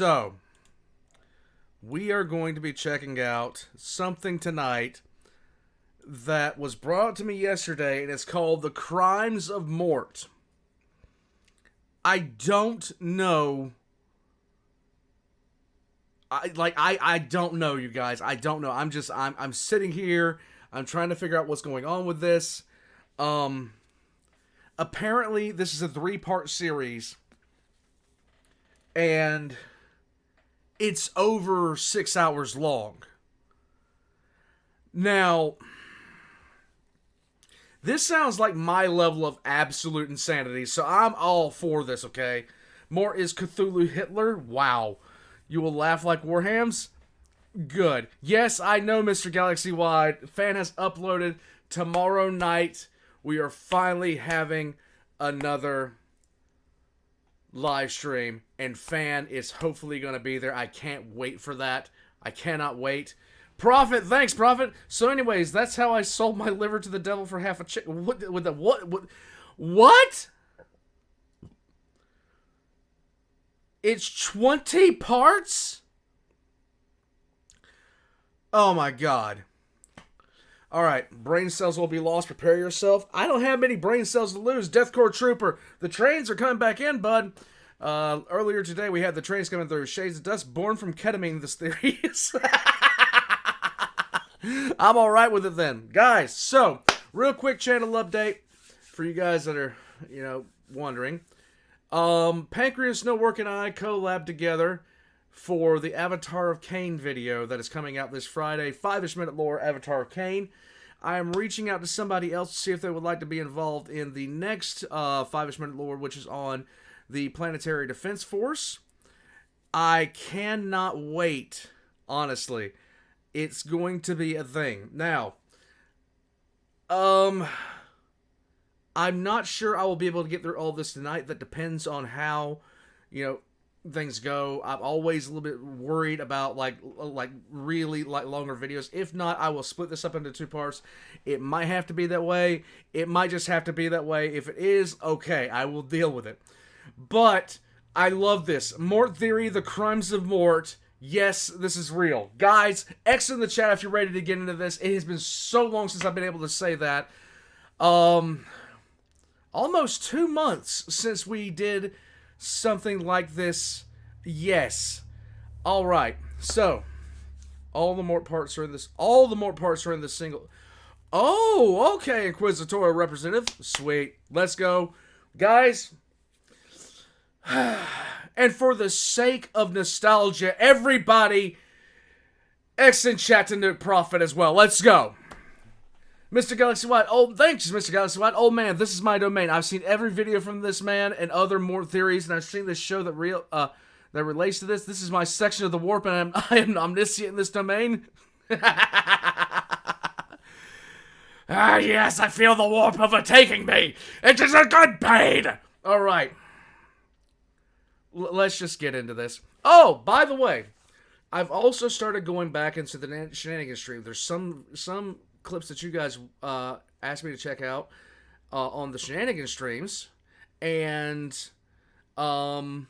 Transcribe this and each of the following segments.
So, we are going to be checking out something tonight that was brought to me yesterday, and it's called The Crimes of Mort. I don't know. I don't know, you guys. I don't know. I'm sitting here. I'm trying to figure out what's going on with this. Apparently, this is a 3-part series, and it's over 6 hours long. Now, this sounds like my level of absolute insanity, so I'm all for this, okay? Mort is Cthulhu Hitler? Wow. You will laugh like Warhams? Good. Yes, I know, Mr. Galaxy Wide. Fan has uploaded tomorrow night. We are finally having another live stream, and Fan is hopefully going to be there. I can't wait for that. I cannot wait. Prophet, thanks, Prophet. So, anyways, that's how I sold my liver to the devil for half a chicken. What? It's 20 parts? Oh my god. Alright, brain cells will be lost. Prepare yourself. I don't have many brain cells to lose. Deathcore Trooper. The trains are coming back in, bud. Earlier today, we had the trains coming through. Shades of dust born from ketamine, this theory is. I'm alright with it then. Guys, so, real quick channel update for you guys that are, wondering. Pancreas, No Work, and I collab together for the Avatar of Cain video that is coming out this Friday. 5-ish minute lore Avatar of Cain. I am reaching out to somebody else to see if they would like to be involved in the next 5-ish minute lore, which is on the Planetary Defense Force. I cannot wait, honestly. It's going to be a thing. Now, I'm not sure I will be able to get through all this tonight. That depends on how, things go. I'm always a little bit worried about really longer videos. If not, I will split this up into 2 parts. It might have to be that way. It might just have to be that way. If it is, okay, I will deal with it. But I love this. Mort Theory, The Crimes of Mort. Yes, this is real. Guys, X in the chat if you're ready to get into this. It has been so long since I've been able to say that. Almost 2 months since we did something like this. Yes. Alright. So, all the Mort parts are in this. All the Mort parts are in this single. Oh, okay, Inquisitorial Representative. Sweet. Let's go. Guys. And for the sake of nostalgia, everybody, X in chat to Nuke Prophet as well. Let's go. Mr. Galaxy White, oh, thanks, Mr. Galaxy White. Oh, man, this is my domain. I've seen every video from this man and other Mort theories, and I've seen this show that relates to this. This is my section of the warp, and I am omniscient in this domain. Ah, yes, I feel the warp overtaking me. It is a good pain. All right. Let's just get into this. Oh, by the way, I've also started going back into the shenanigans stream. There's some clips that you guys asked me to check out on the shenanigans streams, and some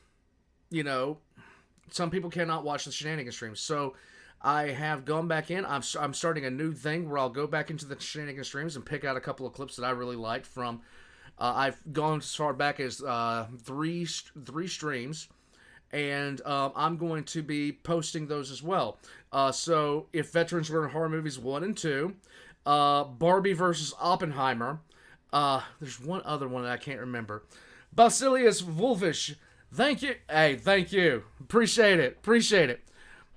people cannot watch the shenanigans streams, so I have gone back in. I'm starting a new thing where I'll go back into the shenanigans streams and pick out a couple of clips that I really liked from. I've gone as far back as three streams, and I'm going to be posting those as well. So if Veterans Learn Horror Movies 1 and 2, Barbie versus Oppenheimer. There's one other one that I can't remember. Basilius Wolfish. Thank you. Hey, thank you. Appreciate it.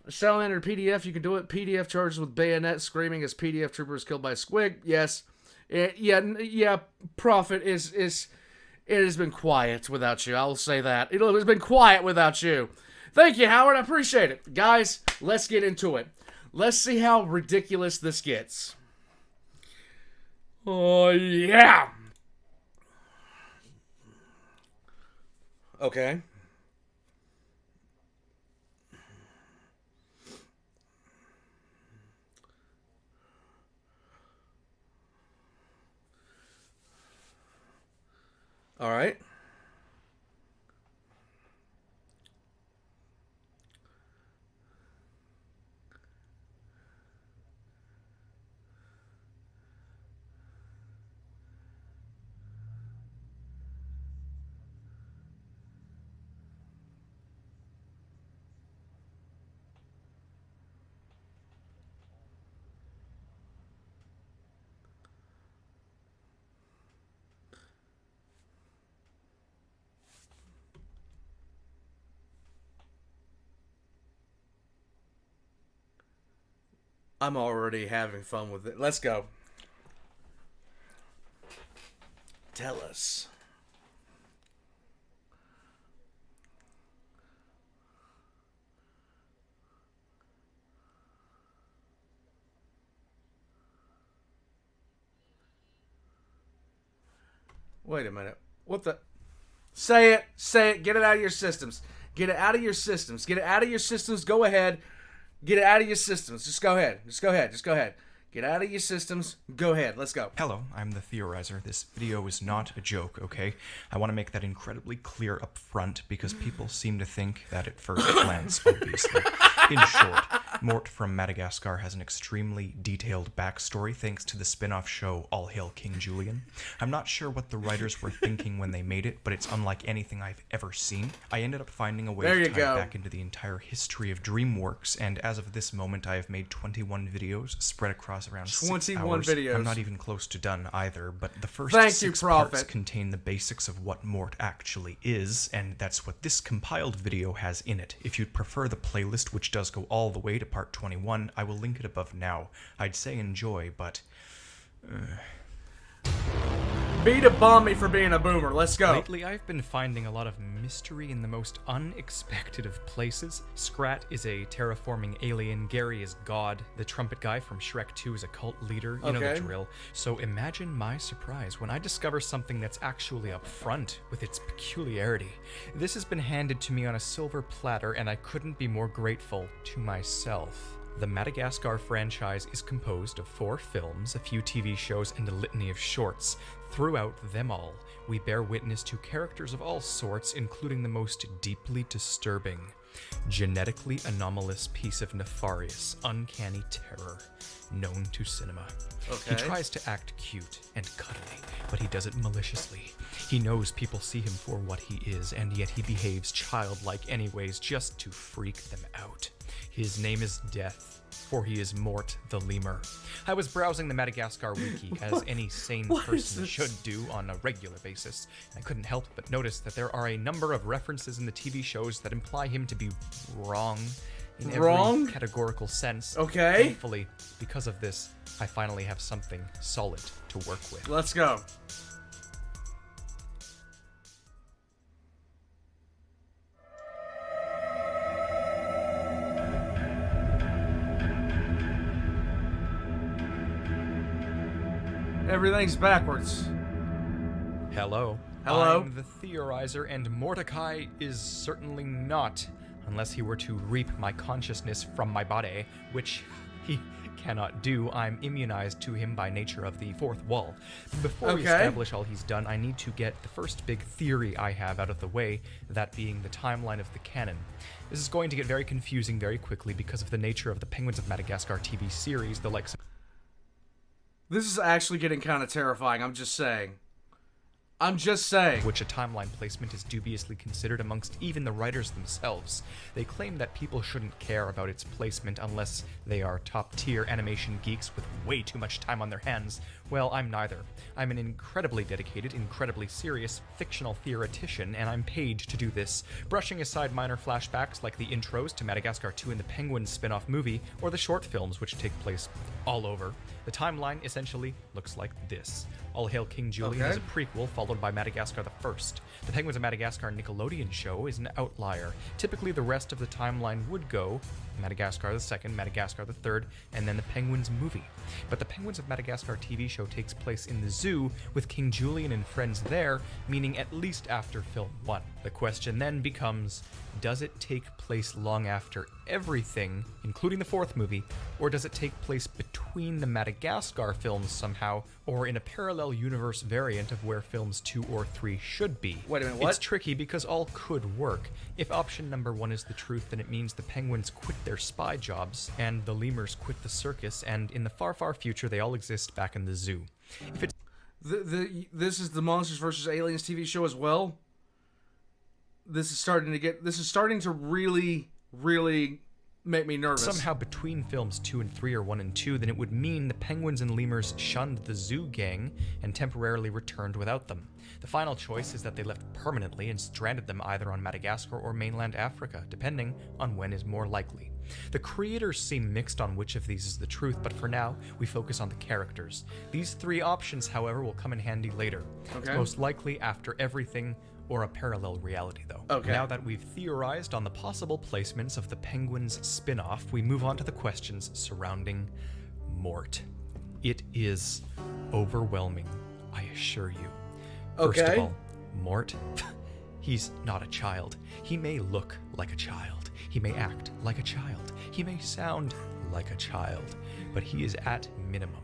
Salamander PDF, you can do it. PDF charges with bayonet screaming as PDF trooper is killed by a squig. Yes. Yeah, Prophet it has been quiet without you. I will say that. It has been quiet without you. Thank you, Howard. I appreciate it. Guys, let's get into it. Let's see how ridiculous this gets. Oh, yeah. Okay. All right. I'm already having fun with it. Let's go. Tell us. Wait a minute. What the? Say it. Say it. Get it out of your systems. Get it out of your systems. Get it out of your systems. Go ahead. Get it out of your systems. Just go ahead. Just go ahead. Just go ahead. Get out of your systems. Go ahead. Let's go. Hello, I'm the Theorizer. This video is not a joke, okay? I want to make that incredibly clear up front because people seem to think that at first glance, obviously. In short, Mort from Madagascar has an extremely detailed backstory thanks to the spin-off show All Hail King Julien. I'm not sure what the writers were thinking when they made it, but it's unlike anything I've ever seen. I ended up finding a way to tie it back into the entire history of DreamWorks, and as of this moment, I have made 21 videos spread across around 21 6 hours. videos. I'm not even close to done either, but the first 6 parts contain the basics of what Mort actually is, and that's what this compiled video has in it. If you'd prefer the playlist, which does go all the way to part 21, I will link it above now. I'd say enjoy, but... Beat a bomb me for being a boomer. Let's go. Lately, I've been finding a lot of mystery in the most unexpected of places. Scrat is a terraforming alien. Gary is God. The trumpet guy from Shrek 2 is a cult leader. You know the drill. So imagine my surprise when I discover something that's actually up front with its peculiarity. This has been handed to me on a silver platter, and I couldn't be more grateful to myself. The Madagascar franchise is composed of 4 films, a few TV shows, and a litany of shorts. Throughout them all, we bear witness to characters of all sorts, including the most deeply disturbing, genetically anomalous piece of nefarious, uncanny terror known to cinema. He tries to act cute and cuddly, but he does it maliciously. He knows people see him for what he is, and yet he behaves childlike anyways just to freak them out. His name is Death, for he is Mort the Lemur. I was browsing the Madagascar wiki, as any sane person should do on a regular basis. I couldn't help but notice that there are a number of references in the TV shows that imply him to be wrong in every categorical sense. Thankfully, because of this, I finally have something solid to work with. Let's go. Everything's backwards. Hello. Hello. I'm the Theorizer, and Mordecai is certainly not, unless he were to reap my consciousness from my body, which he cannot do. I'm immunized to him by nature of the fourth wall. Before we establish all he's done, I need to get the first big theory I have out of the way, that being the timeline of the canon. This is going to get very confusing very quickly because of the nature of the Penguins of Madagascar TV series, the likes of... This is actually getting kind of terrifying, I'm just saying. I'm just saying. Which a timeline placement is dubiously considered amongst even the writers themselves. They claim that people shouldn't care about its placement unless they are top-tier animation geeks with way too much time on their hands. Well, I'm neither. I'm an incredibly dedicated, incredibly serious, fictional theoretician, and I'm paid to do this, brushing aside minor flashbacks like the intros to Madagascar 2 and the Penguins spin-off movie, or the short films which take place all over. The timeline essentially looks like this. All Hail King Julien is a prequel, followed by Madagascar the First. The Penguins of Madagascar Nickelodeon show is an outlier. Typically, the rest of the timeline would go Madagascar the Second, Madagascar the Third, and then the Penguins movie. But the Penguins of Madagascar TV show takes place in the zoo, with King Julien and friends there, meaning at least after film 1. The question then becomes, does it take place long after everything, including the fourth movie, or does it take place between the Madagascar films somehow, or in a parallel universe variant of where films 2 or 3 should be? Wait a minute, what? It's tricky because all could work. If option number 1 is the truth, then it means the Penguins quit their spy jobs, and the lemurs quit the circus, and in the far, far future, they all exist back in the zoo. If it's this is the Monsters vs. Aliens TV show as well. This is starting to really, really make me nervous. Somehow between films 2 and 3 or 1 and 2, then it would mean the penguins and lemurs shunned the zoo gang and temporarily returned without them. The final choice is that they left permanently and stranded them either on Madagascar or mainland Africa, depending on when is more likely. The creators seem mixed on which of these is the truth, but for now, we focus on the characters. These 3 options, however, will come in handy later. Okay. Most likely after everything or a parallel reality, though. Okay. Now that we've theorized on the possible placements of the Penguins spin-off, we move on to the questions surrounding Mort. It is overwhelming, I assure you. First of all, Mort, he's not a child. He may look like a child. He may act like a child. He may sound like a child. But he is at minimum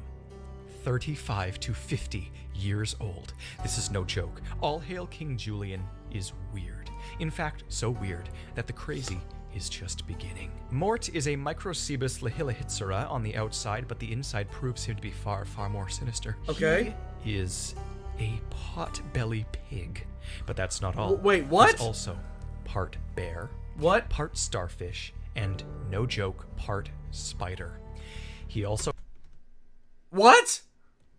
35 to 50 years old. This is no joke. All hail King Julien is weird. In fact, so weird that the crazy is just beginning. Mort is a Microcebus lahilahitsura on the outside, but the inside proves him to be far, far more sinister. Okay. He is a pot-belly pig. But that's not all. Wait, what? He's also part bear, What? part starfish, and, no joke, part spider. He also What?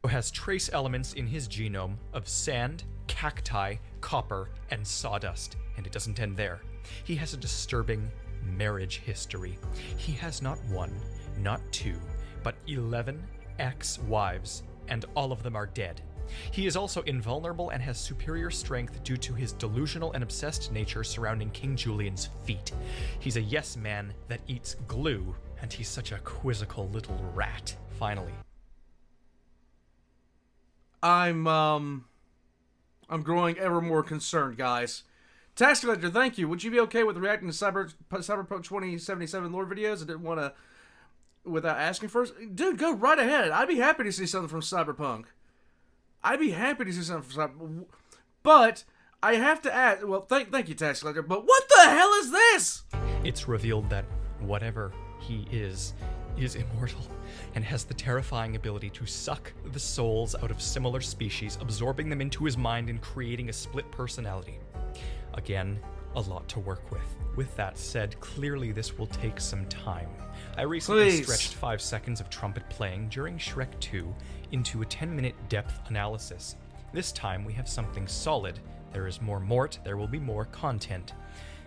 has trace elements in his genome of sand, cacti, copper, and sawdust, and it doesn't end there. He has a disturbing marriage history. He has not 1, not 2, but 11 ex-wives, and all of them are dead. He is also invulnerable and has superior strength due to his delusional and obsessed nature surrounding King Julien's feet. He's a yes man that eats glue, and he's such a quizzical little rat. Finally, I'm growing ever more concerned, guys. Tax Collector, thank you. Would you be okay with reacting to Cyberpunk 2077 lore videos? I didn't want to, without asking first. Dude, go right ahead. I'd be happy to see something from Cyberpunk. I'd be happy to see something from Cyberpunk. But I have to ask, well, thank you, Tax Collector, but what the hell is this? it's revealed that whatever he is immortal and has the terrifying ability to suck the souls out of similar species, absorbing them into his mind and creating a split personality. Again, a lot to work with. With that said, clearly this will take some time. I recently stretched 5 seconds of trumpet playing during Shrek 2 into a 10-minute depth analysis. This time we have something solid. There is more Mort, there will be more content.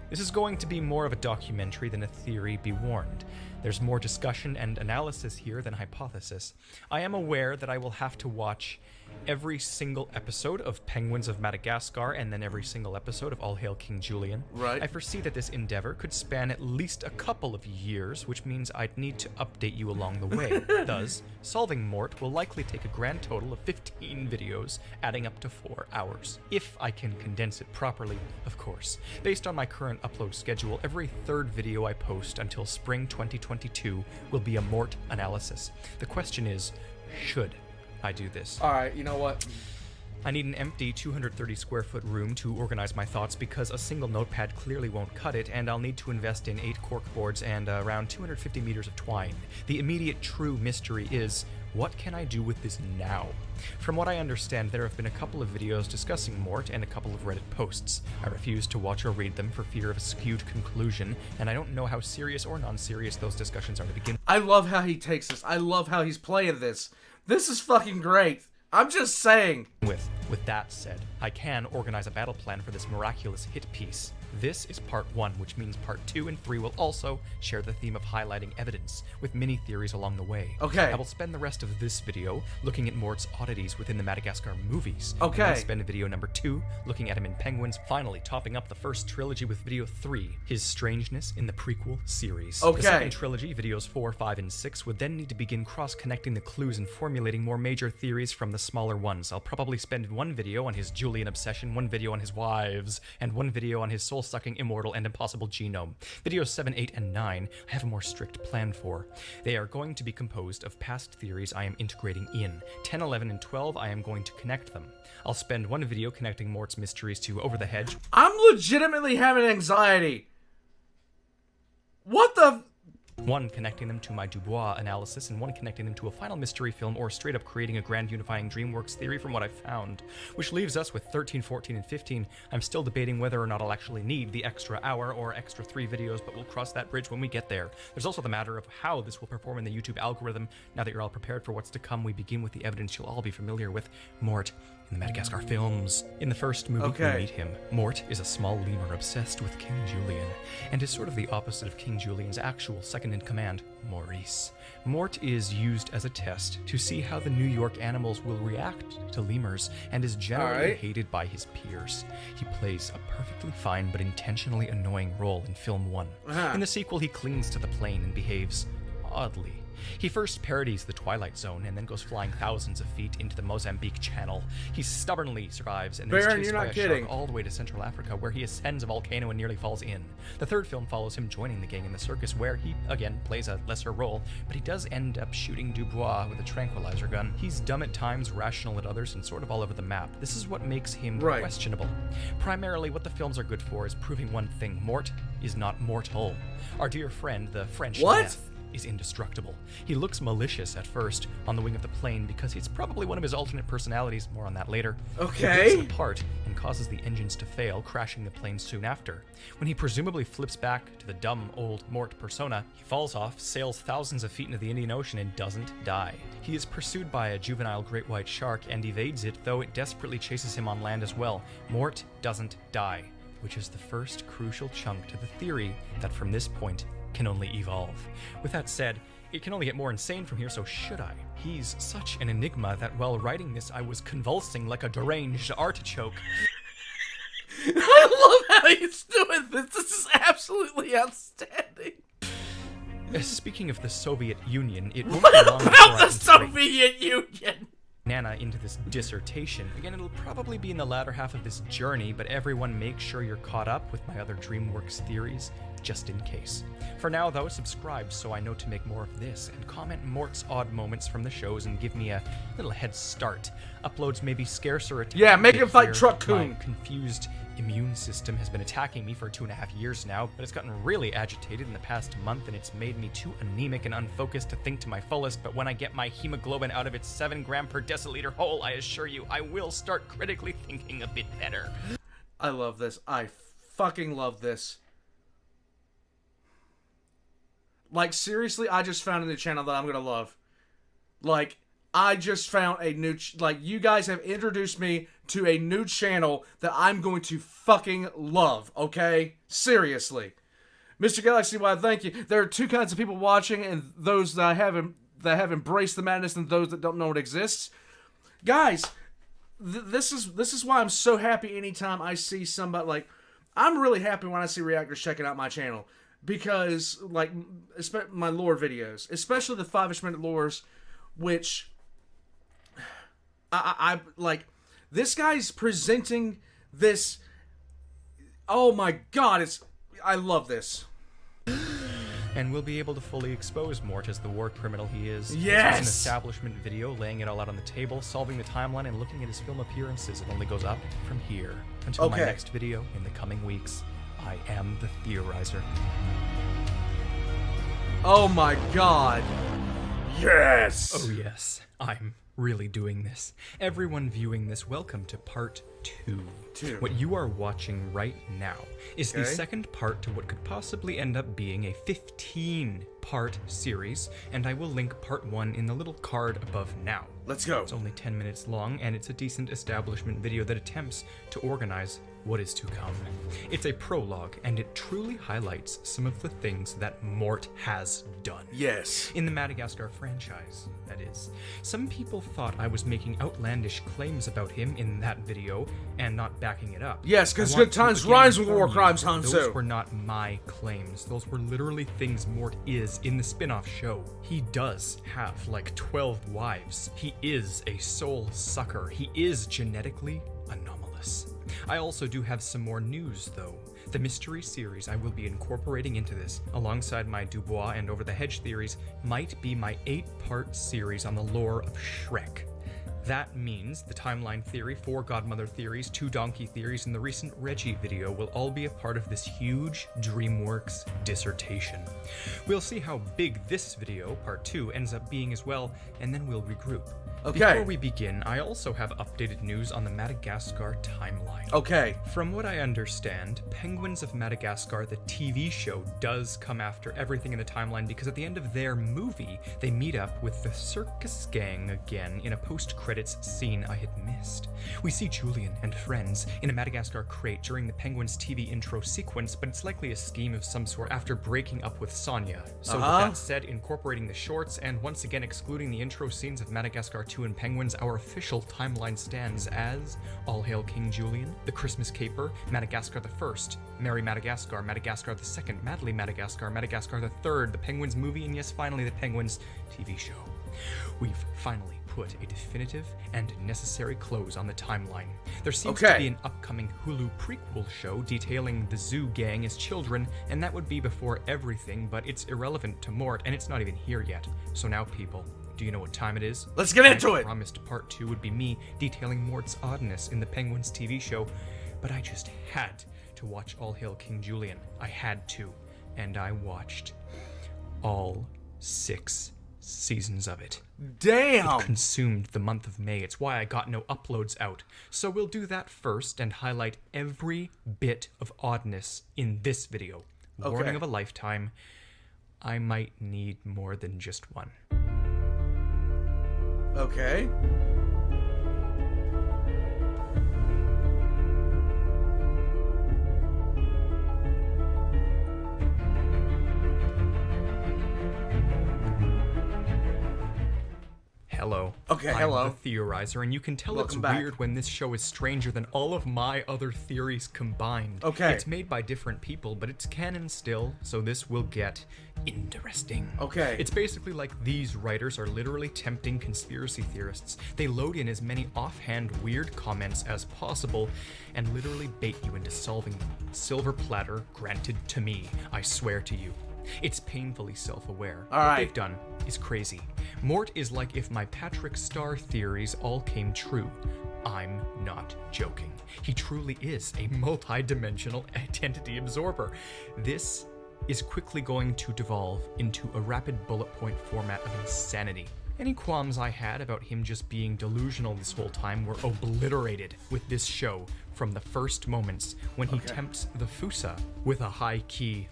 This is going to be more of a documentary than a theory, be warned. There's more discussion and analysis here than hypothesis. I am aware that I will have to watch every single episode of Penguins of Madagascar and then every single episode of All Hail King Julien. Right. I foresee that this endeavor could span at least a couple of years, which means I'd need to update you along the way. Thus, solving Mort will likely take a grand total of 15 videos, adding up to 4 hours. If I can condense it properly, of course. Based on my current upload schedule, every third video I post until spring 2022 will be a Mort analysis. The question is, should I do this? Alright, you know what? I need an empty 230 square foot room to organize my thoughts because a single notepad clearly won't cut it, and I'll need to invest in 8 cork boards and around 250 meters of twine. The immediate true mystery is, what can I do with this now? From what I understand, there have been a couple of videos discussing Mort and a couple of Reddit posts. I refuse to watch or read them for fear of a skewed conclusion, and I don't know how serious or non-serious those discussions are to begin. I love how he takes this. I love how he's playing this. This is fucking great. I'm just saying. With that said, I can organize a battle plan for this miraculous hit piece. This is part 1, which means part 2 and 3 will also share the theme of highlighting evidence, with mini theories along the way. Okay. I will spend the rest of this video looking at Mort's oddities within the Madagascar movies. Okay. And then spend video number 2 looking at him in Penguins, finally topping up the first trilogy with video 3, his strangeness in the prequel series. Okay. The second trilogy, videos 4, 5, and 6, would then need to begin cross-connecting the clues and formulating more major theories from the smaller ones. I'll probably spend one video on his Julien obsession, one video on his wives, and one video on his soul-sucking, immortal, and impossible genome. Videos 7, 8, and 9 I have a more strict plan for. They are going to be composed of past theories I am integrating in. 10, 11, and 12 I am going to connect them. I'll spend one video connecting Mort's mysteries to Over the Hedge. I'm legitimately having anxiety. What the... One connecting them to my Dubois analysis, and one connecting them to a final mystery film, or straight up creating a grand unifying DreamWorks theory from what I've found. Which leaves us with 13, 14, and 15. I'm still debating whether or not I'll actually need the extra hour or extra 3 videos, but we'll cross that bridge when we get there. There's also the matter of how this will perform in the YouTube algorithm. Now that you're all prepared for what's to come, we begin with the evidence you'll all be familiar with: Mort in the Madagascar films. In the first movie, we meet him. Mort is a small lemur obsessed with King Julien, and is sort of the opposite of King Julien's actual second-in-command, Maurice. Mort is used as a test to see how the New York animals will react to lemurs, and is generally hated by his peers. He plays a perfectly fine but intentionally annoying role in film 1. In the sequel, he clings to the plane and behaves oddly. He first parodies the Twilight Zone and then goes flying thousands of feet into the Mozambique Channel. He stubbornly survives and then is chased by a shark all the way to Central Africa, where he ascends a volcano and nearly falls in. The third film follows him joining the gang in the circus, where he, again, plays a lesser role, but he does end up shooting Dubois with a tranquilizer gun. He's dumb at times, rational at others, and sort of all over the map. This is what makes him questionable. Primarily, what the films are good for is proving one thing: Mort is not mortal. Our dear friend, the French Death, is indestructible. He looks malicious at first on the wing of the plane because it's probably one of his alternate personalities, more on that later. He picks it apart and causes the engines to fail, crashing the plane soon after. When he presumably flips back to the dumb old Mort persona, he falls off, sails thousands of feet into the Indian Ocean, and doesn't die. He is pursued by a juvenile great white shark and evades it, though it desperately chases him on land as well. Mort doesn't die, which is the first crucial chunk to the theory that from this point can only evolve. With that said, it can only get more insane from here, so should I? He's such an enigma that while writing this, I was convulsing like a deranged artichoke. I love how he's doing this. This is absolutely outstanding. Speaking of the Soviet Union, it won't what be long about the Soviet Union? Nana into this dissertation. Again, it'll probably be in the latter half of this journey, but everyone make sure you're caught up with my other DreamWorks theories, just in case. For now, though, subscribe so I know to make more of this, and comment Mort's odd moments from the shows and give me a little head start. Uploads may be scarcer at yeah, make him fight Truck Coon. My confused immune system has been attacking me for 2.5 years now, but it's gotten really agitated in the past month, and it's made me too anemic and unfocused to think to my fullest. But when I get my hemoglobin out of its 7 gram per deciliter hole, I assure you, I will start critically thinking a bit better. I love this. I fucking love this. Like, seriously, I just found a new channel that I'm gonna love. Like, I just found a new... like, you guys have introduced me to a new channel that I'm going to fucking love, okay? Seriously. Mr. Galaxy, why, thank you. There are two kinds of people watching, and those that have embraced the madness and those that don't know it exists. Guys, this is why I'm so happy anytime I see somebody, like... I'm really happy when I see reactors checking out my channel. Because, like, my lore videos, especially the 5-ish minute lores, which I like, this guy's presenting this, oh my god, I love this. And we'll be able to fully expose Mort as the war criminal he is. Yes! This is an establishment video, laying it all out on the table, solving the timeline, and looking at his film appearances. It only goes up from here. Until my next video in the coming weeks, I am the Theorizer. Oh my god. Yes! Oh yes, I'm really doing this. Everyone viewing this, welcome to part 2. What you are watching right now is the second part to what could possibly end up being a 15-part series, and I will link part 1 in the little card above now. Let's go. It's only 10 minutes long, and it's a decent establishment video that attempts to organize what is to come. It's a prologue, and it truly highlights some of the things that Mort has done. Yes. In the Madagascar franchise, that is. Some people thought I was making outlandish claims about him in that video and not backing it up. Yes, because good times rhymes with war crimes, Hanzo. Those were not my claims. Those were literally things Mort is in the spin-off show. He does have like 12 wives. He is a soul sucker. He is genetically anomalous. I also do have some more news, though. The mystery series I will be incorporating into this, alongside my Dubois and Over the Hedge theories, might be my 8-part series on the lore of Shrek. That means the timeline theory, 4 godmother theories, 2 donkey theories, and the recent Reggie video will all be a part of this huge DreamWorks dissertation. We'll see how big this video, part 2, ends up being as well, and then we'll regroup. Okay. Before we begin, I also have updated news on the Madagascar timeline. Okay. From what I understand, Penguins of Madagascar, the TV show, does come after everything in the timeline because at the end of their movie, they meet up with the circus gang again in a post-credits scene I had missed. We see Julien and friends in a Madagascar crate during the Penguins TV intro sequence, but it's likely a scheme of some sort after breaking up with Sonia. So with that said, incorporating the shorts and once again excluding the intro scenes of Madagascar 2 and Penguins, our official timeline stands as All Hail King Julien, The Christmas Caper, Madagascar the First, Merry Madagascar, Madagascar the Second, Madly Madagascar, Madagascar the Third, the Penguins movie, and yes, finally the Penguins TV show. We've finally put a definitive and necessary close on the timeline. There seems to be an upcoming Hulu prequel show detailing the zoo gang as children, and that would be before everything, but it's irrelevant to Mort, and it's not even here yet. So now, people, do you know what time it is? Let's get into it! I promised part 2 would be me detailing Mort's oddness in the Penguins TV show, but I just had to watch All Hail King Julien. I had to, and I watched all 6 seasons of it. Damn! It consumed the month of May. It's why I got no uploads out. So we'll do that first and highlight every bit of oddness in this video. Warning of a lifetime. I might need more than just one. Okay. Hello. Okay, I'm hello. the Theorizer, and you can tell Welcome it's back. weird when this show is stranger than all of my other theories combined. Okay. It's made by different people, but it's canon still, so this will get interesting. Okay. It's basically like these writers are literally tempting conspiracy theorists. They load in as many offhand weird comments as possible and literally bait you into solving them. Silver platter granted to me, I swear to you. It's painfully self-aware. All What right. they've done is crazy. Mort is like if my Patrick Star theories all came true. I'm not joking. He truly is a multi-dimensional identity absorber. This is quickly going to devolve into a rapid bullet point format of insanity. Any qualms I had about him just being delusional this whole time were obliterated with this show from the first moments when he tempts the Fusa with a high-key,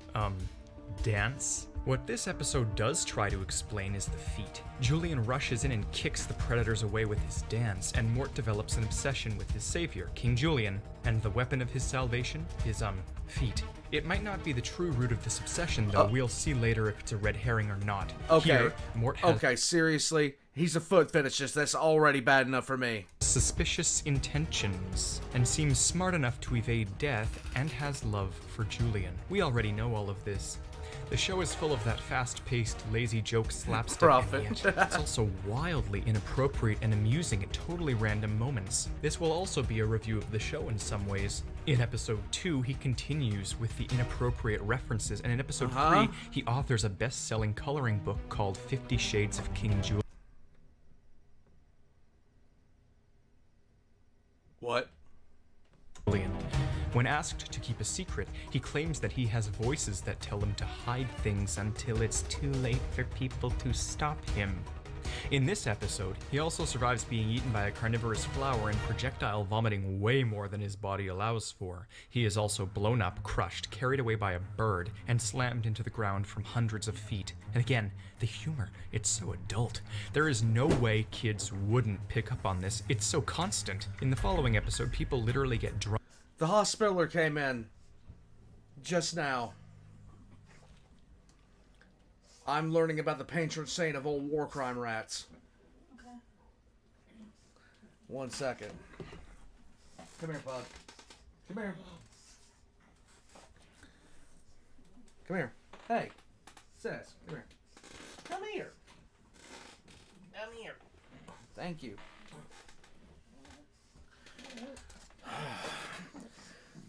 dance. What this episode does try to explain is the feet. Julien rushes in and kicks the predators away with his dance, and Mort develops an obsession with his savior, King Julien, and the weapon of his salvation, his, feet. It might not be the true root of this obsession, though. We'll see later if it's a red herring or not. Okay. Here, Mort has Okay, seriously? He's a foot fetishist. That's already bad enough for me. suspicious intentions, and seems smart enough to evade death, and has love for Julien. We already know all of this. The show is full of that fast-paced, lazy joke slapstick, Profit. and yet it's also wildly inappropriate and amusing at totally random moments. This will also be a review of the show in some ways. In episode 2, he continues with the inappropriate references, and in episode 3, he authors a best-selling coloring book called 50 Shades of King Julien. What? When asked to keep a secret, he claims that he has voices that tell him to hide things until it's too late for people to stop him. In this episode, he also survives being eaten by a carnivorous flower and projectile vomiting way more than his body allows for. He is also blown up, crushed, carried away by a bird, and slammed into the ground from hundreds of feet. And again, the humor, it's so adult. There is no way kids wouldn't pick up on this. It's so constant. In the following episode, people literally get drunk. The hospitaler came in just now. I'm learning about the patron saint of old war crime rats. Okay. 1 second. Come here, bud. Come here. Come here. Hey. Sis, come here. Come here. Come here. Thank you.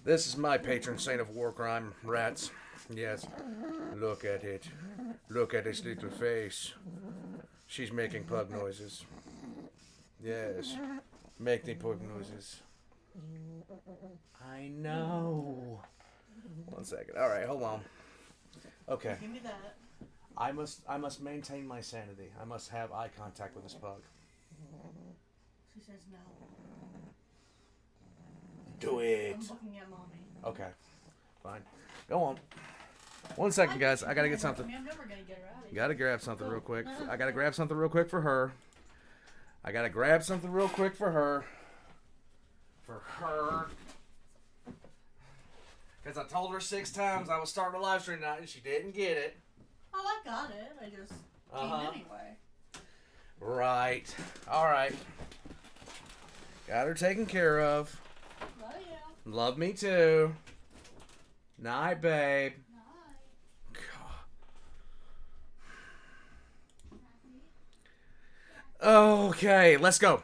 This is my patron saint of war crime rats. Yes. Look at it. Look at its little face. She's making pug noises. Yes. Make the poop noises. I know. 1 second. All right, hold on. Okay. Give me that. I must maintain my sanity. I must have eye contact with this pug. She says no. Do it. I'm looking at mommy. Okay. Fine. Go on. 1 second, guys. I gotta get something. I'm never gonna get her out of here. Gotta grab something real quick. I gotta grab something real quick for her. I gotta grab something real quick for her. For her. Because I told her 6 times I was starting a live stream tonight and she didn't get it. Oh, I got it. I just came anyway. Right. Alright. Got her taken care of. Love you. Love me too. Night, babe. Night. Okay, let's go.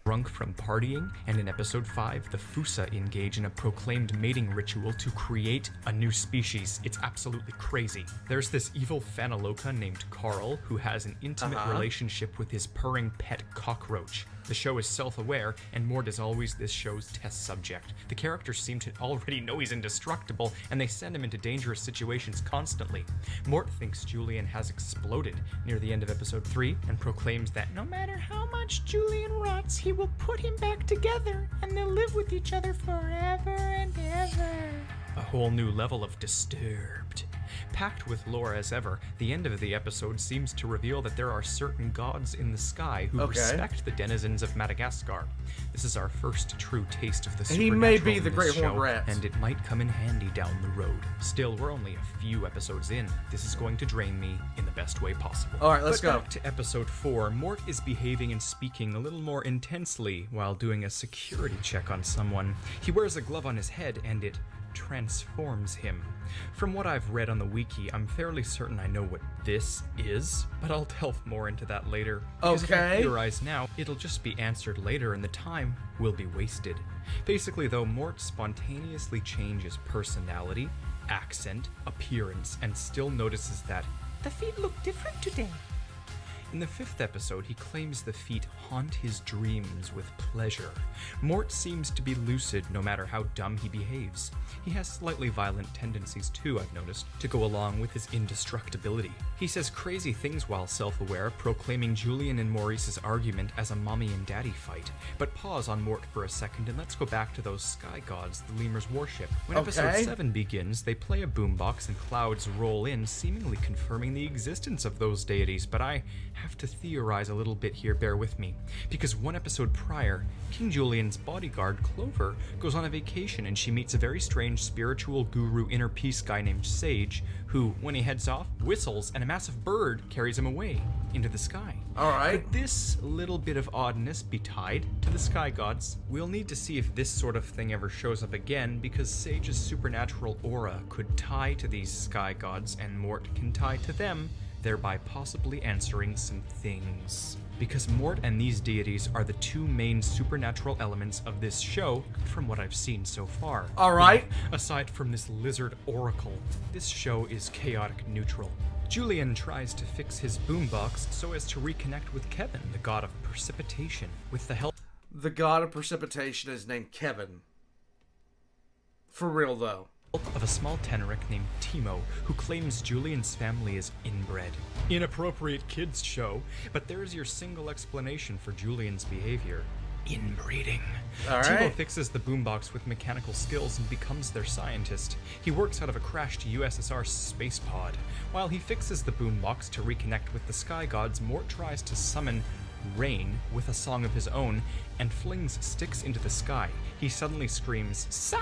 Drunk from partying, and in episode 5, the Fusa engage in a proclaimed mating ritual to create a new species. It's absolutely crazy. There's this evil Phanaloka named Carl who has an intimate relationship with his purring pet cockroach. The show is self-aware, and Mort is always this show's test subject. The characters seem to already know he's indestructible, and they send him into dangerous situations constantly. Mort thinks Julien has exploded near the end of episode 3, and proclaims that no matter how much Julien rots, he will put him back together, and they'll live with each other forever and ever. A whole new level of disturbed. Packed with lore as ever, the end of the episode seems to reveal that there are certain gods in the sky who respect the denizens of Madagascar. This is our first true taste of the supernatural. He may be the in this Great show, Horned Rat. and it might come in handy down the road. Still, we're only a few episodes in. This is going to drain me in the best way possible. All right, let's go. Back to episode 4, Mort is behaving and speaking a little more intensely while doing a security check on someone. He wears a glove on his head, and it transforms him. From what I've read on the wiki, I'm fairly certain I know what this is, but I'll delve more into that later. Because if I theorize now, it'll just be answered later and the time will be wasted. Basically though, Mort spontaneously changes personality, accent, appearance, and still notices that the feet look different today. In the 5th episode, he claims the feet haunt his dreams with pleasure. Mort seems to be lucid no matter how dumb he behaves. He has slightly violent tendencies too, I've noticed, to go along with his indestructibility. He says crazy things while self-aware, proclaiming Julien and Maurice's argument as a mommy and daddy fight. But pause on Mort for a second and let's go back to those sky gods the lemurs worship. When episode 7 begins, they play a boombox and clouds roll in, seemingly confirming the existence of those deities, but I have to theorize a little bit here, bear with me. Because one episode prior, King Julien's bodyguard, Clover, goes on a vacation and she meets a very strange spiritual guru inner peace guy named Sage, who, when he heads off, whistles and a massive bird carries him away into the sky. Alright. Could this little bit of oddness be tied to the sky gods? We'll need to see if this sort of thing ever shows up again, because Sage's supernatural aura could tie to these sky gods and Mort can tie to them, thereby possibly answering some things. Because Mort and these deities are the two main supernatural elements of this show, from what I've seen so far. Alright. Aside from this lizard oracle, this show is chaotic neutral. Julien tries to fix his boombox so as to reconnect with Kevin, the god of precipitation, with the help... The god of precipitation is named Kevin. For real, though. Of a small teneric named Timo, who claims Julien's family is inbred. Inappropriate kids show, but there's your single explanation for Julien's behavior. Inbreeding. All right. Timo fixes the boombox with mechanical skills and becomes their scientist. He works out of a crashed USSR space pod. While he fixes the boombox to reconnect with the sky gods, Mort tries to summon rain with a song of his own and flings sticks into the sky. He suddenly screams, "Sun!"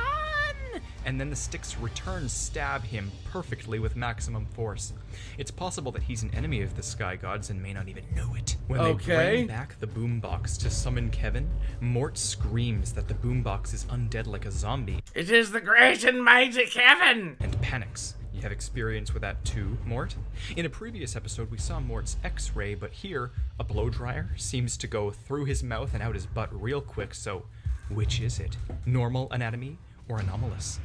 and then the sticks return stab him perfectly with maximum force. It's possible that he's an enemy of the sky gods and may not even know it. When they bring back the boombox to summon Kevin, Mort screams that the boombox is undead like a zombie. It is the great and mighty Kevin! And panics. You have experience with that too, Mort? In a previous episode, we saw Mort's X-ray, but here, a blow dryer seems to go through his mouth and out his butt real quick, so which is it? Normal anatomy or anomalous?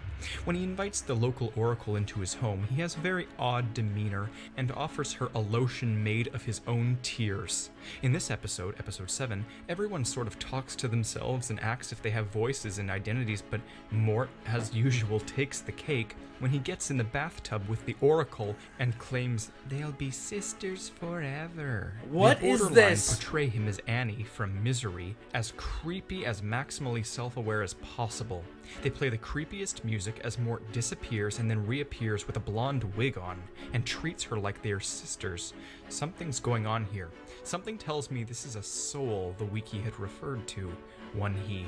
When he invites the local oracle into his home, he has a very odd demeanor and offers her a lotion made of his own tears. In this episode, episode 7, everyone sort of talks to themselves and acts if they have voices and identities, but Mort, as usual, takes the cake when he gets in the bathtub with the oracle and claims they'll be sisters forever. What is this? They portray him as Annie from Misery, as creepy, as maximally self-aware as possible. They play the creepiest music as Mort disappears and then reappears with a blonde wig on, and treats her like they are sisters. Something's going on here. Something tells me this is a soul the wiki had referred to, one he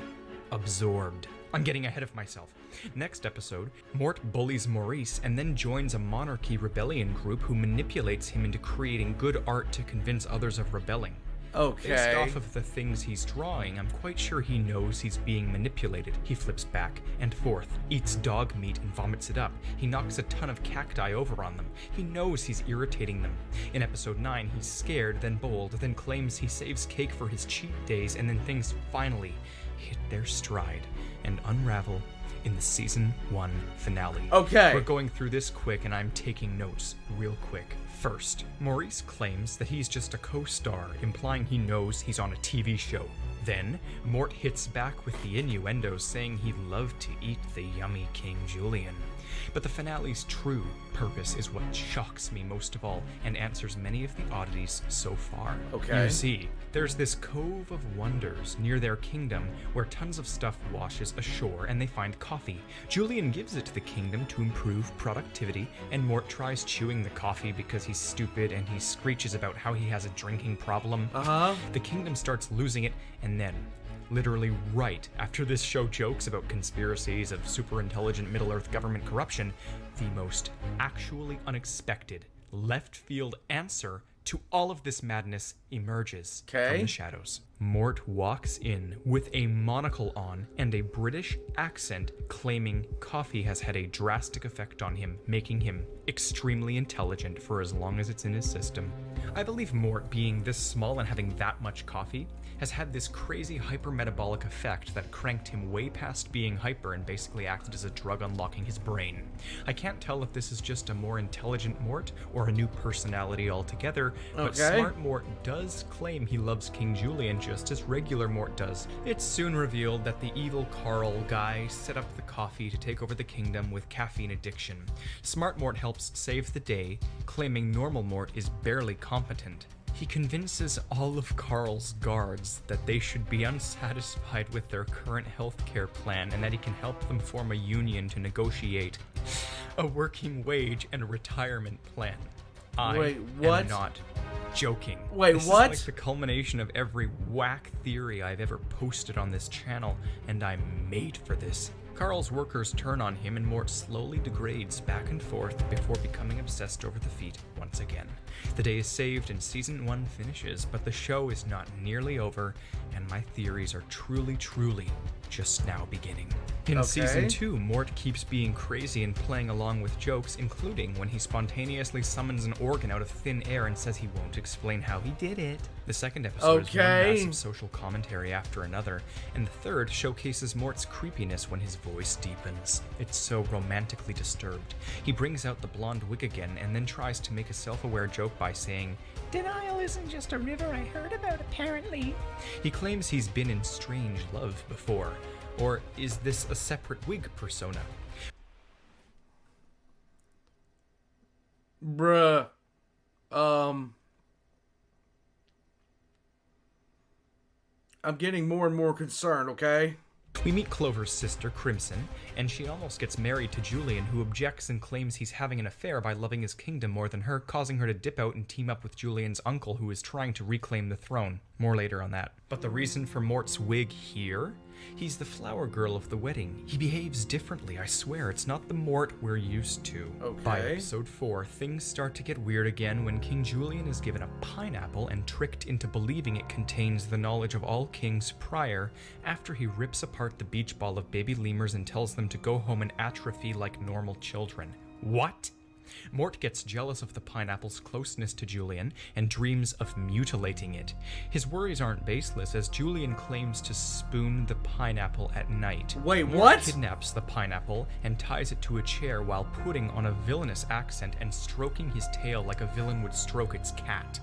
absorbed. I'm getting ahead of myself. Next episode, Mort bullies Maurice and then joins a monarchy rebellion group who manipulates him into creating good art to convince others of rebelling. Okay. Based off of the things he's drawing, I'm quite sure he knows he's being manipulated. He flips back and forth, eats dog meat and vomits it up. He knocks a ton of cacti over on them. He knows he's irritating them. In episode 9, he's scared, then bold, then claims he saves cake for his cheat days, and then things finally hit their stride and unravel in the season 1 finale. Okay. We're going through this quick and I'm taking notes real quick. First, Maurice claims that he's just a co-star, implying he knows he's on a TV show. Then, Mort hits back with the innuendos saying he'd love to eat the yummy King Julien. But the finale's true purpose is what shocks me most of all and answers many of the oddities so far. Okay. You see, there's this cove of wonders near their kingdom where tons of stuff washes ashore and they find coffee. Julien gives it to the kingdom to improve productivity, and Mort tries chewing the coffee because he's stupid and he screeches about how he has a drinking problem. The kingdom starts losing it, and then, literally right after this show jokes about conspiracies of super intelligent Middle-earth government corruption, the most actually unexpected left field answer to all of this madness emerges from the shadows. Mort walks in with a monocle on and a British accent, claiming coffee has had a drastic effect on him, making him extremely intelligent for as long as it's in his system. I believe Mort, being this small and having that much coffee, has had this crazy hypermetabolic effect that cranked him way past being hyper and basically acted as a drug unlocking his brain. I can't tell if this is just a more intelligent Mort or a new personality altogether, but smart Mort does claim he loves King Julien just as regular Mort does. It's soon revealed that the evil Carl guy set up the coffee to take over the kingdom with caffeine addiction. Smart Mort helps save the day, claiming normal Mort is barely competent. He convinces all of Carl's guards that they should be unsatisfied with their current healthcare plan and that he can help them form a union to negotiate a working wage and a retirement plan. I am not joking. This is like the culmination of every whack theory I've ever posted on this channel, and I'm made for this. Carl's workers turn on him and Mort slowly degrades back and forth before becoming obsessed over the feat once again. The day is saved and season 1 finishes, but the show is not nearly over, and my theories are truly just now beginning. In season 2, Mort keeps being crazy and playing along with jokes, including when he spontaneously summons an organ out of thin air and says he won't explain how he did it. The second episode is one massive social commentary after another, and the third showcases Mort's creepiness when his voice deepens. It's so romantically disturbed. He brings out the blonde wig again and then tries to make a self-aware joke by saying, "Denial isn't just a river I heard about, apparently." He claims he's been in strange love before. Or is this a separate wig persona? Bruh. I'm getting more and more concerned, okay? We meet Clover's sister, Crimson, and she almost gets married to Julien, who objects and claims he's having an affair by loving his kingdom more than her, causing her to dip out and team up with Julien's uncle, who is trying to reclaim the throne. More later on that. But the reason for Mort's wig here? He's the flower girl of the wedding. He behaves differently, I swear. It's not the Mort we're used to. By episode 4, things start to get weird again when King Julien is given a pineapple and tricked into believing it contains the knowledge of all kings prior, after he rips apart the beach ball of baby lemurs and tells them to go home and atrophy like normal children. What? Mort gets jealous of the pineapple's closeness to Julien and dreams of mutilating it. His worries aren't baseless, as Julien claims to spoon the pineapple at night. Wait, Mort what? kidnaps the pineapple and ties it to a chair while putting on a villainous accent and stroking his tail like a villain would stroke its cat.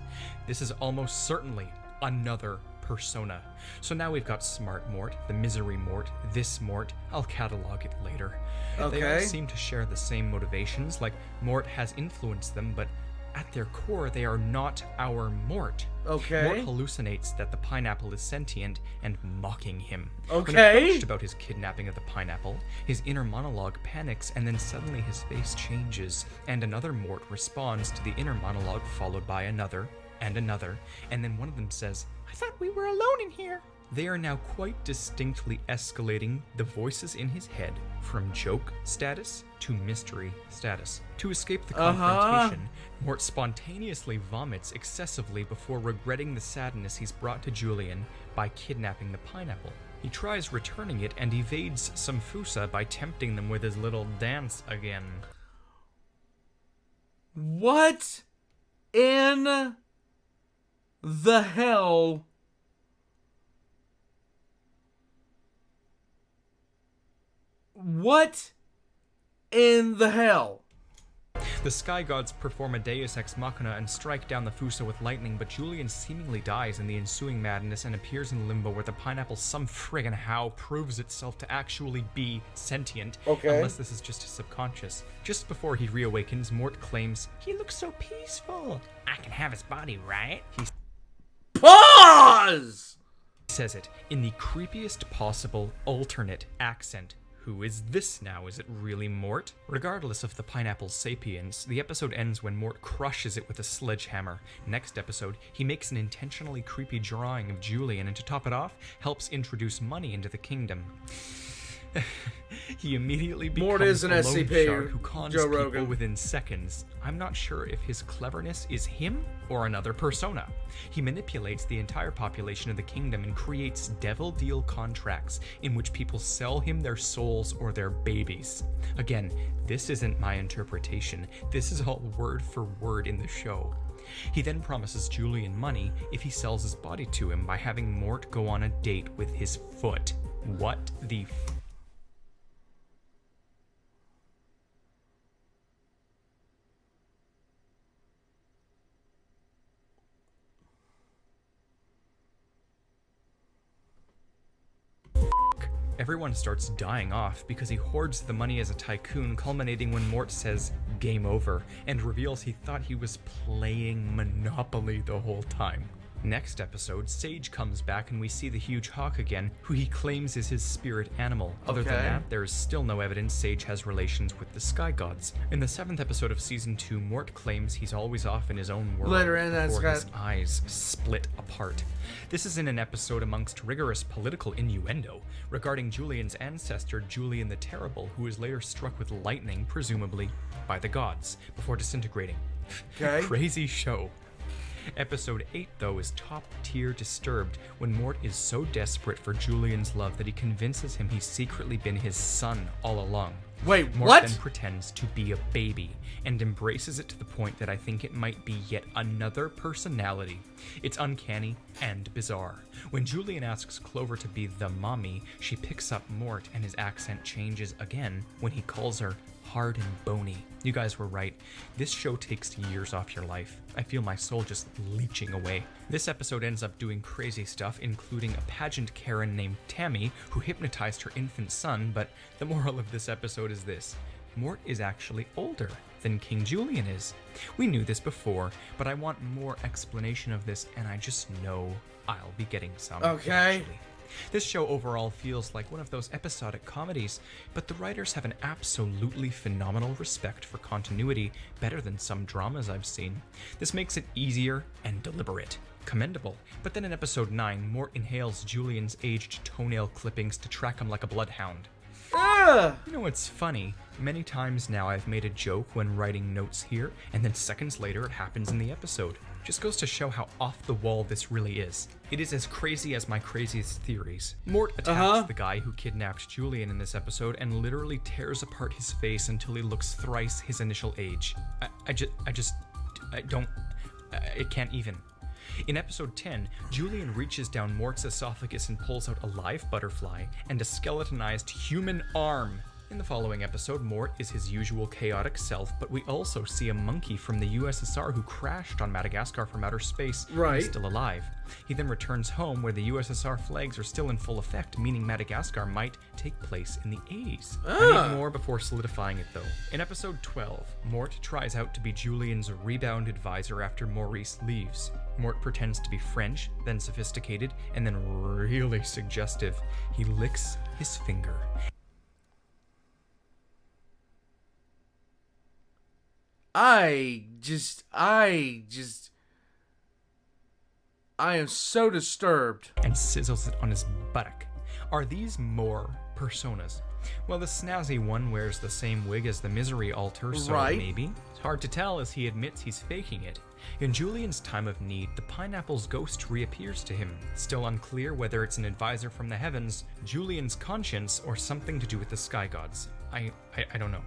This is almost certainly another persona. So now we've got Smart Mort, the Misery Mort, this Mort. I'll catalog it later. Okay. They all seem to share the same motivations, like Mort has influenced them, but at their core, they are not our Mort. Okay. Mort hallucinates that the pineapple is sentient and mocking him. Okay. When approached about his kidnapping of the pineapple, his inner monologue panics, and then suddenly his face changes, and another Mort responds to the inner monologue, followed by another, and another, and then one of them says, "I thought we were alone in here." They are now quite distinctly escalating the voices in his head from joke status to mystery status. To escape the confrontation, Mort spontaneously vomits excessively before regretting the sadness he's brought to Julien by kidnapping the pineapple. He tries returning it and evades some Fusa by tempting them with his little dance again. What in the hell? What in the hell? The sky gods perform a deus ex machina and strike down the Fusa with lightning, but Julien seemingly dies in the ensuing madness and appears in limbo where the pineapple some friggin' how proves itself to actually be sentient, unless this is just his subconscious. Just before he reawakens, Mort claims, "He looks so peaceful. I can have his body, right?" He Pause! says it in the creepiest possible alternate accent. Who is this now? Is it really Mort? Regardless of the pineapple's sapience, the episode ends when Mort crushes it with a sledgehammer. Next episode, he makes an intentionally creepy drawing of Julien, and to top it off, helps introduce money into the kingdom. He immediately Mort becomes is an a loan SCP, shark who cons Joe people Rogan. within seconds. I'm not sure if his cleverness is him or another persona. He manipulates the entire population of the kingdom and creates devil deal contracts in which people sell him their souls or their babies. Again, this isn't my interpretation. This is all word for word in the show. He then promises Julien money if he sells his body to him by having Mort go on a date with his foot. What the Everyone starts dying off because he hoards the money as a tycoon, culminating when Mort says, "Game over," and reveals he thought he was playing Monopoly the whole time. Next episode, Sage comes back and we see the huge hawk again, who he claims is his spirit animal. Other than that, there is still no evidence Sage has relations with the sky gods. In the 7th episode of Season 2, Mort claims he's always off in his own world before his eyes split apart. This is in an episode amongst rigorous political innuendo regarding Julien's ancestor, Julien the Terrible, who is later struck with lightning, presumably by the gods, before disintegrating. Crazy show. Episode 8, though, is top-tier disturbed when Mort is so desperate for Julien's love that he convinces him he's secretly been his son all along. Wait, Mort what? then pretends to be a baby and embraces it to the point that I think it might be yet another personality. It's uncanny and bizarre. When Julien asks Clover to be the mommy, she picks up Mort and his accent changes again when he calls her hard and bony. You guys were right. This show takes years off your life. I feel my soul just leeching away. This episode ends up doing crazy stuff, including a pageant Karen named Tammy who hypnotized her infant son, but the moral of this episode is this: Mort is actually older than King Julien is. We knew this before, but I want more explanation of this, and I just know I'll be getting some eventually. This show overall feels like one of those episodic comedies, but the writers have an absolutely phenomenal respect for continuity, better than some dramas I've seen. This makes it easier and deliberate. Commendable. But then in episode 9, Mort inhales Julien's aged toenail clippings to track him like a bloodhound. You know what's funny? Many times now I've made a joke when writing notes here, and then seconds later it happens in the episode. Just goes to show how off the wall this really is. It is as crazy as my craziest theories. Mort attacks the guy who kidnapped Julien in this episode and literally tears apart his face until he looks thrice his initial age. I can't even. In episode 10, Julien reaches down Mort's esophagus and pulls out a live butterfly and a skeletonized human arm. In the following episode, Mort is his usual chaotic self, but we also see a monkey from the USSR who crashed on Madagascar from outer space and is still alive. He then returns home where the USSR flags are still in full effect, meaning Madagascar might take place in the 80s. I need more before solidifying it though. In episode 12, Mort tries out to be Julien's rebound advisor after Maurice leaves. Mort pretends to be French, then sophisticated, and then really suggestive. He licks his finger. I am so disturbed. And sizzles it on his buttock. Are these more personas? Well, the snazzy one wears the same wig as the misery altar, so maybe. It's hard to tell as he admits he's faking it. In Julien's time of need, the pineapple's ghost reappears to him. Still unclear whether it's an advisor from the heavens, Julien's conscience, or something to do with the sky gods. I don't know.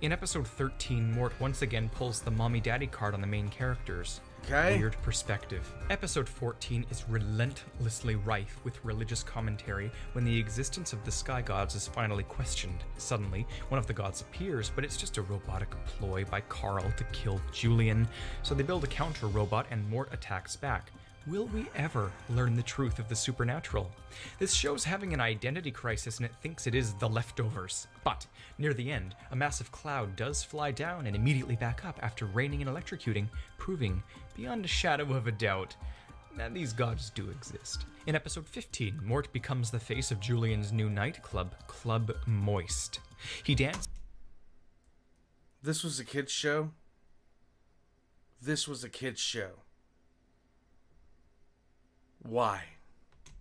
In episode 13, Mort once again pulls the mommy-daddy card on the main characters. Weird perspective. Episode 14 is relentlessly rife with religious commentary when the existence of the sky gods is finally questioned. Suddenly, one of the gods appears, but it's just a robotic ploy by Carl to kill Julien. So they build a counter-robot and Mort attacks back. Will we ever learn the truth of the supernatural? This show's having an identity crisis and it thinks it is the leftovers. But, near the end, a massive cloud does fly down and immediately back up after raining and electrocuting, proving, beyond a shadow of a doubt, that these gods do exist. In episode 15, Mort becomes the face of Julien's new nightclub, Club Moist. He dances. This was a kid's show? This was a kid's show. Why?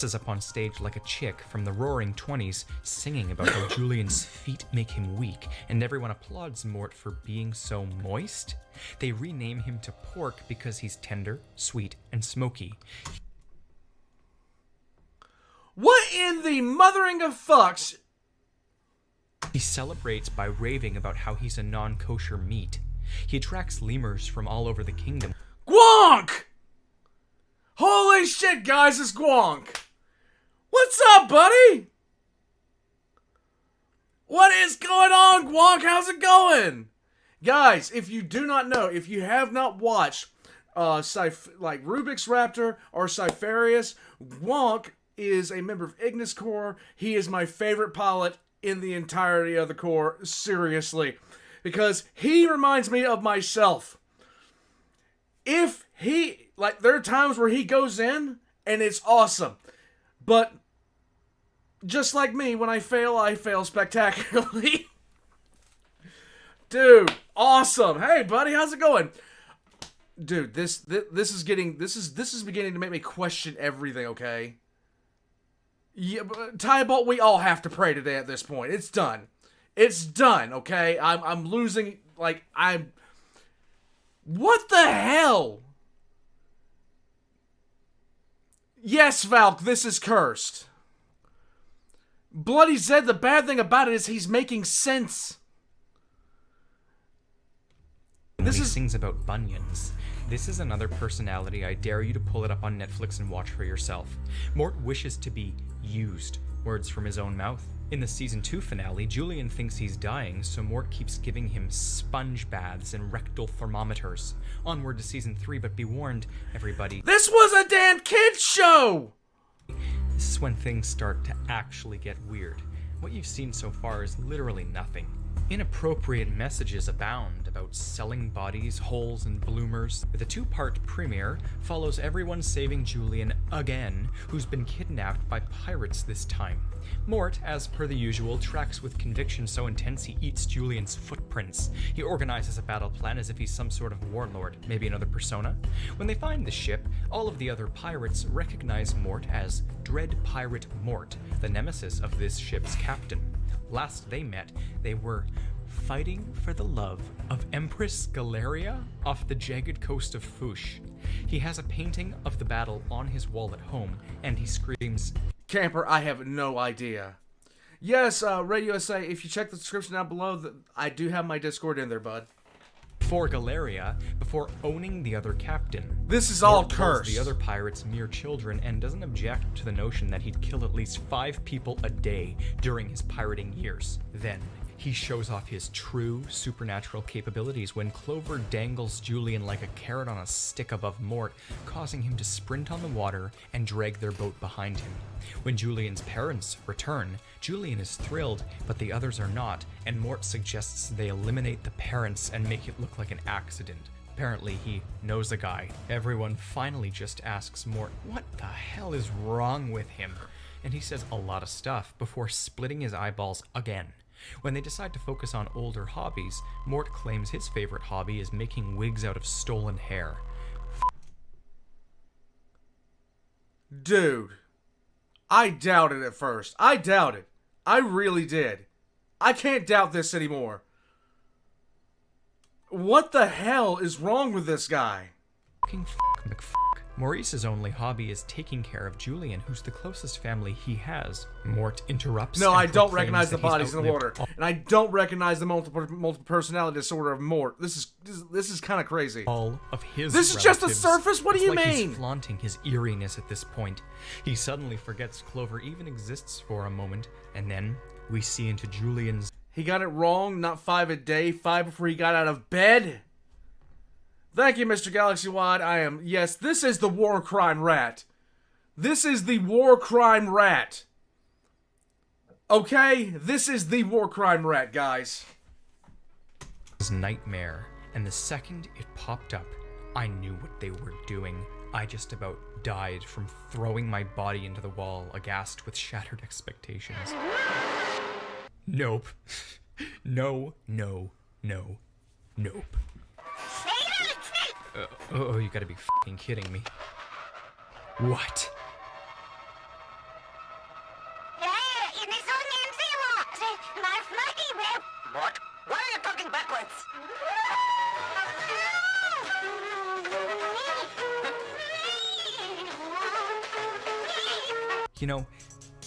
Is up on stage like a chick from the roaring 20s, singing about how Julien's feet make him weak, and everyone applauds Mort for being so moist. They rename him to Pork because he's tender, sweet, and smoky. What in the mothering of fucks? He celebrates by raving about how he's a non-kosher meat. He attracts lemurs from all over the kingdom. Gwonk! Holy shit, guys, it's Gwonk. What's up, buddy? What is going on, Gwonk? How's it going? Guys, if you do not know, if you have not watched like Rubik's Raptor or Cypherius, Gwonk is a member of Ignis Corps. He is my favorite pilot in the entirety of the Corps, seriously. Because he reminds me of myself. If he... Like, there are times where he goes in, and it's awesome. But, just like me, when I fail spectacularly. Dude, awesome. Hey, buddy, how's it going? Dude, this is beginning to make me question everything, okay? Yeah, but Tybalt, we all have to pray today at this point. It's done. It's done, okay? I'm losing, like, what the hell? Yes, Valk, this is cursed. Bloody Zed, the bad thing about it is he's making sense. He sings about bunions. This is another personality. I dare you to pull it up on Netflix and watch for yourself. Mort wishes to be used. Words from his own mouth. In the season 2 finale, Julien thinks he's dying, so Mort keeps giving him sponge baths and rectal thermometers. Onward to season 3, but be warned, everybody. This was a damn kids show! This is when things start to actually get weird. What you've seen so far is literally nothing. Inappropriate messages abound about selling bodies, holes, and bloomers. The 2-part premiere follows everyone saving Julien again, who's been kidnapped by pirates this time. Mort, as per the usual, tracks with conviction so intense he eats Julien's footprints. He organizes a battle plan as if he's some sort of warlord, maybe another persona. When they find the ship, all of the other pirates recognize Mort as Dread Pirate Mort, the nemesis of this ship's captain. Last they met, they were fighting for the love of Empress Galeria off the jagged coast of Fush. He has a painting of the battle on his wall at home, and he screams, Camper, I have no idea. Yes, Radio USA, if you check the description down below, I do have my Discord in there, bud. For Galeria before owning the other captain. This is all Mort calls cursed. the other pirates mere children and doesn't object to the notion that he'd kill at least 5 people a day during his pirating years. Then, he shows off his true supernatural capabilities when Clover dangles Julien like a carrot on a stick above Mort, causing him to sprint on the water and drag their boat behind him. When Julien's parents return, Julien is thrilled, but the others are not, and Mort suggests they eliminate the parents and make it look like an accident. Apparently, he knows a guy. Everyone finally just asks Mort, what the hell is wrong with him? And he says a lot of stuff before splitting his eyeballs again. When they decide to focus on older hobbies, Mort claims his favorite hobby is making wigs out of stolen hair. Dude, I doubted at first. I doubted. I really did. I can't doubt this anymore. What the hell is wrong with this guy? Fucking McFuck. Maurice's only hobby is taking care of Julien, who's the closest family he has. Mort interrupts. No, and I don't proclaims recognize the that he's bodies in the water, outlived and I don't recognize the multiple personality disorder of Mort. This is kind of crazy. all of his This is just the relatives. surface? What do It's you like mean? He's flaunting his eeriness at this point. He suddenly forgets Clover even exists for a moment, and then we see into Julien's. He got it wrong. Not 5 a day. 5 before he got out of bed. Thank you, Mr. Galaxy Wide. Yes, this is the war crime rat. This is the war crime rat. Okay? This is the war crime rat, guys. Nightmare, and the second it popped up, I knew what they were doing. I just about died from throwing my body into the wall, aghast with shattered expectations. Nope. No. Nope. Oh, you gotta be fucking kidding me. What? What? Why are you talking backwards? You know,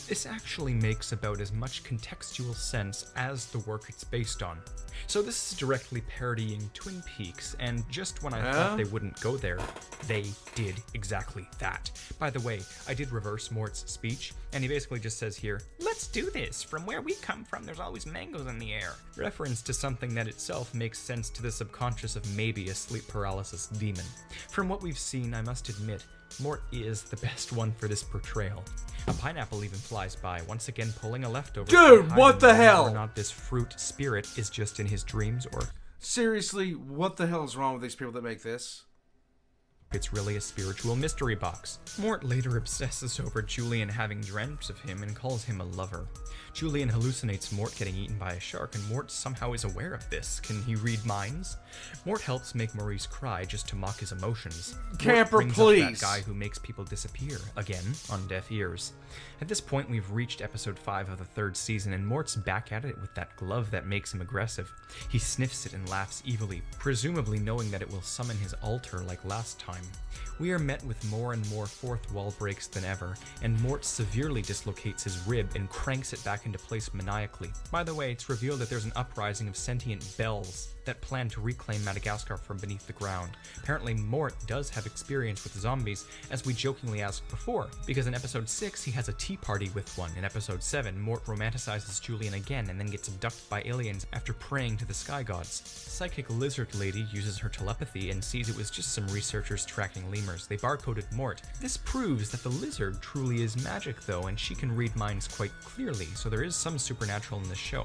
this actually makes about as much contextual sense as the work it's based on. So this is directly parodying Twin Peaks, and just when I thought they wouldn't go there, they did exactly that. By the way, I did reverse Mort's speech, and he basically just says here, "Let's do this. From where we come from, there's always mangoes in the air." Reference to something that itself makes sense to the subconscious of maybe a sleep paralysis demon. From what we've seen, I must admit, Mort is the best one for this portrayal. A pineapple even flies by, once again pulling a leftover. Dude, what the hell? Whether or not this fruit spirit is just in his dreams, or Seriously, what the hell is wrong with these people that make this? it's really a spiritual mystery box. Mort later obsesses over Julien having dreamt of him and calls him a lover. Julien hallucinates Mort getting eaten by a shark, and Mort somehow is aware of this. Can he read minds? Mort helps make Maurice cry just to mock his emotions. Camper, Mort brings please. up that guy who makes people disappear, again, on deaf ears. At this point, we've reached episode 5 of the 3rd season, and Mort's back at it with that glove that makes him aggressive. He sniffs it and laughs evilly, presumably knowing that it will summon his altar like last time. We are met with more and more fourth wall breaks than ever, and Mort severely dislocates his rib and cranks it back into place maniacally. By the way, it's revealed that there's an uprising of sentient bells that plan to reclaim Madagascar from beneath the ground. Apparently, Mort does have experience with zombies, as we jokingly asked before, because in episode 6 he has a tea party with one. In episode 7, Mort romanticizes Julien again and then gets abducted by aliens after praying to the sky gods. Psychic lizard lady uses her telepathy and sees it was just some researchers tracking lemurs. They barcoded Mort. This proves that the lizard truly is magic though, and she can read minds quite clearly, so there is some supernatural in this show.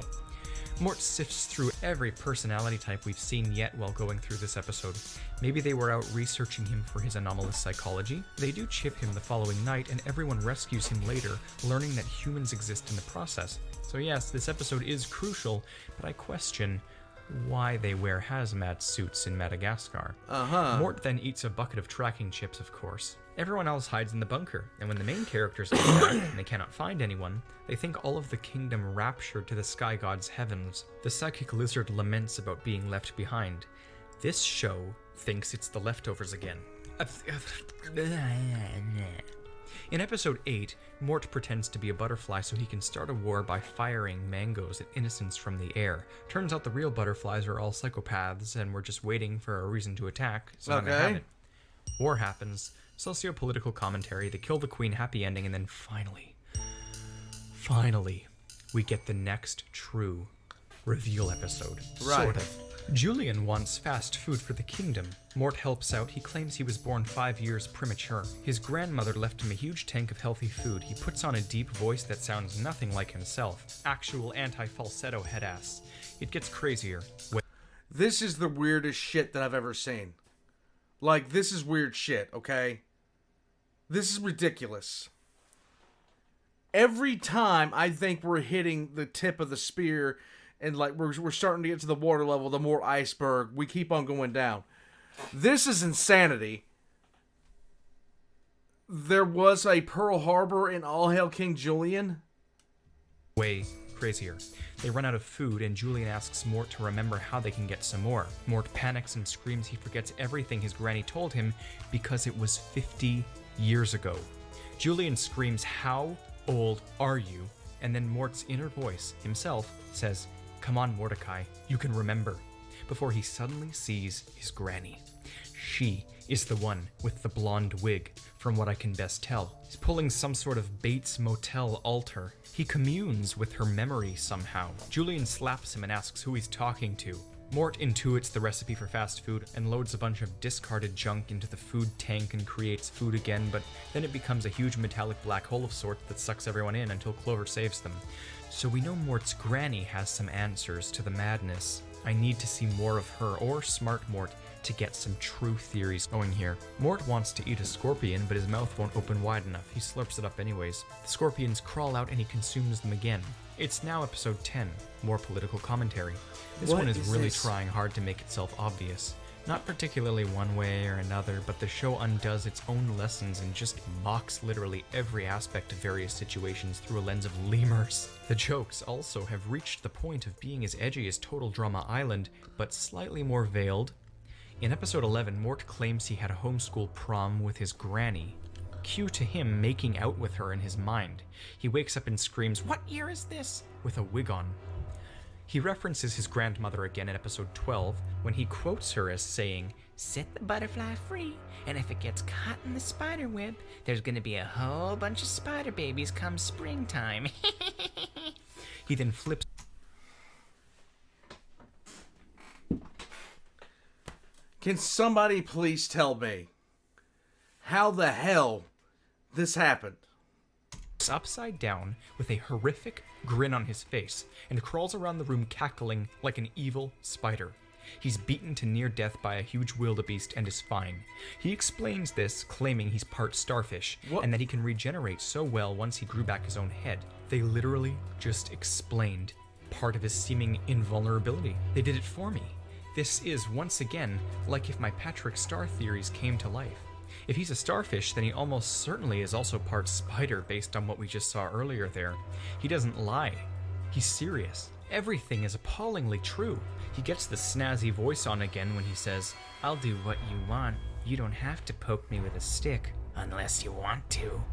Mort sifts through every personality type we've seen yet while going through this episode. Maybe they were out researching him for his anomalous psychology. They do chip him the following night, and everyone rescues him later, learning that humans exist in the process. So yes, this episode is crucial, but I question, why they wear hazmat suits in Madagascar. Mort then eats a bucket of tracking chips, of course. Everyone else hides in the bunker, and when the main characters get back and they cannot find anyone, they think all of the kingdom raptured to the sky god's heavens. The psychic lizard laments about being left behind. This show thinks it's the leftovers again. In episode 8, Mort pretends to be a butterfly so he can start a war by firing mangoes at innocents from the air. Turns out the real butterflies are all psychopaths and we're just waiting for a reason to attack, so they have it. War happens, socio-political commentary, they kill the queen, happy ending, and then finally, we get the next true reveal episode. Right. Sort of. Julien wants fast food for the kingdom. Mort helps out. He claims he was born 5 years premature. His grandmother left him a huge tank of healthy food. He puts on a deep voice that sounds nothing like himself. Actual anti-falsetto head-ass. It gets crazier. This is the weirdest shit that I've ever seen. Like, this is weird shit, okay? This is ridiculous. Every time I think we're hitting the tip of the spear and like we're starting to get to the water level, the more iceberg, we keep on going down. This is insanity. There was a Pearl Harbor in All Hail King Julien. Way crazier. They run out of food and Julien asks Mort to remember how they can get some more. Mort panics and screams he forgets everything his granny told him because it was 50 years ago. Julien screams, "How old are you?" And then Mort's inner voice, himself, says, "Come on, Mordecai, you can remember," before he suddenly sees his granny. She is the one with the blonde wig, from what I can best tell. He's pulling some sort of Bates Motel altar. He communes with her memory somehow. Julien slaps him and asks who he's talking to. Mort intuits the recipe for fast food and loads a bunch of discarded junk into the food tank and creates food again, but then it becomes a huge metallic black hole of sorts that sucks everyone in until Clover saves them. So we know Mort's granny has some answers to the madness. I need to see more of her, or Smart Mort, to get some true theories going here. Mort wants to eat a scorpion, but his mouth won't open wide enough. He slurps it up anyways. The scorpions crawl out and he consumes them again. It's now episode 10, more political commentary. This one is really trying hard to make itself obvious. Not particularly one way or another, but the show undoes its own lessons and just mocks literally every aspect of various situations through a lens of lemurs. The jokes also have reached the point of being as edgy as Total Drama Island, but slightly more veiled. In episode 11, Mort claims he had a homeschool prom with his granny. Cue to him making out with her in his mind. He wakes up and screams, "What year is this?" with a wig on. He references his grandmother again in episode 12 when he quotes her as saying, "Set the butterfly free, and if it gets caught in the spider web, there's gonna be a whole bunch of spider babies come springtime." He then flips. Can somebody please tell me how the hell this happened? Upside down with a horrific grin on his face and crawls around the room cackling like an evil spider. He's beaten to near death by a huge wildebeest and is fine. He explains this, claiming he's part starfish and that he can regenerate so well once he grew back his own head. They literally just explained part of his seeming invulnerability. They did it for me. This is, once again, like if my Patrick Star theories came to life. If he's a starfish, then he almost certainly is also part spider based on what we just saw earlier there. He doesn't lie. He's serious. Everything is appallingly true. He gets the snazzy voice on again when he says, "I'll do what you want. You don't have to poke me with a stick. Unless you want to."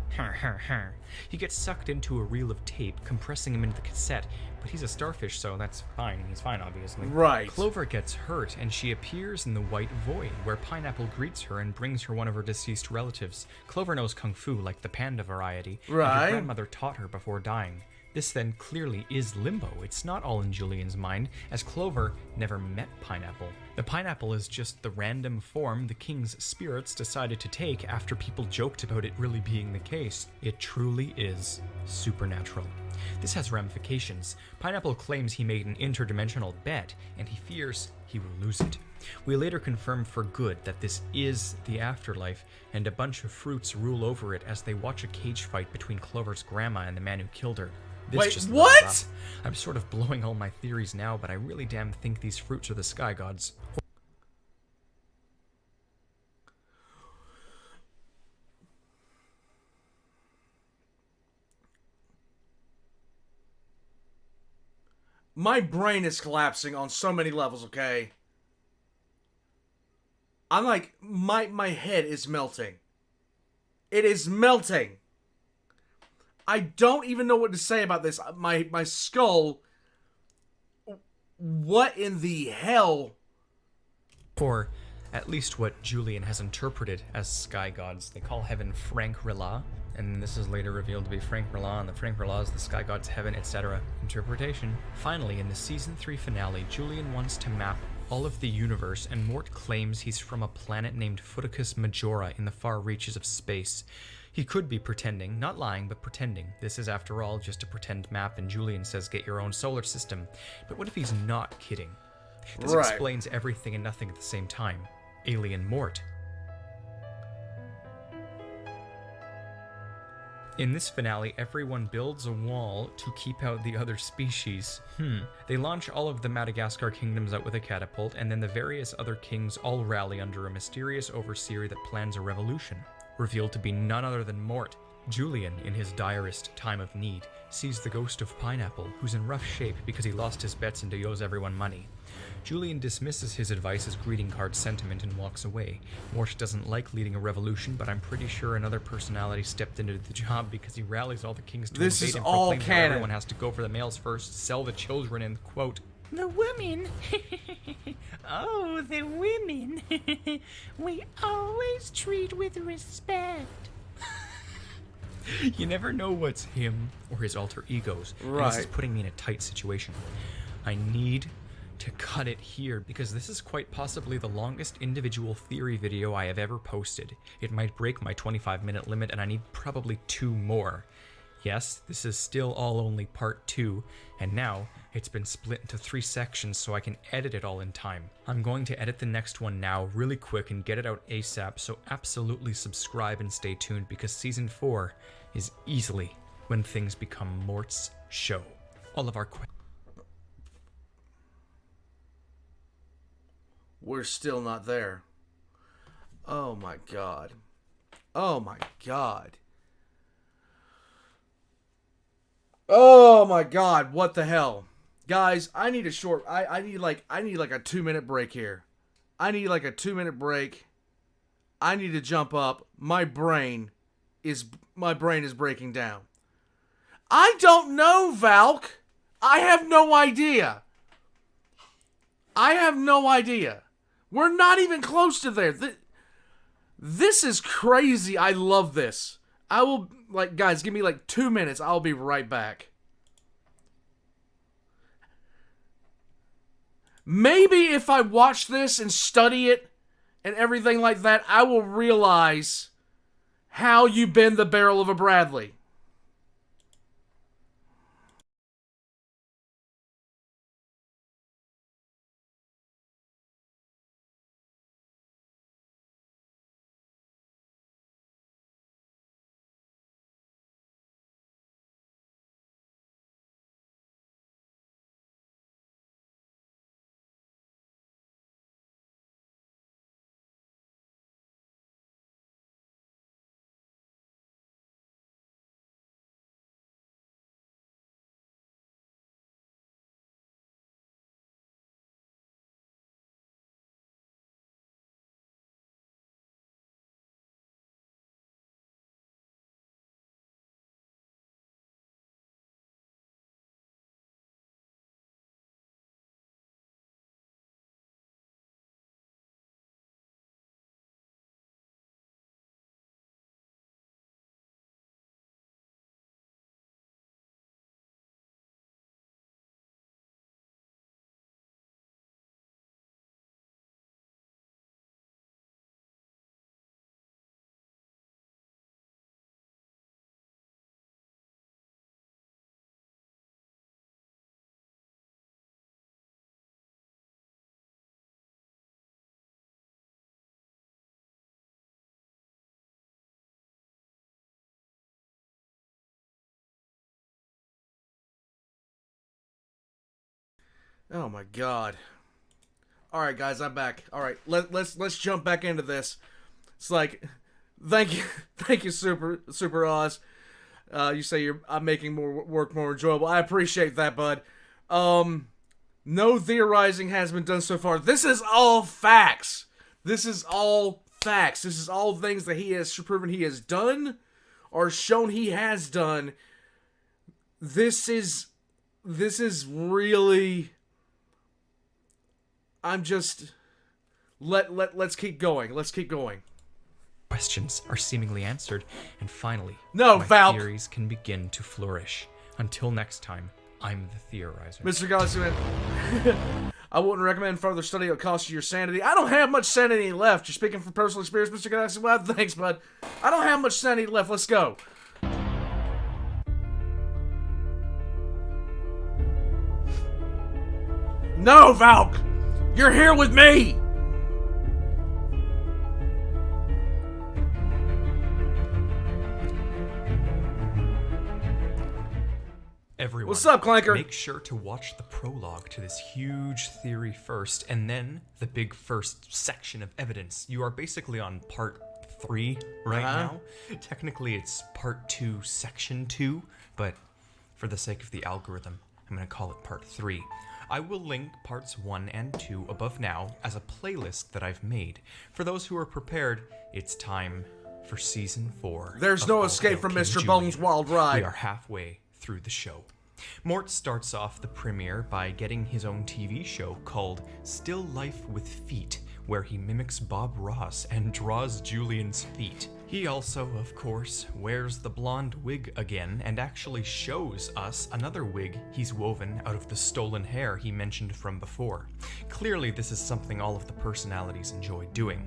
He gets sucked into a reel of tape, compressing him into the cassette, but he's a starfish, so that's fine. He's fine, obviously. Right. Clover gets hurt, and she appears in the White Void, where Pineapple greets her and brings her one of her deceased relatives. Clover knows Kung Fu, like the panda variety, and her grandmother taught her before dying. This then clearly is Limbo. It's not all in Julien's mind, as Clover never met Pineapple. The pineapple is just the random form the king's spirits decided to take after people joked about it really being the case. It truly is supernatural. This has ramifications. Pineapple claims he made an interdimensional bet, and he fears he will lose it. We later confirm for good that this is the afterlife, and a bunch of fruits rule over it as they watch a cage fight between Clover's grandma and the man who killed her. This Wait, just what? up. I'm sort of blowing all my theories now, but I really damn think these fruits are the sky gods. My brain is collapsing on so many levels, okay? I'm like, my head is melting. It is melting. I don't even know what to say about this. My skull. What in the hell? Or at least what Julien has interpreted as sky gods. They call heaven Frank-Rila, and this is later revealed to be Frank-Rila, and the Frank-Rila is the sky god's heaven, etc. Interpretation. Finally, in the season 3 finale, Julien wants to map all of the universe, and Mort claims he's from a planet named Futicus Majora in the far reaches of space. He could be pretending, not lying, but pretending. This is, after all, just a pretend map, and Julien says get your own solar system. But what if he's not kidding? This explains everything and nothing at the same time. Alien Mort. In this finale, everyone builds a wall to keep out the other species. They launch all of the Madagascar kingdoms out with a catapult, and then the various other kings all rally under a mysterious overseer that plans a revolution. Revealed to be none other than Mort. Julien, in his direst time of need, sees the ghost of Pineapple, who's in rough shape because he lost his bets and he owes everyone money. Julien dismisses his advice as greeting card sentiment and walks away. Mort doesn't like leading a revolution, but I'm pretty sure another personality stepped into the job because he rallies all the kings to invade and proclaims that everyone has to go for the males first, sell the children, and, quote, the women. Oh, the women. We always treat with respect. You never know what's him or his alter egos. Right. And this is putting me in a tight situation. I need to cut it here because this is quite possibly the longest individual theory video I have ever posted. It might break my 25-minute limit and I need probably 2 more. Yes, this is still all only part 2, and now it's been split into 3 sections so I can edit it all in time. I'm going to edit the next one now really quick and get it out ASAP, so absolutely subscribe and stay tuned because season 4 is easily when things become Mort's show. All of our We're still not there. Oh my god. Oh my god. Oh my god, what the hell? Guys, I need a short I need like a 2-minute break here. I need like a 2-minute break. I need to jump up. My brain is breaking down. I don't know, Valk. I have no idea. I have no idea. We're not even close to there. This is crazy. I love this. I will, like, guys, give me like 2 minutes. I'll be right back. Maybe if I watch this and study it and everything like that, I will realize how you bend the barrel of a Bradley. Oh my god. Alright guys, I'm back. Alright, let's jump back into this. It's like, thank you Super Oz. You say I'm making work more enjoyable. I appreciate that, bud. No theorizing has been done so far. This is all facts. This is all facts. This is all things that he has proven he has done or shown he has done. This is really... I'm just... Let's keep going. Let's keep going. Questions are seemingly answered, and finally, no, my Valk. theories can begin to flourish. Until next time, I'm the Theorizer. Mr. Galaxy Man, I wouldn't recommend further study. It'll cost you your sanity. I don't have much sanity left. You're speaking from personal experience, Mr. Galaxy Man. Thanks, bud. I don't have much sanity left. Let's go. No, Valk! You're here with me! Everyone, what's up, Clanker? Make sure to watch the prologue to this huge theory first, and then the big first section of evidence. You are basically on part 3 right now. Technically, it's part 2, section 2, but for the sake of the algorithm, I'm going to call it part 3. I will link parts 1 and 2 above now as a playlist that I've made. For those who are prepared, it's time for season 4. There's no escape from King Mr. Julien. Bones' wild ride. We are halfway through the show. Mort starts off the premiere by getting his own TV show called Still Life with Feet, where he mimics Bob Ross and draws Julian's feet. He also, of course, wears the blonde wig again and actually shows us another wig he's woven out of the stolen hair he mentioned from before. Clearly, this is something all of the personalities enjoy doing.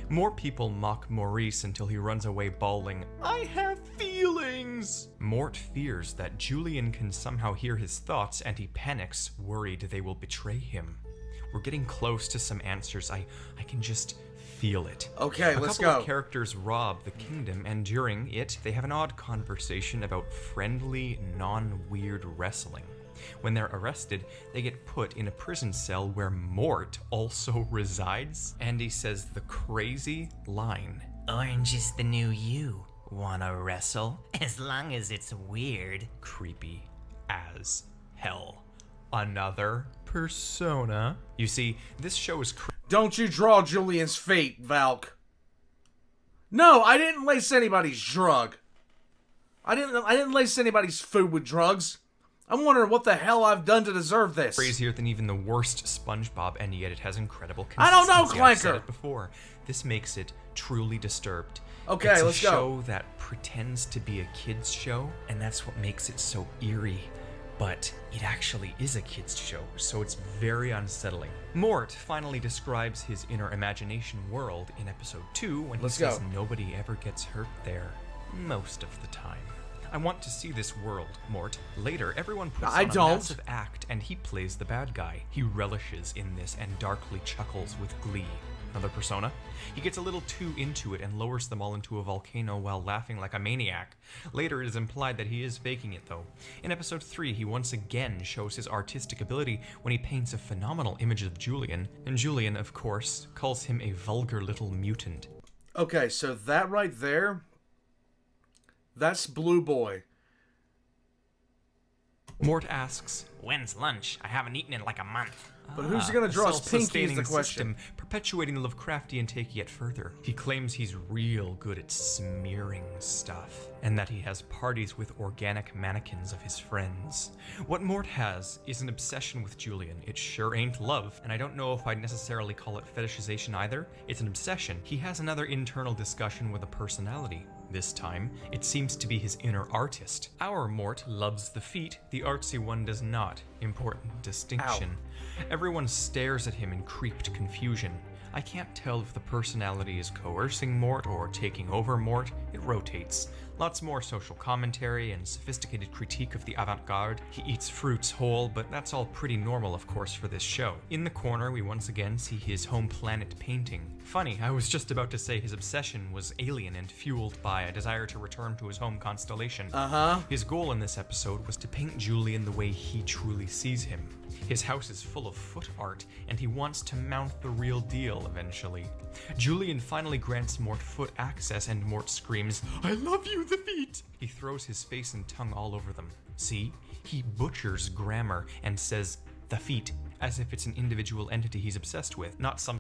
More people mock Maurice until he runs away bawling, "I have feelings!" Mort fears that Julien can somehow hear his thoughts and he panics, worried they will betray him. We're getting close to some answers. I can just feel it. Okay, let's go. A couple of characters rob the kingdom, and during it, they have an odd conversation about friendly, non-weird wrestling. When they're arrested, they get put in a prison cell where Mort also resides, and he says the crazy line, "Orange is the new you. Wanna wrestle? As long as it's weird." Creepy as hell. Another persona. You see, this show is Don't you draw Julian's fate, Valk. No, I didn't lace anybody's drug. I didn't lace anybody's food with drugs. I'm wondering what the hell I've done to deserve this. crazier than even the worst SpongeBob, and yet it has incredible I don't know, consistency. I've said Clanker. it before. This makes it truly disturbed. Okay, it's let's a go. show that pretends to be a kid's show, and that's what makes it so eerie. But it actually is a kid's show, so it's very unsettling. Mort finally describes his inner imagination world in episode 2 when he says nobody ever gets hurt there, most of the time. I want to see this world, Mort. Later, everyone puts on a massive act, and he plays the bad guy. He relishes in this and darkly chuckles with glee. Another persona? He gets a little too into it and lowers them all into a volcano while laughing like a maniac. Later, it is implied that he is faking it, though. In episode 3, he once again shows his artistic ability when he paints a phenomenal image of Julien, and Julien, of course, calls him a vulgar little mutant. Okay, so that right there, that's Blue Boy. Mort asks, "When's lunch? I haven't eaten in like a month." But who's going to draw us Pinky is the question. System, perpetuating the Lovecraftian take yet further. He claims he's real good at smearing stuff, and that he has parties with organic mannequins of his friends. What Mort has is an obsession with Julien. It sure ain't love, and I don't know if I'd necessarily call it fetishization either. It's an obsession. He has another internal discussion with a personality. This time, it seems to be his inner artist. Our Mort loves the feet, the artsy one does not. Important distinction. Everyone stares at him in creeped confusion. I can't tell if the personality is coercing Mort or taking over Mort. It rotates. Lots more social commentary and sophisticated critique of the avant-garde. He eats fruits whole, but that's all pretty normal, of course, for this show. In the corner, we once again see his home planet painting. Funny, I was just about to say his obsession was alien and fueled by a desire to return to his home constellation. His goal in this episode was to paint Julien the way he truly sees him. His house is full of foot art, and he wants to mount the real deal eventually. Julien finally grants Mort foot access, and Mort screams, "I love you, the feet!" He throws his face and tongue all over them. See? He butchers grammar and says, "the feet," as if it's an individual entity he's obsessed with, not some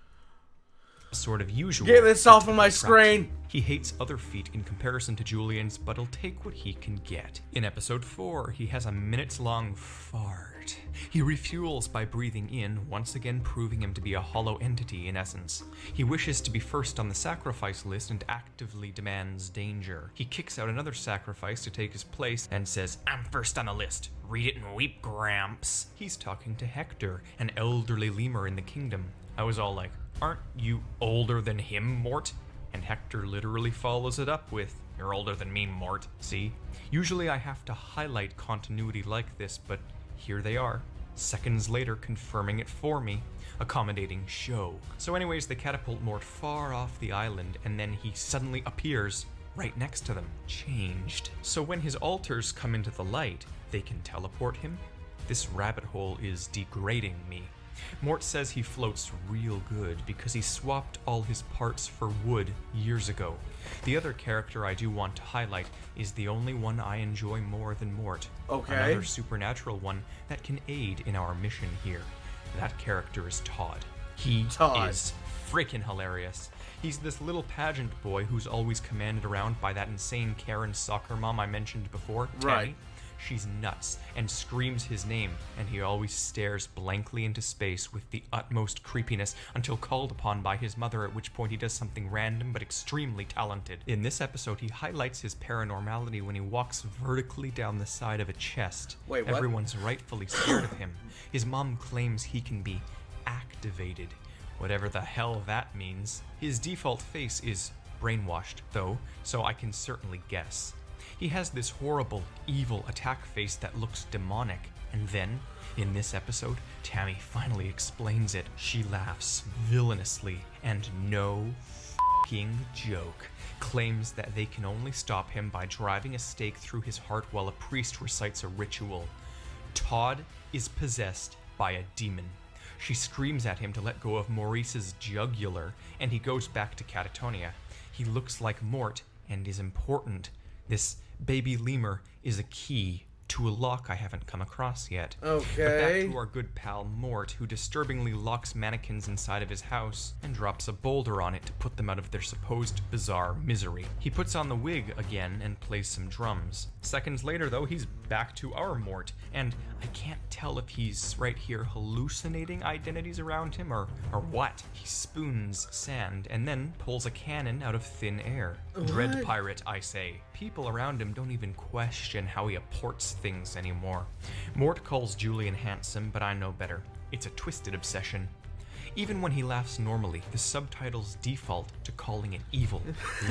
sort of usual. Get this off of my screen! He hates other feet in comparison to Julien's, but he'll take what he can get. In episode 4, he has a minutes-long fart. He refuels by breathing in, once again proving him to be a hollow entity in essence. He wishes to be first on the sacrifice list and actively demands danger. He kicks out another sacrifice to take his place and says, "I'm first on the list. Read it and weep, Gramps." He's talking to Hector, an elderly lemur in the kingdom. I was all like, "Aren't you older than him, Mort?" And Hector literally follows it up with, "You're older than me, Mort." See? Usually I have to highlight continuity like this, but here they are, seconds later confirming it for me. Accommodating show. So anyways, they catapult Mort far off the island, and then he suddenly appears right next to them, changed. So when his alters come into the light, they can teleport him? This rabbit hole is degrading me. Mort says he floats real good because he swapped all his parts for wood years ago. The other character I do want to highlight is the only one I enjoy more than Mort. Okay. Another supernatural one that can aid in our mission here. That character is Todd. He is freaking hilarious. He's this little pageant boy who's always commanded around by that insane Karen soccer mom I mentioned before, Tammy. Right. She's nuts and screams his name, and he always stares blankly into space with the utmost creepiness until called upon by his mother, at which point he does something random but extremely talented. In this episode, he highlights his paranormality when he walks vertically down the side of a chest. Wait, what? Everyone's rightfully scared of him. His mom claims he can be activated, whatever the hell that means. His default face is brainwashed, though, so I can certainly guess. He has this horrible, evil attack face that looks demonic, and then, in this episode, Tammy finally explains it. She laughs villainously, and no f***ing joke, claims that they can only stop him by driving a stake through his heart while a priest recites a ritual. Todd is possessed by a demon. She screams at him to let go of Maurice's jugular, and he goes back to Catatonia. He looks like Mort and is important. This baby lemur is a key to a lock I haven't come across yet. Okay. But back to our good pal Mort, who disturbingly locks mannequins inside of his house and drops a boulder on it to put them out of their supposed bizarre misery. He puts on the wig again and plays some drums. Seconds later, though, he's back to our Mort, and I can't tell if he's right here hallucinating identities around him or what. He spoons sand and then pulls a cannon out of thin air. Dread pirate, I say. People around him don't even question how he apports things anymore. Mort calls Julien handsome, but I know better. It's a twisted obsession. Even when he laughs normally, the subtitles default to calling it evil.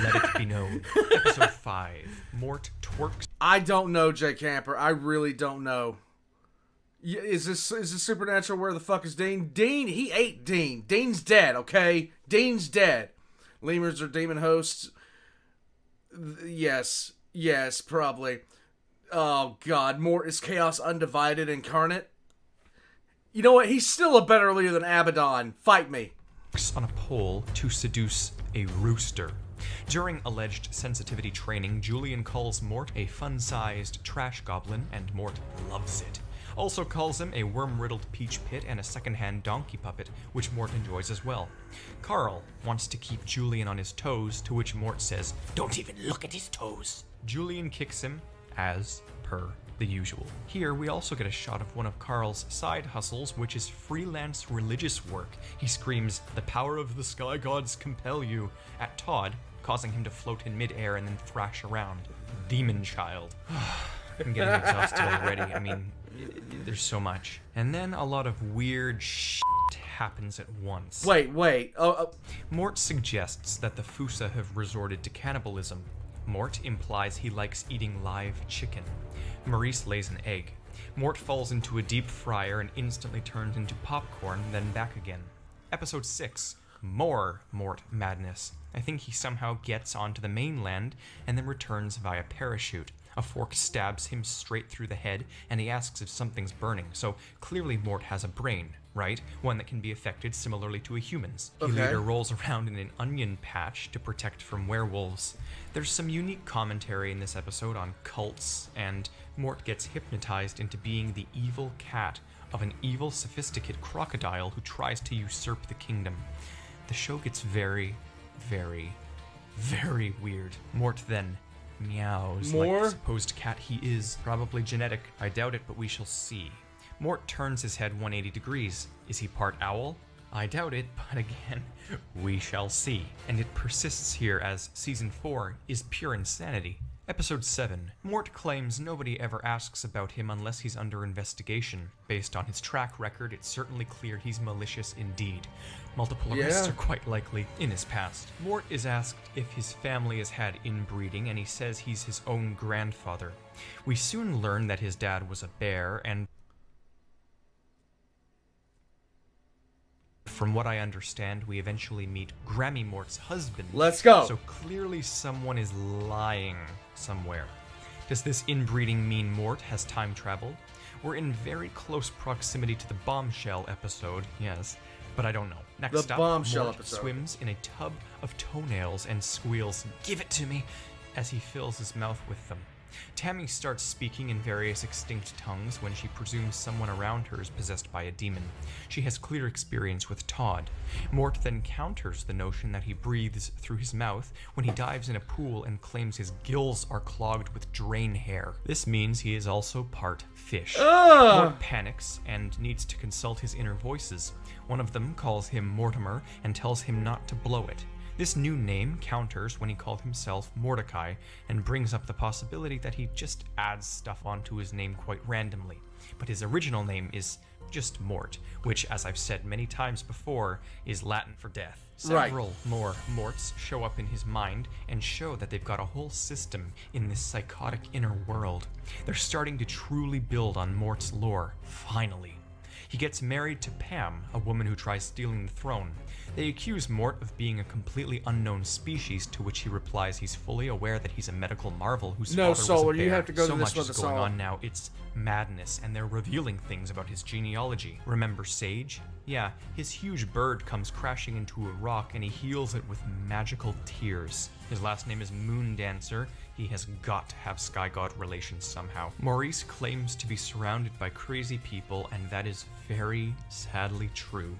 Let it be known. Episode 5. Mort twerks. I don't know, Jay Camper. I really don't know. Is this supernatural? Where the fuck is Dean? Dean, he ate Dean. Dean's dead, okay? Dean's dead. Lemurs are demon hosts. Yes, probably. Oh god, Mort is chaos undivided incarnate. You know what? He's still a better leader than Abaddon. Fight me. On a pole to seduce a rooster. During alleged sensitivity training, Julien calls Mort a fun-sized trash goblin, and Mort loves it. Also calls him a worm-riddled peach pit and a second-hand donkey puppet, which Mort enjoys as well. Carl wants to keep Julien on his toes, to which Mort says, Don't even look at his toes. Julien kicks him, as per the usual. Here, we also get a shot of one of Carl's side hustles, which is freelance religious work. He screams, "The power of the sky gods compel you," at Todd, causing him to float in midair and then thrash around. Demon child. I'm getting exhausted already. I mean, there's so much. And then a lot of weird shit happens at once. Wait. Mort suggests that the Fusa have resorted to cannibalism. Mort implies he likes eating live chicken. Maurice lays an egg. Mort falls into a deep fryer and instantly turns into popcorn, then back again. Episode 6. More Mort madness. I think he somehow gets onto the mainland and then returns via parachute. A fork stabs him straight through the head, and he asks if something's burning. So clearly Mort has a brain, right? One that can be affected similarly to a human's. He later rolls around in an onion patch to protect from werewolves. There's some unique commentary in this episode on cults, and Mort gets hypnotized into being the evil cat of an evil, sophisticated crocodile who tries to usurp the kingdom. The show gets very, very, very weird. Mort then meows like the supposed cat he is. Probably genetic. I doubt it, but we shall see. Mort turns his head 180 degrees. Is he part owl? I doubt it, but again, we shall see. And it persists here as Season 4 is pure insanity. Episode 7. Mort claims nobody ever asks about him unless he's under investigation. Based on his track record, it's certainly clear he's malicious indeed. Multiple arrests are quite likely in his past. Mort is asked if his family has had inbreeding, and he says he's his own grandfather. We soon learn that his dad was a bear, and from what I understand, we eventually meet Grammy Mort's husband. Let's go. So clearly someone is lying somewhere. Does this inbreeding mean Mort has time traveled? We're in very close proximity to the bombshell episode, yes, but I don't know. Next up, Mort swims in a tub of toenails and squeals, "Give it to me," as he fills his mouth with them. Tammy starts speaking in various extinct tongues when she presumes someone around her is possessed by a demon. She has clear experience with Todd. Mort then counters the notion that he breathes through his mouth when he dives in a pool and claims his gills are clogged with drain hair. This means he is also part fish. Mort panics and needs to consult his inner voices. One of them calls him Mortimer and tells him not to blow it. This new name counters when he called himself Mordecai and brings up the possibility that he just adds stuff onto his name quite randomly. But his original name is just Mort, which, as I've said many times before, is Latin for death. Several more Morts show up in his mind and show that they've got a whole system in this psychotic inner world. They're starting to truly build on Mort's lore, finally. He gets married to Pam, a woman who tries stealing the throne. They accuse Mort of being a completely unknown species, to which he replies he's fully aware that he's a medical marvel whose father was a bear. You have to go so to this much is going on now, it's madness, and they're revealing things about his genealogy. Remember Sage? Yeah, his huge bird comes crashing into a rock and he heals it with magical tears. His last name is Moondancer. He has got to have Sky God relations somehow. Maurice claims to be surrounded by crazy people, and that is very sadly true.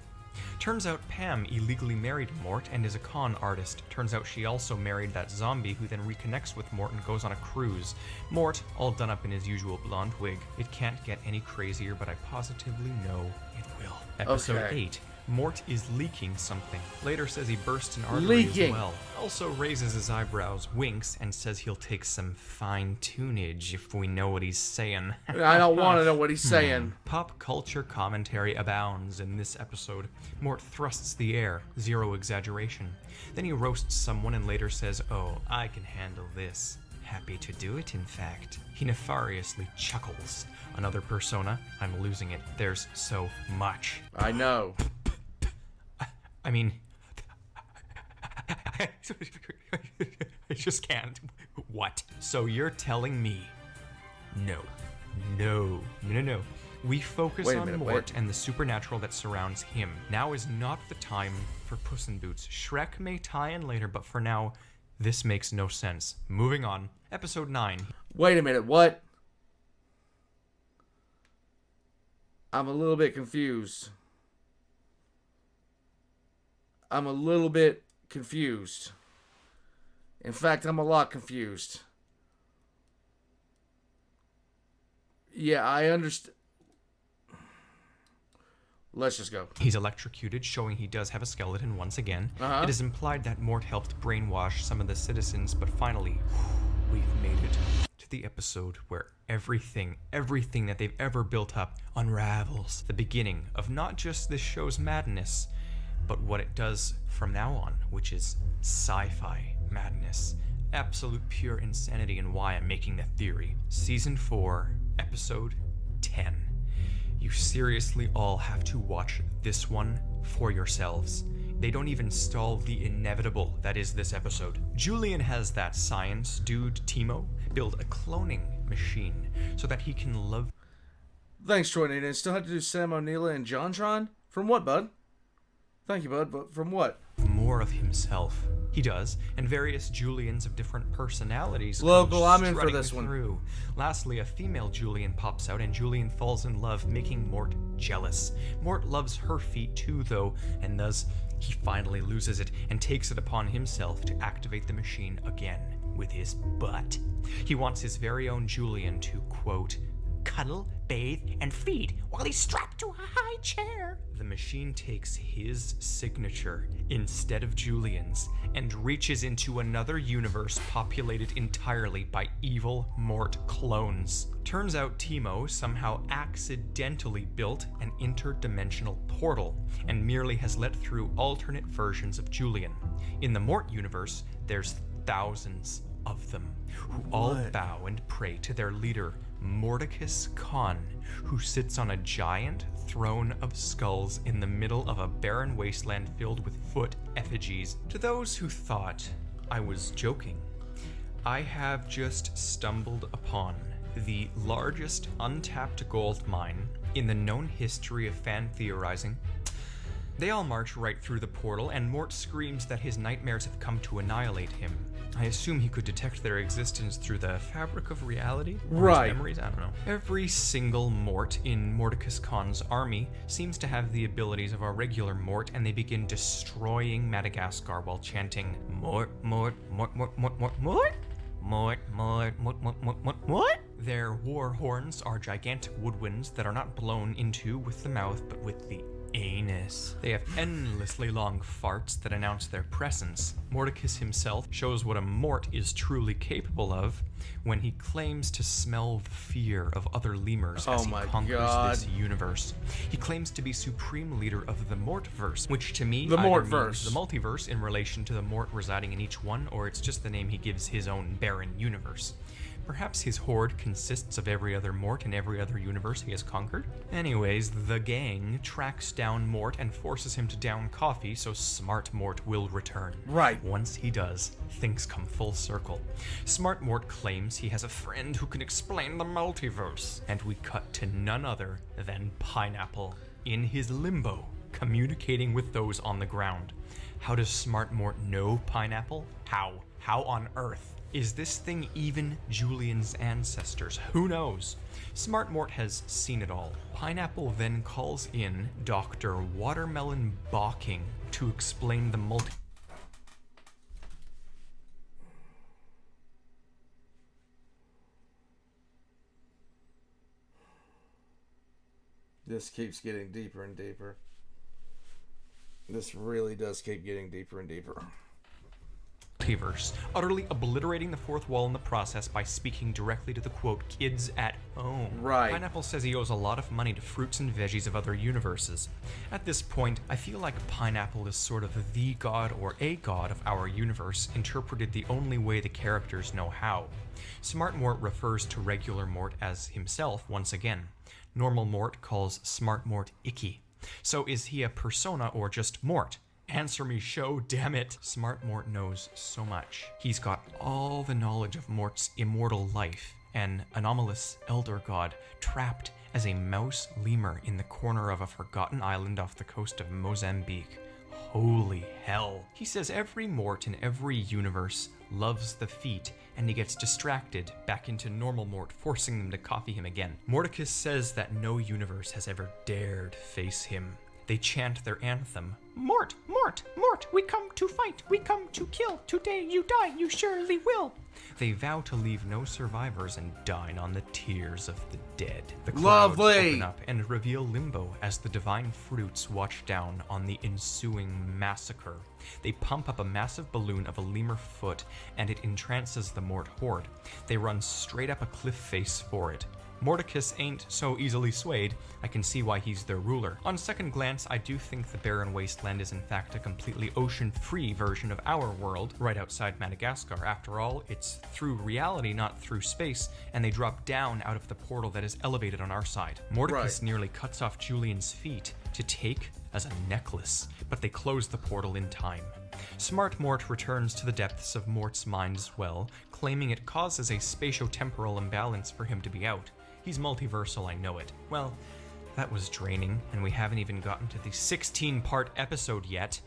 Turns out Pam illegally married Mort and is a con artist. Turns out she also married that zombie who then reconnects with Mort and goes on a cruise. Mort, all done up in his usual blonde wig. It can't get any crazier, but I positively know it will. Episode 8. Mort is leaking something. Later says he burst an artery as well. Also raises his eyebrows, winks, and says he'll take some fine-tunage if we know what he's saying. I don't want to know what he's saying. Pop culture commentary abounds in this episode. Mort thrusts the air, zero exaggeration. Then he roasts someone and later says, "Oh, I can handle this. Happy to do it, in fact." He nefariously chuckles. Another persona. I'm losing it. There's so much. I know. I mean, I just can't. What? So you're telling me? No. We focus on Mort and the supernatural that surrounds him. Now is not the time for Puss in Boots. Shrek may tie in later, but for now, this makes no sense. Moving on. Episode 9. Wait a minute, what? I'm a little bit confused. In fact, I'm a lot confused. Yeah, I understand. Let's just go. He's electrocuted, showing he does have a skeleton once again. It is implied that Mort helped brainwash some of the citizens, but finally, we've made it to the episode where everything that they've ever built up unravels. The beginning of not just this show's madness, but what it does from now on, which is sci-fi madness. Absolute pure insanity, and why I'm making the theory. Season 4, Episode 10. You seriously all have to watch this one for yourselves. They don't even stall the inevitable that is this episode. Julien has that science dude, Timo, build a cloning machine so that he can love... Thanks, Troy Nina. Still have to do Sam O'Neil and JonTron? From what, bud? Thank you, bud, but from what? More of himself. He does, and various Julians of different personalities Local, come I'm in for strutting this one. through. Lastly, a female Julien pops out, and Julien falls in love, making Mort jealous. Mort loves her feet too, though, and thus he finally loses it and takes it upon himself to activate the machine again with his butt. He wants his very own Julien to, quote, cuddle, bathe, and feed while he's strapped to a high chair. The machine takes his signature instead of Julien's and reaches into another universe populated entirely by evil Mort clones. Turns out Timo somehow accidentally built an interdimensional portal and merely has let through alternate versions of Julien. In the Mort universe, there's thousands of them who all bow and pray to their leader, Mordecus Khan, who sits on a giant throne of skulls in the middle of a barren wasteland filled with foot effigies. To those who thought I was joking, I have just stumbled upon the largest untapped gold mine in the known history of fan theorizing. They all march right through the portal, and Mort screams that his nightmares have come to annihilate him. I assume he could detect their existence through the fabric of reality? Or Right. his memories? I don't know. Every single Mort in Mordecus Khan's army seems to have the abilities of a regular Mort, and they begin destroying Madagascar while chanting, Mort, Mort, Mort, Mort, Mort, Mort, Mort? Mort, Mort, Mort, Mort, Mort, Mort, Mort? Their war horns are gigantic woodwinds that are not blown into with the mouth, but with the anus. They have endlessly long farts that announce their presence. Mordecus himself shows what a Mort is truly capable of when he claims to smell the fear of other lemurs as he conquers this universe. He claims to be supreme leader of the Mortverse, which to me The either Mortverse. means the multiverse in relation to the Mort residing in each one, or it's just the name he gives his own barren universe. Perhaps his horde consists of every other Mort in every other universe he has conquered? Anyways, the gang tracks down Mort and forces him to down coffee so Smart Mort will return. Right. Once he does, things come full circle. Smart Mort claims he has a friend who can explain the multiverse, and we cut to none other than Pineapple in his limbo, communicating with those on the ground. How does Smart Mort know Pineapple? How? How on earth? Is this thing even Julien's ancestors? Who knows? Smart Mort has seen it all. Pineapple then calls in Dr. Watermelon Balking to explain the This keeps getting deeper and deeper. This really does keep getting deeper and deeper. multiverse, utterly obliterating the fourth wall in the process by speaking directly to the, quote, kids at home. Right. Pineapple says he owes a lot of money to fruits and veggies of other universes. At this point, I feel like Pineapple is sort of the god or a god of our universe, interpreted the only way the characters know how. Smart Mort refers to regular Mort as himself once again. Normal Mort calls Smart Mort Icky. So is he a persona or just Mort? Answer me, show, damn it. Smart Mort knows so much. He's got all the knowledge of Mort's immortal life, an anomalous elder god trapped as a mouse lemur in the corner of a forgotten island off the coast of Mozambique. Holy hell. He says every Mort in every universe loves the feet, and he gets distracted back into normal Mort, forcing them to copy him again. Mordecus says that no universe has ever dared face him, They chant their anthem. Mort, Mort, Mort, we come to fight, we come to kill. Today you die, you surely will. They vow to leave no survivors and dine on the tears of the dead. The clouds open up and reveal Limbo as the divine fruits watch down on the ensuing massacre. They pump up a massive balloon of a lemur foot, and it entrances the Mort horde. They run straight up a cliff face for it. Mordecus ain't so easily swayed. I can see why he's their ruler. On second glance, I do think the barren wasteland is in fact a completely ocean-free version of our world, right outside Madagascar. After all, it's through reality, not through space, and they drop down out of the portal that is elevated on our side. Mordecus nearly cuts off Julien's feet to take as a necklace, but they close the portal in time. Smart Mort returns to the depths of Mort's mind as well, claiming it causes a spatio-temporal imbalance for him to be out. He's multiversal, I know it. Well, that was draining, and we haven't even gotten to the 16-part episode yet.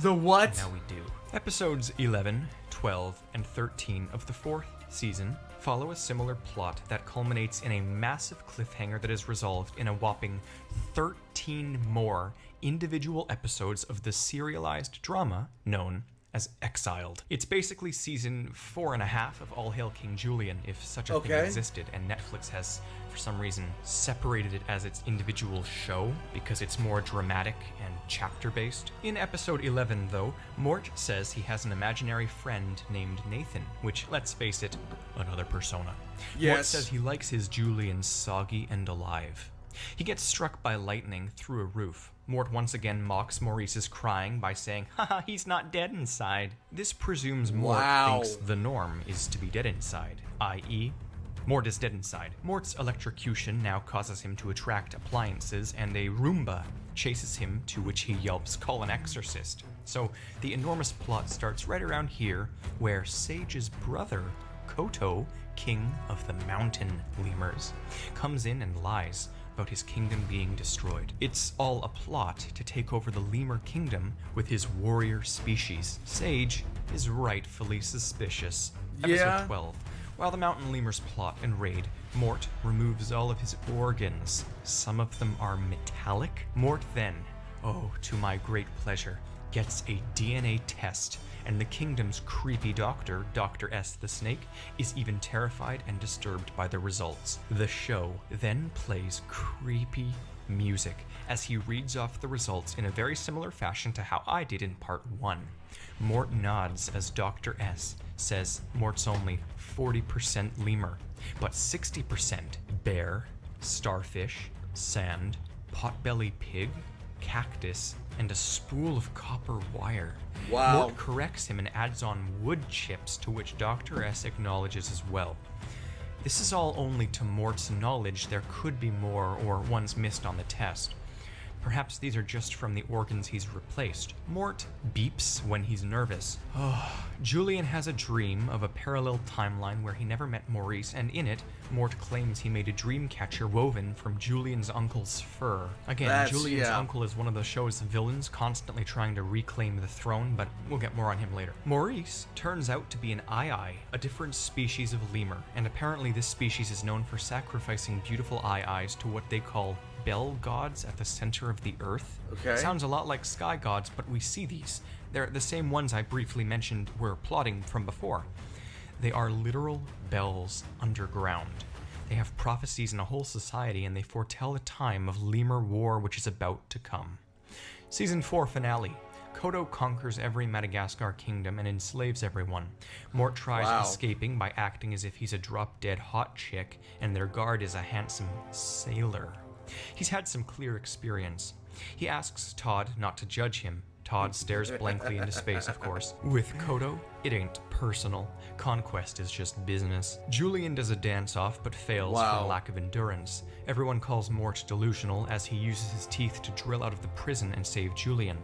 The what? Now we do. Episodes 11, 12, and 13 of the 4th season follow a similar plot that culminates in a massive cliffhanger that is resolved in a whopping 13 more individual episodes of the serialized drama known as Exiled. It's basically season 4.5 of All Hail King Julien, if such a thing existed, and Netflix has, for some reason, separated it as its individual show because it's more dramatic and chapter-based. In episode 11, though, Mort says he has an imaginary friend named Nathan, which, let's face it, another persona. Yes. Mort says he likes his Julien soggy and alive. He gets struck by lightning through a roof. Mort once again mocks Maurice's crying by saying, haha, he's not dead inside. This presumes Mort thinks the norm is to be dead inside, i.e., Mort is dead inside. Mort's electrocution now causes him to attract appliances, and a Roomba chases him, to which he yelps, call an exorcist. So the enormous plot starts right around here, where Sage's brother, Koto, king of the mountain lemurs, comes in and lies about his kingdom being destroyed. It's all a plot to take over the lemur kingdom with his warrior species. Sage is rightfully suspicious. Episode 12. While the mountain lemurs plot and raid, Mort removes all of his organs. Some of them are metallic. Mort then, oh, to my great pleasure, gets a DNA test, and the kingdom's creepy doctor, Dr. S the Snake, is even terrified and disturbed by the results. The show then plays creepy music as he reads off the results in a very similar fashion to how I did in part 1. Mort nods as Dr. S says Mort's only 40% lemur, but 60% bear, starfish, sand, potbelly pig, cactus, and a spool of copper wire. Wow. Mort corrects him and adds on wood chips, to which Dr. S acknowledges as well. This is all only to Mort's knowledge. There could be more, or ones missed on the test. Perhaps these are just from the organs he's replaced. Mort beeps when he's nervous. Julien has a dream of a parallel timeline where he never met Maurice, and in it, Mort claims he made a dream catcher woven from Julien's uncle's fur. Again, Julien's uncle is one of the show's villains, constantly trying to reclaim the throne, but we'll get more on him later. Maurice turns out to be an eye, a different species of lemur, and apparently this species is known for sacrificing beautiful eyes to what they call bell gods at the center of the earth. Okay. Sounds a lot like sky gods, but we see these. They're the same ones I briefly mentioned were plotting from before. They are literal bells underground. They have prophecies in a whole society, and they foretell a time of lemur war which is about to come. Season 4 finale. Koto conquers every Madagascar kingdom and enslaves everyone. Mort tries escaping by acting as if he's a drop-dead hot chick, and their guard is a handsome sailor. He's had some clear experience. He asks Todd not to judge him. Todd stares blankly into space, of course. With Koto, it ain't personal. Conquest is just business. Julien does a dance-off, but fails from lack of endurance. Everyone calls Mort delusional as he uses his teeth to drill out of the prison and save Julien.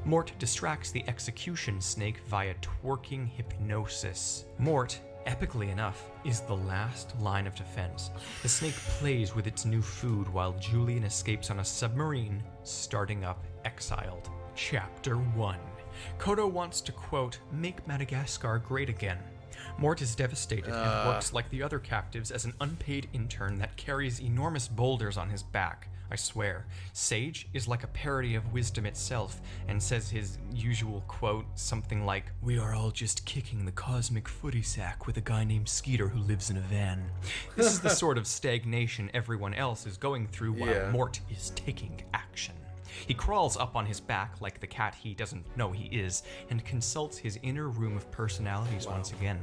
Mort distracts the execution snake via twerking hypnosis. Mort, epically enough, is the last line of defense. The snake plays with its new food while Julien escapes on a submarine, starting up Exiled. Chapter 1. Koto wants to, quote, make Madagascar great again. Mort is devastated and works like the other captives as an unpaid intern that carries enormous boulders on his back. I swear, Sage is like a parody of wisdom itself and says his usual quote, something like, "We are all just kicking the cosmic footy sack with a guy named Skeeter who lives in a van." This is the sort of stagnation everyone else is going through while Mort is taking action. He crawls up on his back like the cat he doesn't know he is, and consults his inner room of personalities once again.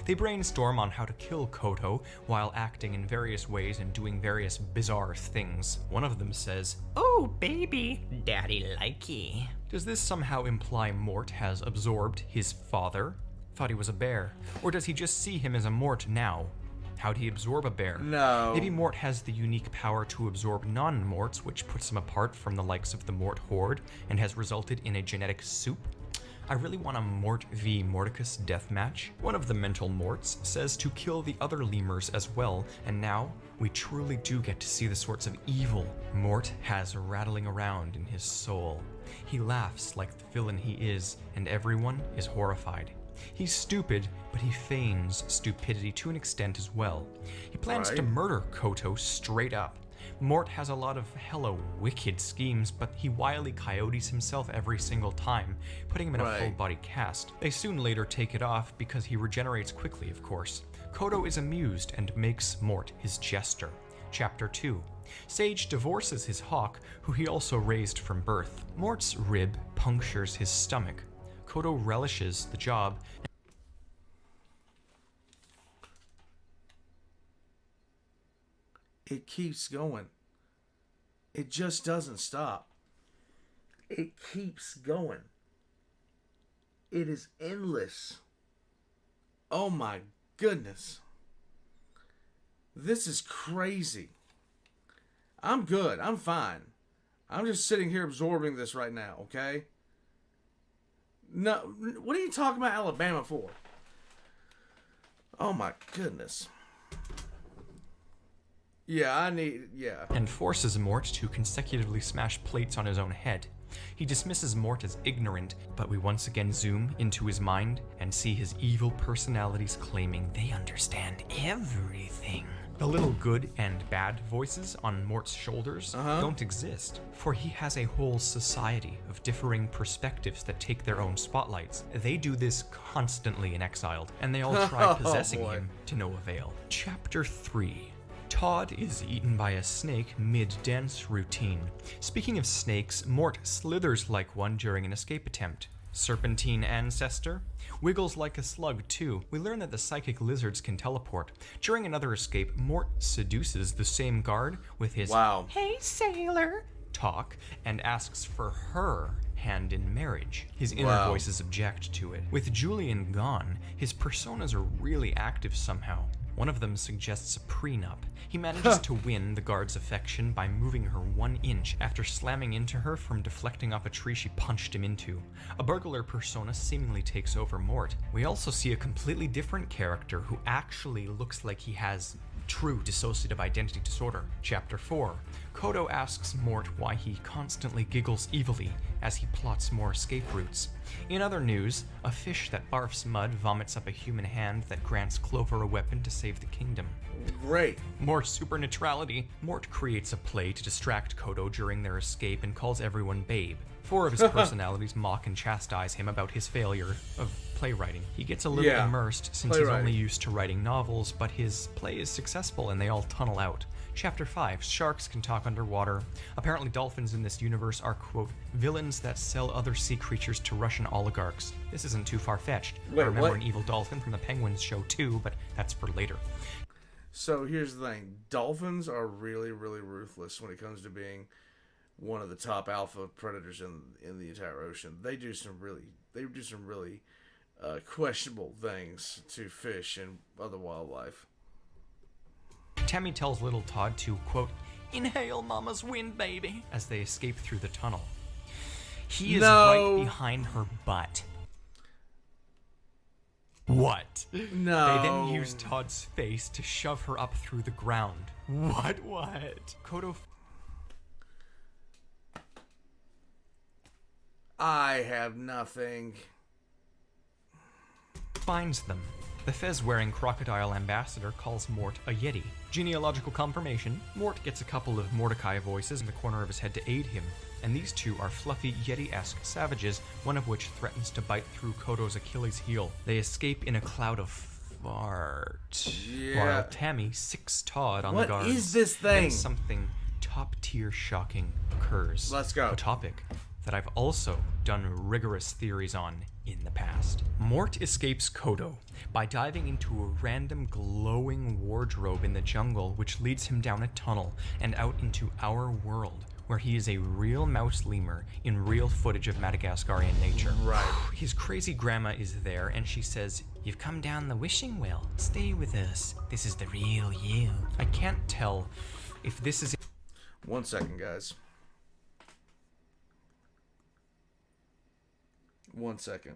They brainstorm on how to kill Koto, while acting in various ways and doing various bizarre things. One of them says, "Oh, baby, daddy likey." does this somehow imply Mort has absorbed his father? Thought he was a bear. Or does he just see him as a Mort now? How'd he absorb a bear? No. Maybe Mort has the unique power to absorb non-Morts, which puts him apart from the likes of the Mort horde, and has resulted in a genetic soup? I really want a Mort v Morticus deathmatch. One of the mental Morts says to kill the other lemurs as well, and now we truly do get to see the sorts of evil Mort has rattling around in his soul. He laughs like the villain he is, and everyone is horrified. He's stupid, but he feigns stupidity to an extent as well. He plans to murder Koto straight up. Mort has a lot of hella wicked schemes, but he wily coyotes himself every single time, putting him in a full-body cast. They soon later take it off because he regenerates quickly, of course. Koto is amused and makes Mort his jester. Chapter 2. Sage divorces his hawk, who he also raised from birth. Mort's rib punctures his stomach. Koto relishes the job. It keeps going. It just doesn't stop. It keeps going. It is endless. Oh my goodness. This is crazy. I'm good. I'm fine. I'm just sitting here absorbing this right now, okay? No, what are you talking about Alabama for? Oh my goodness. And forces Mort to consecutively smash plates on his own head. He dismisses Mort as ignorant, but we once again zoom into his mind and see his evil personalities claiming they understand everything. The little good and bad voices on Mort's shoulders don't exist, for he has a whole society of differing perspectives that take their own spotlights. They do this constantly in Exiled, and they all try possessing him to no avail. Chapter 3. Todd is eaten by a snake mid-dance routine. Speaking of snakes, Mort slithers like one during an escape attempt. Serpentine ancestor? Wiggles like a slug too. We learn that the psychic lizards can teleport. During another escape, Mort seduces the same guard with his "Hey sailor" talk and asks for her hand in marriage. His inner voices object to it. With Julien gone, his personas are really active somehow. One of them suggests a prenup. He manages to win the guard's affection by moving her 1 inch after slamming into her from deflecting off a tree she punched him into. A burglar persona seemingly takes over Mort. We also see a completely different character who actually looks like he has true dissociative identity disorder. Chapter 4. Koto asks Mort why he constantly giggles evilly as he plots more escape routes. In other news, a fish that barfs mud vomits up a human hand that grants Clover a weapon to save the kingdom. Great. More supernaturality. Mort creates a play to distract Koto during their escape and calls everyone babe. 4 of his personalities mock and chastise him about his failure of playwriting. He gets a little immersed since he's only used to writing novels, but his play is successful and they all tunnel out. Chapter 5. Sharks can talk underwater. Apparently dolphins in this universe are, quote, villains that sell other sea creatures to Russian oligarchs. This isn't too far-fetched. I remember an evil dolphin from the Penguins show too, but that's for later. So here's the thing. Dolphins are really, really ruthless when it comes to being one of the top alpha predators in the entire ocean. They do some really questionable things to fish and other wildlife. Tammy tells little Todd to, quote, inhale mama's wind, baby, as they escape through the tunnel. He is right behind her butt. What? No. They then use Todd's face to shove her up through the ground. What? Koto... I have nothing. Finds them. The fez-wearing crocodile ambassador calls Mort a Yeti. Genealogical confirmation, Mort gets a couple of Mordecai voices in the corner of his head to aid him, and these two are fluffy Yeti-esque savages, one of which threatens to bite through Kodo's Achilles heel. They escape in a cloud of fart. Yeah. While Tammy sicks Todd on the guards. What is this thing? Then something top-tier shocking occurs. Let's go. A topic that I've also done rigorous theories on in the past. Mort escapes Kodo by diving into a random glowing wardrobe in the jungle, which leads him down a tunnel and out into our world, where he is a real mouse lemur in real footage of Madagascarian nature. Right. His crazy grandma is there, and she says, "You've come down the wishing well. Stay with us. This is the real you." I can't tell if this is... 1 second, guys. 1 second.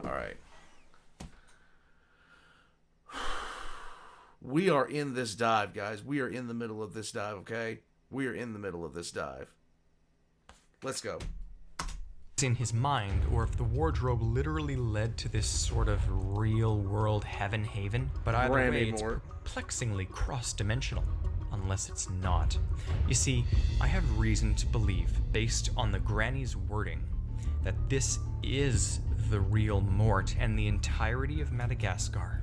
All right. We are in this dive, guys. We are in the middle of this dive, okay? We are in the middle of this dive. Let's go. in his mind, or if the wardrobe literally led to this sort of real-world heaven haven. But either way, it's perplexingly cross-dimensional, unless it's not. You see, I have reason to believe, based on the granny's wording, that this is the real Mort, and the entirety of Madagascar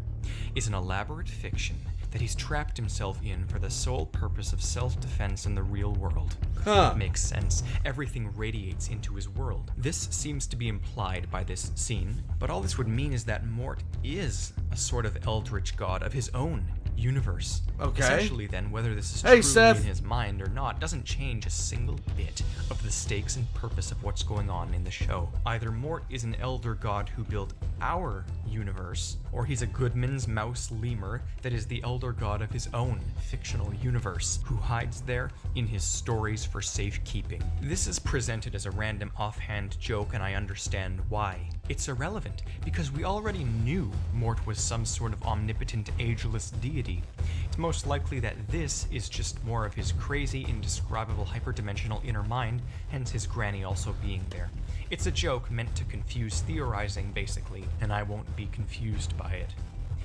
is an elaborate fiction that he's trapped himself in for the sole purpose of self-defense in the real world. It makes sense. Everything radiates into his world. This seems to be implied by this scene, but all this would mean is that Mort is a sort of eldritch god of his own universe. Okay. Essentially, then, whether this is truly in his mind or not doesn't change a single bit of the stakes and purpose of what's going on in the show. Either Mort is an elder god who built our universe, or he's a Goodman's mouse lemur that is the elder god of his own fictional universe, who hides there in his stories for safekeeping. This is presented as a random offhand joke, and I understand why. It's irrelevant, because we already knew Mort was some sort of omnipotent, ageless deity. It's most likely that this is just more of his crazy, indescribable, hyperdimensional inner mind, hence his granny also being there. It's a joke meant to confuse theorizing, basically, and I won't be confused by it.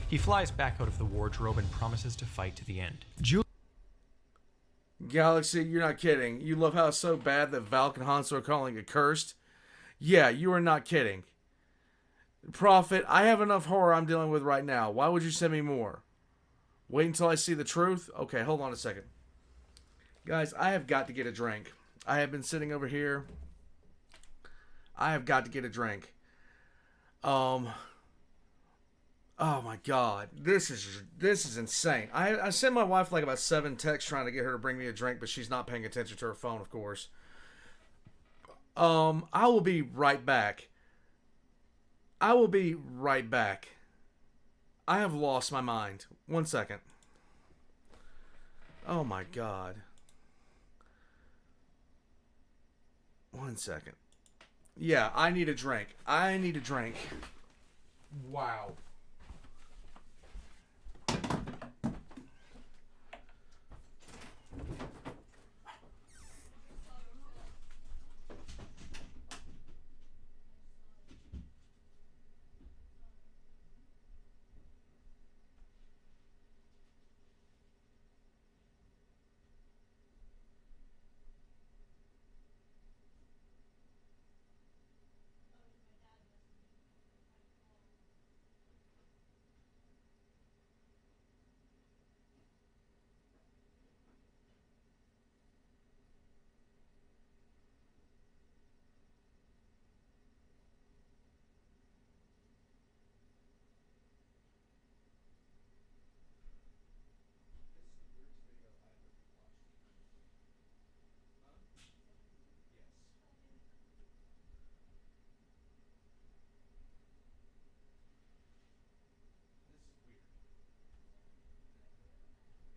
He flies back out of the wardrobe and promises to fight to the end. Galaxy, you're not kidding. You love how it's so bad that Valk and Hanzo are calling it cursed? Yeah, you are not kidding. Prophet, I have enough horror I'm dealing with right now. Why would you send me more? Wait until I see the truth? Okay, hold on a second. Guys, I have got to get a drink. I have been sitting over here. I have got to get a drink. Oh my god. This is insane. I sent my wife like about 7 texts trying to get her to bring me a drink, but she's not paying attention to her phone, of course. I will be right back. I will be right back. I have lost my mind. 1 second. Oh my god. 1 second. Yeah, I need a drink. I need a drink. Wow.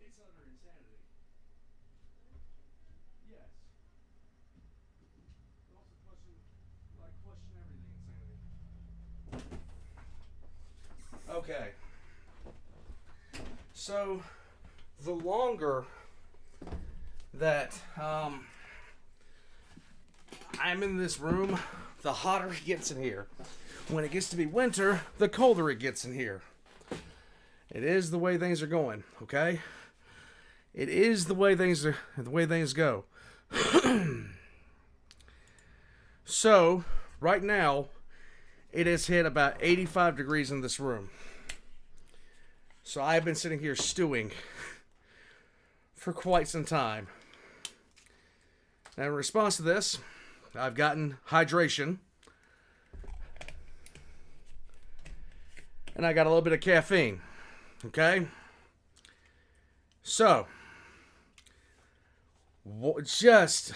It's utter insanity. Yes. But also question everything insanity. Okay. So, the longer that I'm in this room, the hotter it gets in here. When it gets to be winter, the colder it gets in here. It is the way things are going, okay? It is the way things go. So, right now, it has hit about 85 degrees in this room. So I've been sitting here stewing for quite some time. Now, in response to this, I've gotten hydration. And I got a little bit of caffeine. Okay? So, just...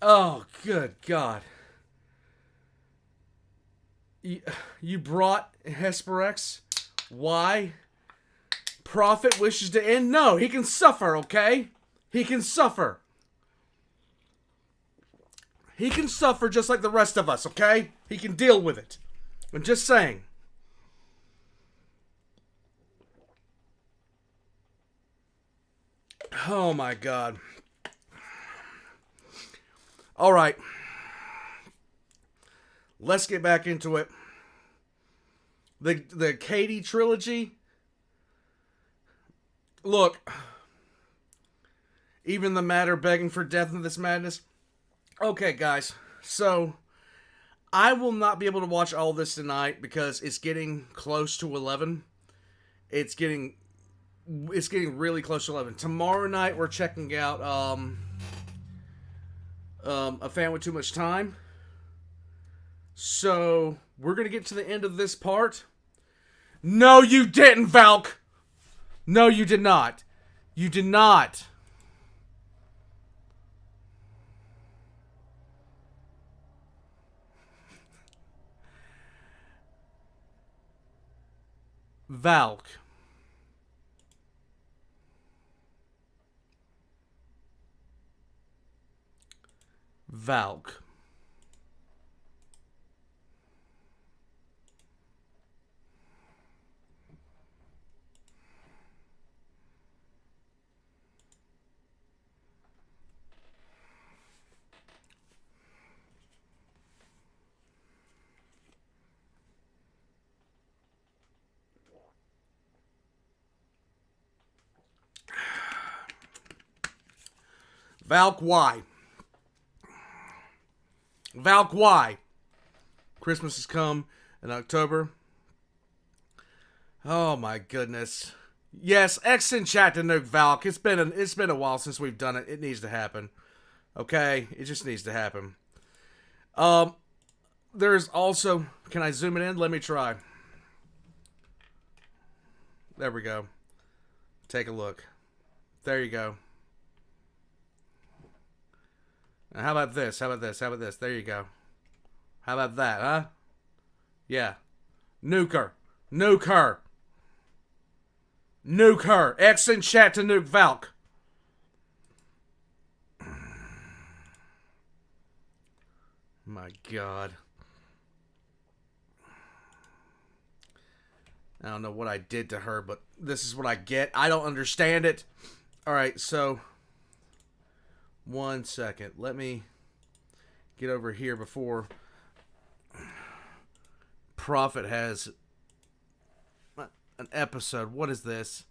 Oh, good God. You brought Hesperex? Why? Prophet wishes to end? No, he can suffer, okay? He can suffer. He can suffer just like the rest of us, okay? He can deal with it. I'm just saying. Oh my God. All right. Let's get back into it. The Katie trilogy. Look. Even the matter begging for death in this madness. Okay, guys. So, I will not be able to watch all this tonight because it's getting close to 11. It's getting really close to 11. Tomorrow night we're checking out A Fan with Too Much Time. So, we're going to get to the end of this part. No, you didn't, Valk! No, you did not. You did not. Valk. Valk. Valk, why? Valk, why? Christmas has come in October. Oh my goodness. Yes, X in chat to nuke Valk. It's been a while since we've done it. It needs to happen. Okay? It just needs to happen. There's also... Can I zoom it in? Let me try. There we go. Take a look. There you go. Now, how about this? How about this? How about this? There you go. How about that, huh? Yeah. Nuke her. Nuke her. Nuke her. X in chat to nuke Valk. My God. I don't know what I did to her, but this is what I get. I don't understand it. Alright, so... 1 second. Let me get over here before Prophet has an episode. What is this?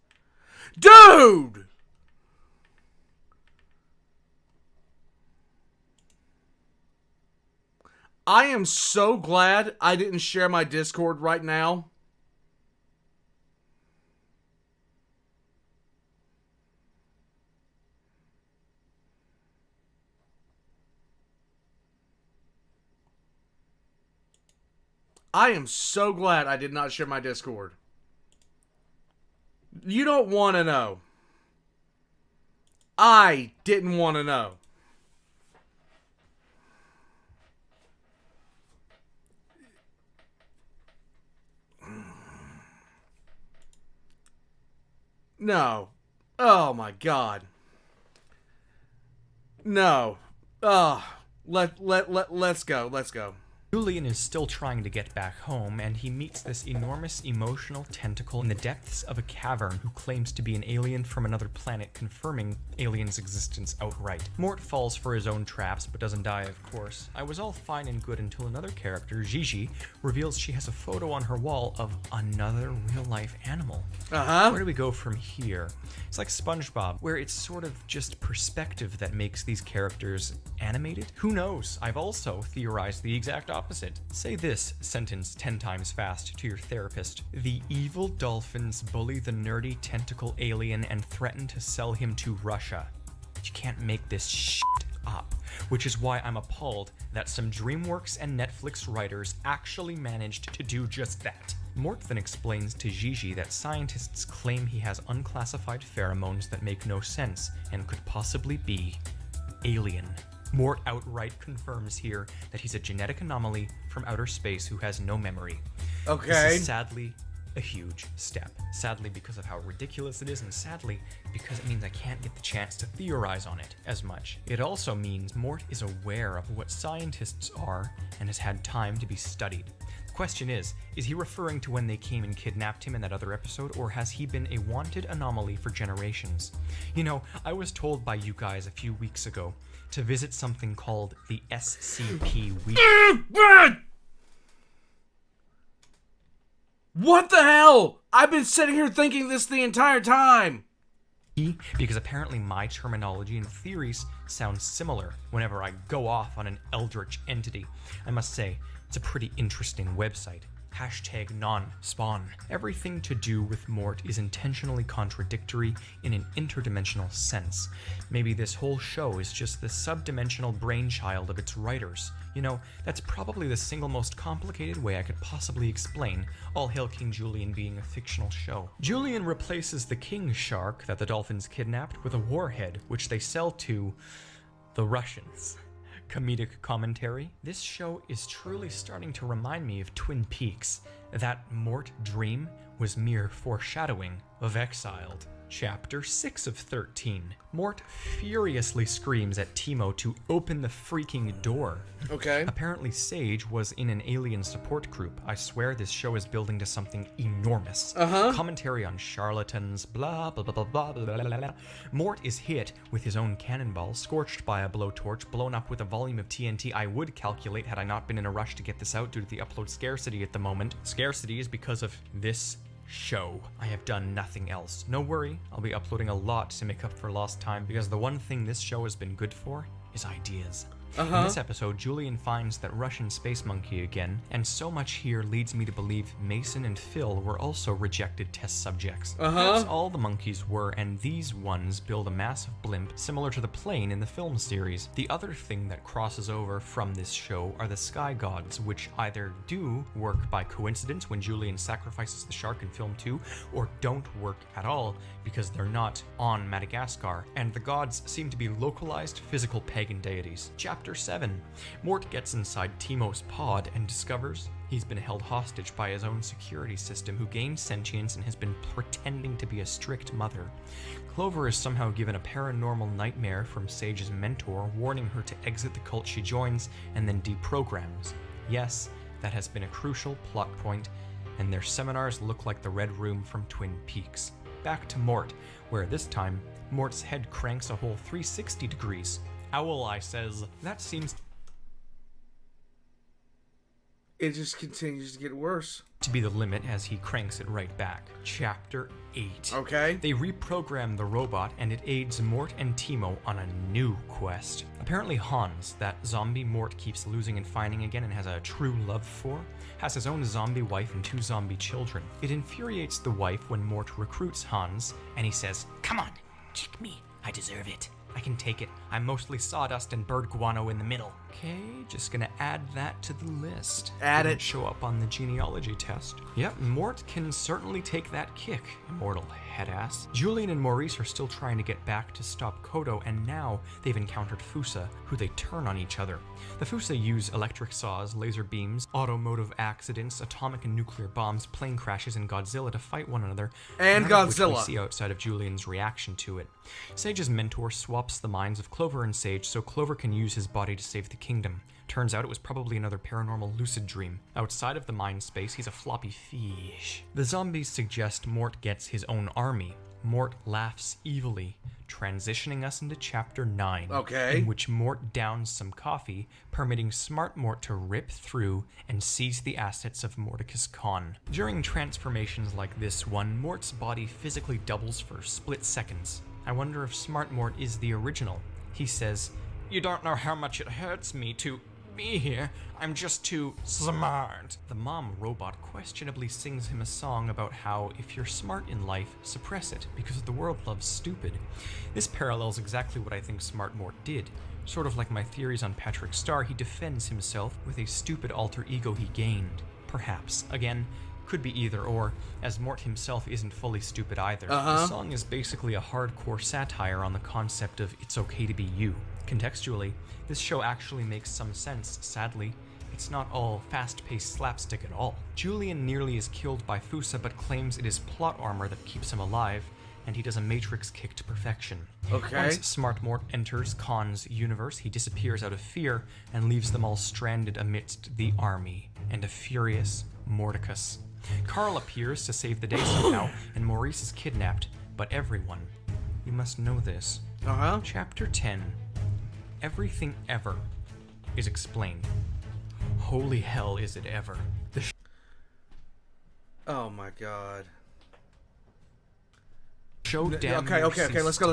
Dude! I am so glad I didn't share my Discord right now. I am so glad I did not share my Discord. You don't want to know. I didn't want to know. No. Oh my God. No. Oh, let's go. Let's go. Julien is still trying to get back home, and he meets this enormous emotional tentacle in the depths of a cavern who claims to be an alien from another planet, confirming alien's existence outright. Mort falls for his own traps, but doesn't die, of course. I was all fine and good until another character, Gigi, reveals she has a photo on her wall of another real-life animal. Where do we go from here? It's like SpongeBob, where it's sort of just perspective that makes these characters animated? Who knows? I've also theorized the exact opposite. Say this sentence 10 times fast to your therapist. The evil dolphins bully the nerdy tentacle alien and threaten to sell him to Russia. You can't make this shit up, which is why I'm appalled that some DreamWorks and Netflix writers actually managed to do just that. Mort then explains to Gigi that scientists claim he has unclassified pheromones that make no sense and could possibly be alien. Mort outright confirms here that he's a genetic anomaly from outer space who has no memory. Okay. This is sadly a huge step. Sadly because of how ridiculous it is, and sadly because it means I can't get the chance to theorize on it as much. It also means Mort is aware of what scientists are and has had time to be studied. The question is he referring to when they came and kidnapped him in that other episode, or has he been a wanted anomaly for generations? You know, I was told by you guys a few weeks ago to visit something called the SCP Week. What the hell? I've been sitting here thinking this the entire time. Because apparently my terminology and theories sound similar whenever I go off on an eldritch entity. I must say, it's a pretty interesting website. #non-spawn. Everything to do with Mort is intentionally contradictory in an interdimensional sense. Maybe this whole show is just the subdimensional brainchild of its writers. You know, that's probably the single most complicated way I could possibly explain All Hail King Julien being a fictional show. Julien replaces the king shark that the dolphins kidnapped with a warhead, which they sell to the Russians. Comedic commentary. This show is truly starting to remind me of Twin Peaks. That Mort dream was mere foreshadowing of Exiled. Chapter 6 of 13. Mort furiously screams at Timo to open the freaking door. Okay. Apparently Sage was in an alien support group. I swear this show is building to something enormous. Commentary on charlatans, blah, blah, blah, blah, blah, blah, blah, blah. Mort is hit with his own cannonball, scorched by a blowtorch, blown up with a volume of TNT I would calculate had I not been in a rush to get this out due to the upload scarcity at the moment. Scarcity is because of this show. I have done nothing else. No worry, I'll be uploading a lot to make up for lost time, because the one thing this show has been good for is ideas. In this episode, Julien finds that Russian space monkey again, and so much here leads me to believe Mason and Phil were also rejected test subjects. Perhaps all the monkeys were, and these ones build a massive blimp similar to the plane in the film series. The other thing that crosses over from this show are the sky gods, which either do work by coincidence when Julien sacrifices the shark in film 2, or don't work at all because they're not on Madagascar, and the gods seem to be localized physical pagan deities. Chapter 7. Mort gets inside Timo's pod and discovers he's been held hostage by his own security system, who gained sentience and has been pretending to be a strict mother. Clover is somehow given a paranormal nightmare from Sage's mentor, warning her to exit the cult she joins and then deprograms. Yes, that has been a crucial plot point, and their seminars look like the Red Room from Twin Peaks. Back to Mort, where this time, Mort's head cranks a whole 360 degrees. Owl Eye says, that seems It just continues to get worse. to be the limit as he cranks it right back. Chapter 8. Okay. They reprogram the robot, and it aids Mort and Timo on a new quest. Apparently Hans, that zombie Mort keeps losing and finding again and has a true love for, has his own zombie wife and 2 zombie children. It infuriates the wife when Mort recruits Hans, and he says, Come on, kick me. I deserve it. I can take it. I'm mostly sawdust and bird guano in the middle. Okay, just gonna add that to the list. Add Didn't it. show up on the genealogy test. Yep, Mort can certainly take that kick, immortal headass. Julien and Maurice are still trying to get back to stop Kodo, and now they've encountered Fusa, who they turn on each other. The Fusa use electric saws, laser beams, automotive accidents, atomic and nuclear bombs, plane crashes, and Godzilla to fight one another. And none of which Godzilla. we see outside of Julian's reaction to it. Sage's mentor swaps the minds of Clover and Sage so Clover can use his body to save the kingdom. Turns out it was probably another paranormal lucid dream. Outside of the mind space, he's a floppy fish. The zombies suggest Mort gets his own army. Mort laughs evilly, transitioning us into Chapter 9, in which Mort downs some coffee, permitting Smart Mort to rip through and seize the assets of Mordecus Khan. During transformations like this one, Mort's body physically doubles for split seconds. I wonder if Smart Mort is the original. He says, "You don't know how much it hurts me to be here. I'm just too smart." The mom robot questionably sings him a song about how if you're smart in life, suppress it, because the world loves stupid. This parallels exactly what I think Smart Mort did. Sort of like my theories on Patrick Star, he defends himself with a stupid alter ego he gained. Perhaps. Again, could be either or, as Mort himself isn't fully stupid either. The song is basically a hardcore satire on the concept of it's okay to be you. Contextually, this show actually makes some sense. Sadly, it's not all fast-paced slapstick at all. Julien nearly is killed by Fusa, but claims it is plot armor that keeps him alive, and he does a Matrix kick to perfection. Once Smart Mort enters Khan's universe, he disappears out of fear and leaves them all stranded amidst the army and a furious Mordecus. Carl appears to save the day somehow, and Maurice is kidnapped, but everyone, you must know this. Chapter 10. Everything ever is explained. Holy hell, is it ever. Oh my god. Show Okay, let's go.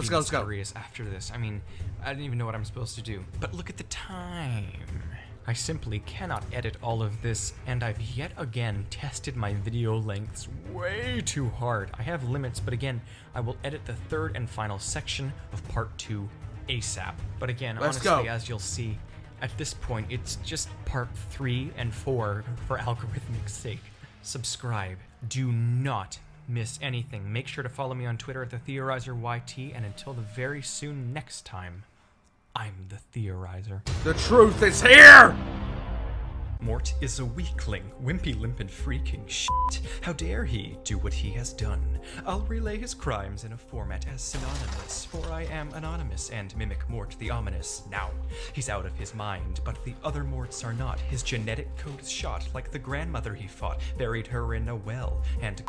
After this. I mean, I didn't even know what I'm supposed to do. But look at the time. I simply cannot edit all of this, and I've yet again tested my video lengths way too hard. I have limits, but again, I will edit the third and final section of Part 2 ASAP. But again, honestly, as you'll see, at this point, it's just Part 3 and 4 for algorithmic sake. Subscribe. Do not miss anything. Make sure to follow me on Twitter at the Theorizer YT, and until the very soon next time, I'm the Theorizer. The truth is here! Mort is a weakling, wimpy, limpid, freaking shit. How dare he do what he has done? I'll relay his crimes in a format as synonymous, for I am anonymous and mimic Mort the ominous. Now, he's out of his mind, but the other Morts are not. His genetic code is shot, like the grandmother he fought, buried her in a well, and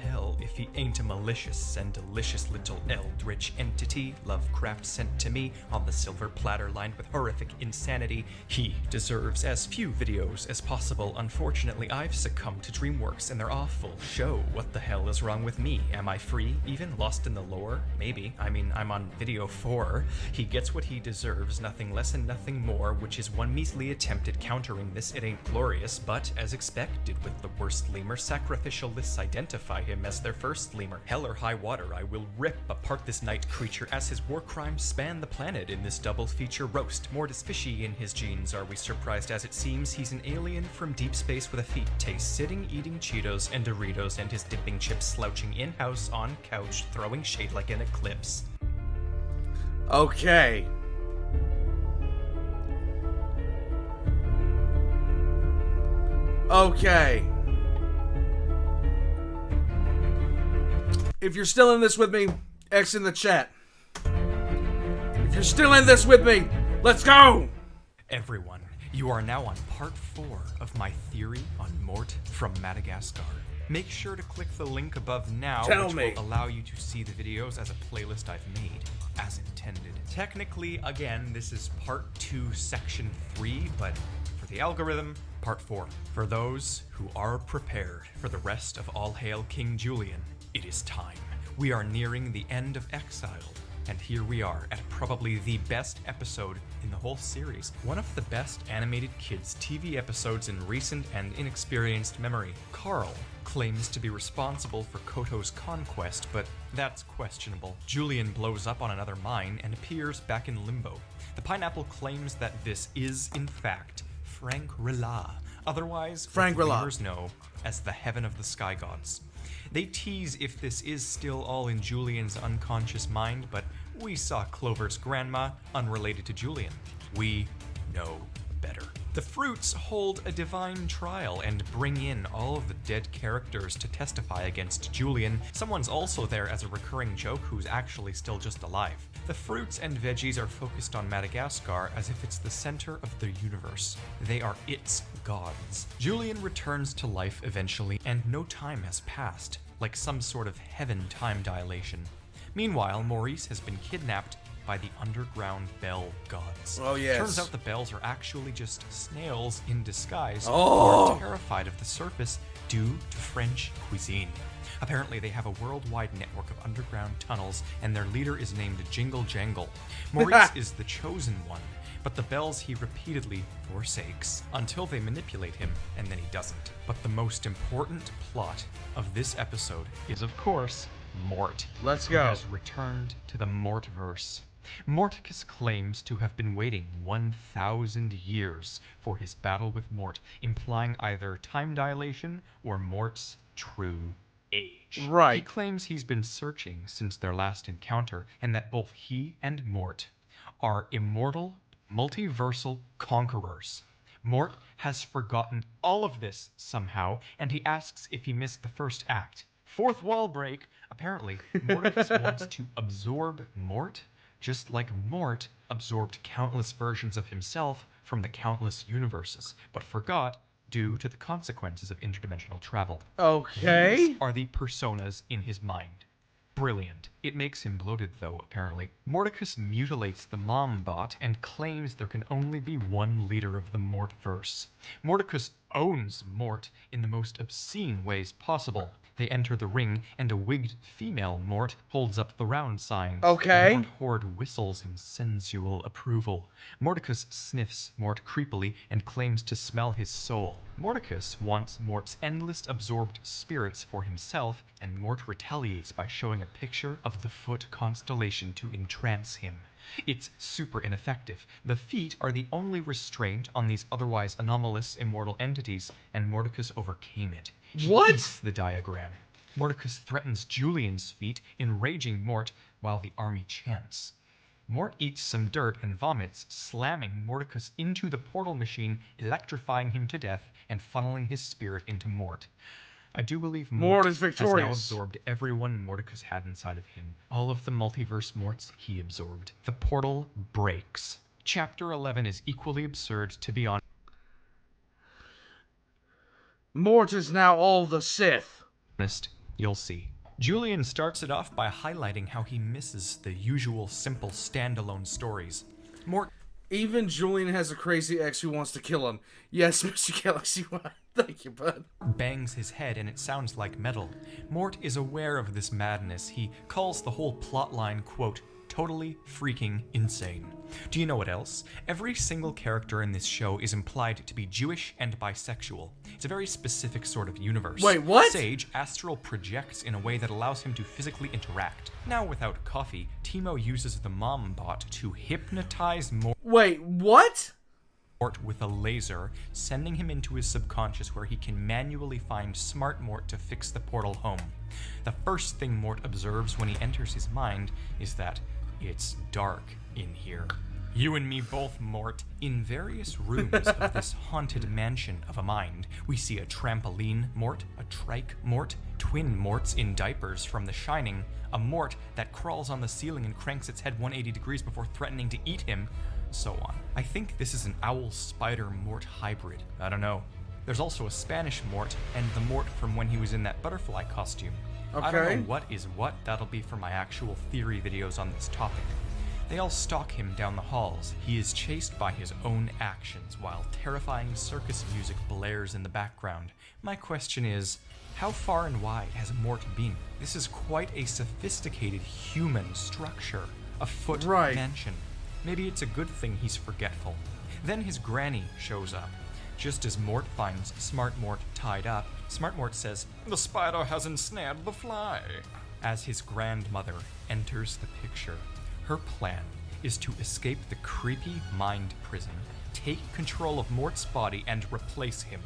hell if he ain't a malicious and delicious little eldritch entity Lovecraft sent to me on the silver platter lined with horrific insanity. He deserves as few videos as possible. Unfortunately, I've succumbed to DreamWorks and their awful show. What the hell is wrong with me? Am I free? Even lost in the lore? Maybe. I mean, I'm on video 4. He gets what he deserves, nothing less and nothing more, which is one measly attempt at countering this. It ain't glorious, but as expected with the worst lemur, sacrificialists identify him as their first lemur. Hell or high water, I will rip apart this night creature as his war crimes span the planet in this double feature roast. Mort is fishy in his genes. Are we surprised as it seems? He's an alien from deep space with a feet taste, sitting eating Cheetos and Doritos and his dipping chips, slouching in-house on couch, throwing shade like an eclipse. Okay. If you're still in this with me, X in the chat. If you're still in this with me, let's go! Everyone, you are now on Part 4 of my theory on Mort from Madagascar. Make sure to click the link above now, which will allow you to see the videos as a playlist I've made, as intended. Technically, again, this is Part 2, Section 3, but for the algorithm, Part 4. For those who are prepared for the rest of All Hail King Julien, it is time. We are nearing the end of Exiled, and here we are at probably the best episode in the whole series. One of the best animated kids' TV episodes in recent and inexperienced memory. Carl claims to be responsible for Koto's conquest, but that's questionable. Julien blows up on another mine and appears back in limbo. The pineapple claims that this is, in fact, Frank-Rila, otherwise, gamers know as the Heaven of the Sky Gods. They tease if this is still all in Julien's unconscious mind, but we saw Clover's grandma, unrelated to Julien. We know better. The fruits hold a divine trial and bring in all of the dead characters to testify against Julien. Someone's also there as a recurring joke who's actually still just alive. The fruits and veggies are focused on Madagascar as if it's the center of the universe. They are its gods. Julien returns to life eventually, and no time has passed, like some sort of heaven time dilation. Meanwhile, Maurice has been kidnapped by the underground bell gods. Oh, yes. Turns out the bells are actually just snails in disguise who Oh! are terrified of the surface due to French cuisine. Apparently, they have a worldwide network of underground tunnels, and their leader is named Jingle Jangle. Maurice is the chosen one, but the bells he repeatedly forsakes until they manipulate him, and then he doesn't. But the most important plot of this episode is, of course, Mort. Let's who go. has returned to the Mortverse. Morticus claims to have been waiting 1,000 years for his battle with Mort, implying either time dilation or Mort's true age. Right. He claims he's been searching since their last encounter, and that both he and Mort are immortal, multiversal conquerors. Mort has forgotten all of this somehow, and he asks if he missed the first act. Fourth wall break. Apparently, Morticus wants to absorb Mort, just like Mort absorbed countless versions of himself from the countless universes, but forgot due to the consequences of interdimensional travel. Okay. These are the personas in his mind. Brilliant. It makes him bloated, though, apparently. Morticus mutilates the mom bot and claims there can only be one leader of the Mortverse. Morticus owns Mort in the most obscene ways possible. They enter the ring, and a wigged female Mort holds up the round sign. Okay. The Mort horde whistles in sensual approval. Morticus sniffs Mort creepily and claims to smell his soul. Morticus wants Mort's endless absorbed spirits for himself, and Mort retaliates by showing a picture of the Foot constellation to entrance him. It's super ineffective. The feet are the only restraint on these otherwise anomalous immortal entities, and Morticus overcame it. He What? eats the diagram. Morticus threatens Julien's feet, enraging Mort while the army chants. Mort eats some dirt and vomits, slamming Morticus into the portal machine, electrifying him to death and funneling his spirit into Mort. I do believe Mort is has now victorious. absorbed everyone Morticus had inside of him. All of the multiverse Morts he absorbed. The portal breaks. Chapter 11 is equally absurd, to be honest. Mort is now all the Sith. You'll see. Julien starts it off by highlighting how he misses the usual simple standalone stories. Mort Even Julien has a crazy ex who wants to kill him. Yes, Mr. Galaxy One. Thank you, bud. bangs his head and it sounds like metal. Mort is aware of this madness. He calls the whole plotline, quote, totally freaking insane. Do you know what else? Every single character in this show is implied to be Jewish and bisexual. It's a very specific sort of universe. Wait, what? Sage astral projects in a way that allows him to physically interact. Now, without coffee, Timo uses the mom bot to hypnotize Mort Wait, what? with a laser, sending him into his subconscious where he can manually find Smart Mort to fix the portal home. The first thing Mort observes when he enters his mind is that it's dark in here. You and me both, Mort. In various rooms of this haunted mansion of a mind, we see a trampoline Mort, a trike Mort, twin Morts in diapers from The Shining, a Mort that crawls on the ceiling and cranks its head 180 degrees before threatening to eat him, so on. I think this is an owl-spider-Mort hybrid. I don't know. There's also a Spanish Mort, and the Mort from when he was in that butterfly costume. I don't Okay. know what is what. That'll be for my actual theory videos on this topic. They all stalk him down the halls. He is chased by his own actions while terrifying circus music blares in the background. My question is, how far and wide has Mort been? This is quite a sophisticated human structure. A foot Right. mansion. Maybe it's a good thing he's forgetful. Then his granny shows up. Just as Mort finds Smart Mort tied up, Smart Mort says, "The spider has ensnared the fly," as his grandmother enters the picture. Her plan is to escape the creepy mind prison, take control of Mort's body, and replace him.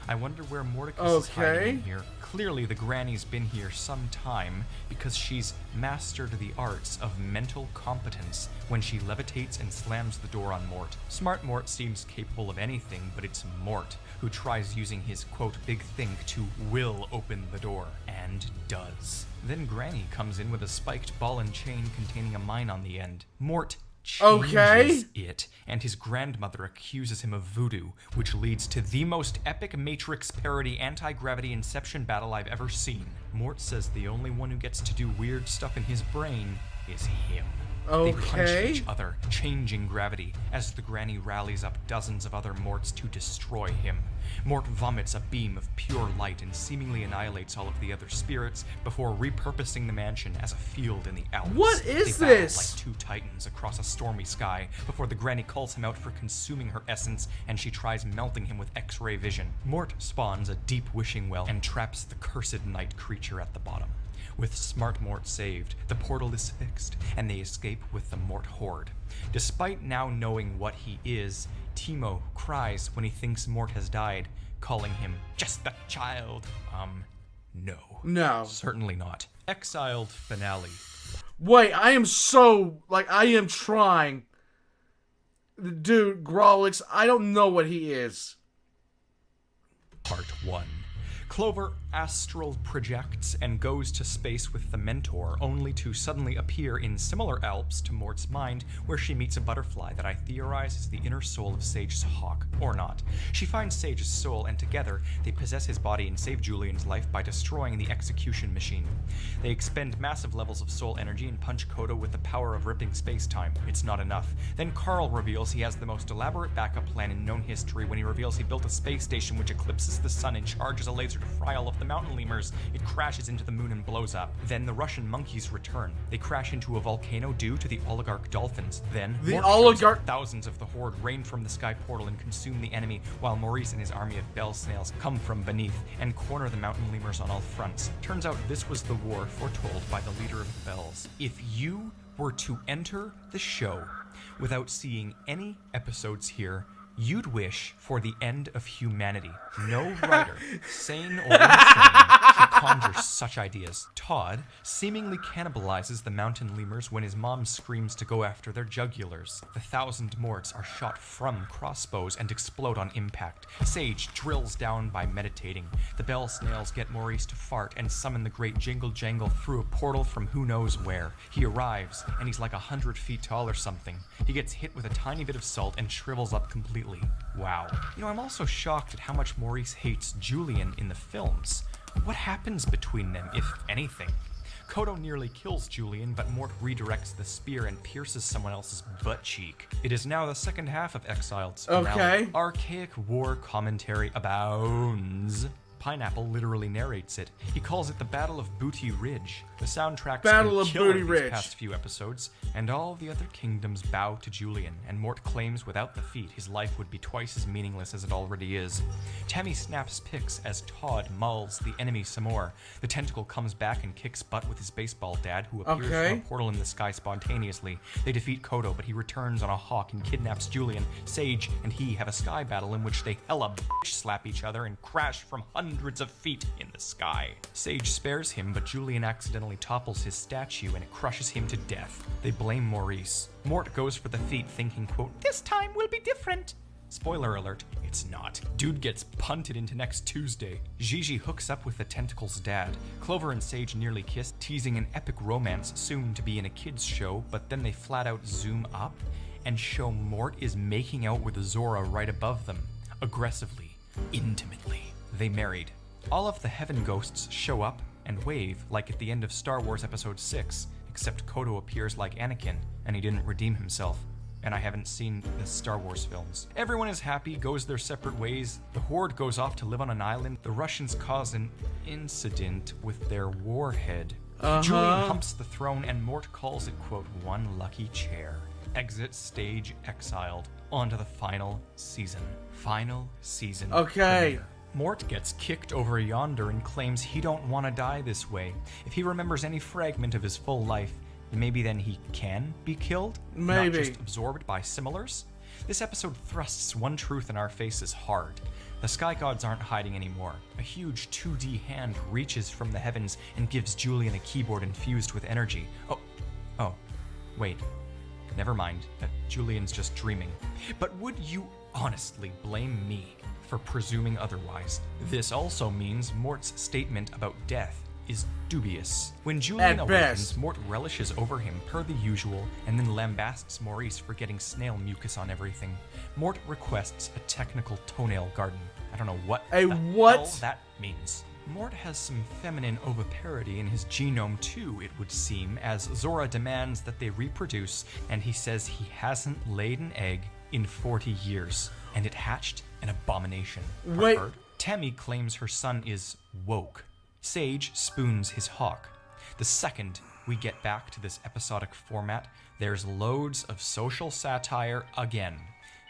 I wonder where Mordecai is hiding in here. Clearly the granny's been here some time because she's mastered the arts of mental competence when she levitates and slams the door on Mort. Smart Mort seems capable of anything, but it's Mort who tries using his, quote, big think to will open the door, and does. Then Granny comes in with a spiked ball and chain containing a mine on the end. Mort changes it, and his grandmother accuses him of voodoo, which leads to the most epic Matrix parody anti-gravity Inception battle I've ever seen. Mort says the only one who gets to do weird stuff in his brain is him. They punch each other, changing gravity, as the granny rallies up dozens of other Morts to destroy him. Mort vomits a beam of pure light and seemingly annihilates all of the other spirits before repurposing the mansion as a field in the Alps. What is they this? Like two titans across a stormy sky before the granny calls him out for consuming her essence and she tries melting him with X-ray vision. Mort spawns a deep wishing well and traps the cursed night creature at the bottom. With Smart Mort saved, the portal is fixed, and they escape with the Mort Horde. Despite now knowing what he is, Timo cries when he thinks Mort has died, calling him just a child. No. No. Certainly not. Exiled finale. Wait, I am trying. Dude, Grawlix, I don't know what he is. Part 1. Clover astral projects and goes to space with the Mentor, only to suddenly appear in similar Alps to Mort's mind, where she meets a butterfly that I theorize is the inner soul of Sage's hawk, or not. She finds Sage's soul, and together, they possess his body and save Julian's life by destroying the execution machine. They expend massive levels of soul energy and punch Kodo with the power of ripping space-time. It's not enough. Then Carl reveals he has the most elaborate backup plan in known history when he reveals he built a space station which eclipses the sun and charges a laser to fry all of the mountain lemurs. It crashes into the moon and blows up. Then the Russian monkeys return. They crash into a volcano due to the oligarch dolphins. Then thousands of the Horde rain from the sky portal and consume the enemy, while Maurice and his army of bell snails come from beneath and corner the mountain lemurs on all fronts. Turns out this was the war foretold by the leader of the bells. If you were to enter the show without seeing any episodes here, you'd wish for the end of humanity. No writer, sane or insane, could conjure such ideas. Todd seemingly cannibalizes the mountain lemurs when his mom screams to go after their jugulars. The 1,000 Morts are shot from crossbows and explode on impact. Sage drills down by meditating. The bell snails get Maurice to fart and summon the great Jingle Jangle through a portal from who knows where. He arrives, and he's like 100 feet tall or something. He gets hit with a tiny bit of salt and shrivels up completely. Wow. I'm also shocked at how much Maurice hates Julien in the films. What happens between them, if anything? Kodo nearly kills Julien, but Mort redirects the spear and pierces someone else's butt cheek. It is now the second half of Exiled's finale. Okay. Archaic war commentary abounds. Pineapple literally narrates it. He calls it the Battle of Booty Ridge. The soundtrack's Battle been of killer Booty these Ridge. past few episodes, and all the other kingdoms bow to Julien, and Mort claims without the feat his life would be twice as meaningless as it already is. Tammy snaps pics as Todd mauls the enemy some more. The tentacle comes back and kicks butt with his baseball dad, who appears from a portal in the sky spontaneously. They defeat Kodo, but he returns on a hawk and kidnaps Julien. Sage and he have a sky battle in which they hella bitch slap each other and crash from hundreds of feet in the sky. Sage spares him, but Julien accidentally topples his statue and it crushes him to death. They blame Maurice. Mort goes for the feat thinking, quote, "This time will be different." Spoiler alert, it's not. Dude gets punted into next Tuesday. Gigi hooks up with the tentacle's dad. Clover and Sage nearly kiss, teasing an epic romance soon to be in a kid's show, but then they flat out zoom up and show Mort is making out with Zora right above them. Aggressively. Intimately. They married. All of the heaven ghosts show up and wave like at the end of Star Wars Episode 6, except Kodo appears like Anakin, and he didn't redeem himself. And I haven't seen the Star Wars films. Everyone is happy, goes their separate ways. The Horde goes off to live on an island. The Russians cause an incident with their warhead. Julien humps the throne, and Mort calls it, quote, "one lucky chair." Exit stage Exiled. On to the final season. Final season. Okay. Premiere. Mort gets kicked over yonder and claims he don't want to die this way. If he remembers any fragment of his full life, maybe then he can be killed? Maybe. Not just absorbed by similars? This episode thrusts one truth in our faces hard. The sky gods aren't hiding anymore. A huge 2D hand reaches from the heavens and gives Julien a keyboard infused with energy. Oh, wait. Never mind. Julian's just dreaming. But would you honestly blame me for presuming otherwise? This also means Mort's statement about death is dubious. When Julien awakens, Mort relishes over him per the usual, and then lambasts Maurice for getting snail mucus on everything. Mort requests a technical toenail garden. I don't know what the hell that means. Mort has some feminine oviparity in his genome too, it would seem, as Zora demands that they reproduce, and he says he hasn't laid an egg in 40 years, and it hatched an abomination. Wait. Tammy claims her son is woke. Sage spoons his hawk. The second we get back to this episodic format, there's loads of social satire again.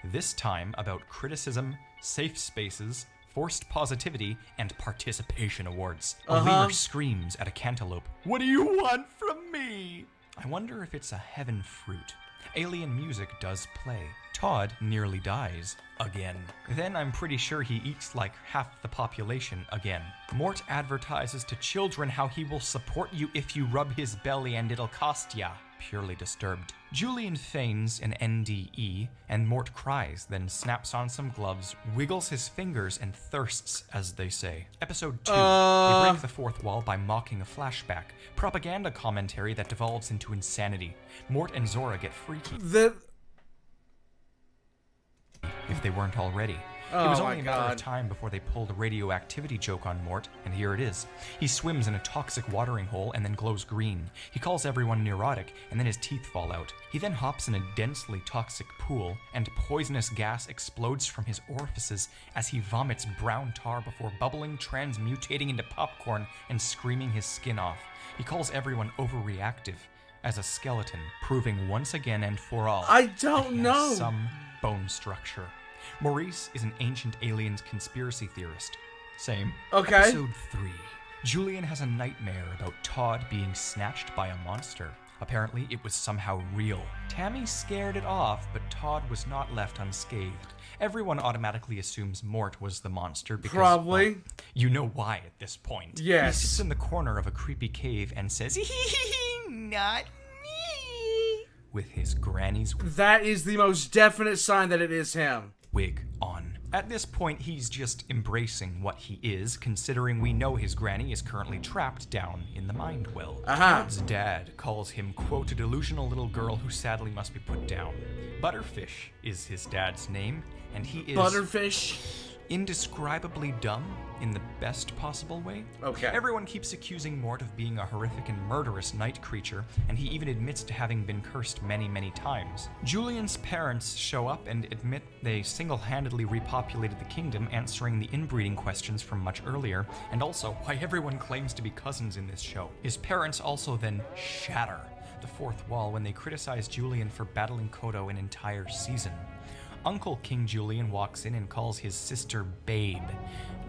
This time about criticism, safe spaces, forced positivity, and participation awards. A lemur screams at a cantaloupe, "What do you want from me?" I wonder if it's a heaven fruit. Alien music does play. Todd nearly dies again. Then I'm pretty sure he eats like half the population again. Mort advertises to children how he will support you if you rub his belly and it'll cost ya. Purely disturbed. Julien feigns an NDE, and Mort cries, then snaps on some gloves, wiggles his fingers, and thirsts, as they say. Episode 2. They break the fourth wall by mocking a flashback. Propaganda commentary that devolves into insanity. Mort and Zora get freaky. If they weren't already. It was only a matter of time before they pulled a radioactivity joke on Mort, and here it is. He swims in a toxic watering hole and then glows green. He calls everyone neurotic, and then his teeth fall out. He then hops in a densely toxic pool, and poisonous gas explodes from his orifices as he vomits brown tar before bubbling, transmutating into popcorn and screaming his skin off. He calls everyone overreactive as a skeleton, proving once again and for all I don't know some bone structure. Maurice is an ancient aliens conspiracy theorist. Same. Okay. Episode 3. Julien has a nightmare about Todd being snatched by a monster. Apparently, it was somehow real. Tammy scared it off, but Todd was not left unscathed. Everyone automatically assumes Mort was the monster because... Probably. Well, you know why at this point. Yes. He sits in the corner of a creepy cave and says, "Not me," with his granny's That is the most definite sign that it is him. wig on. At this point, he's just embracing what he is, considering we know his granny is currently trapped down in the mind well. Todd's dad calls him, quote, "a delusional little girl who sadly must be put down." Butterfish is his dad's name, and he is... Butterfish? Indescribably dumb in the best possible way. Okay. Everyone keeps accusing Mort of being a horrific and murderous night creature, and he even admits to having been cursed many, many times. Julian's parents show up and admit they single-handedly repopulated the kingdom, answering the inbreeding questions from much earlier, and also why everyone claims to be cousins in this show. His parents also then shatter the fourth wall when they criticize Julien for battling Kodo an entire season. Uncle King Julien walks in and calls his sister Babe.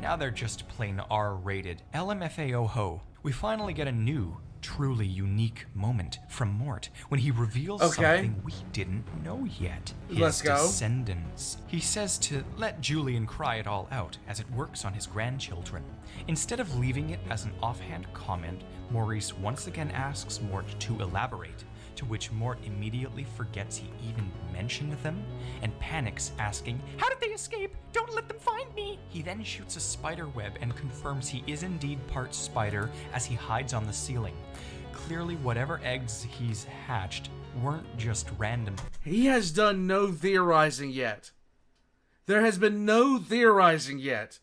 Now they're just plain R-rated. LMFAO-ho. We finally get a new, truly unique moment from Mort when he reveals something we didn't know yet. His descendants. He says to let Julien cry it all out, as it works on his grandchildren. Instead of leaving it as an offhand comment, Maurice once again asks Mort to elaborate, to which Mort immediately forgets he even mentioned them and panics, asking, "How did they escape? Don't let them find me!" He then shoots a spider web and confirms he is indeed part spider as he hides on the ceiling. Clearly, whatever eggs he's hatched weren't just random. He has done no theorizing yet. There has been no theorizing yet.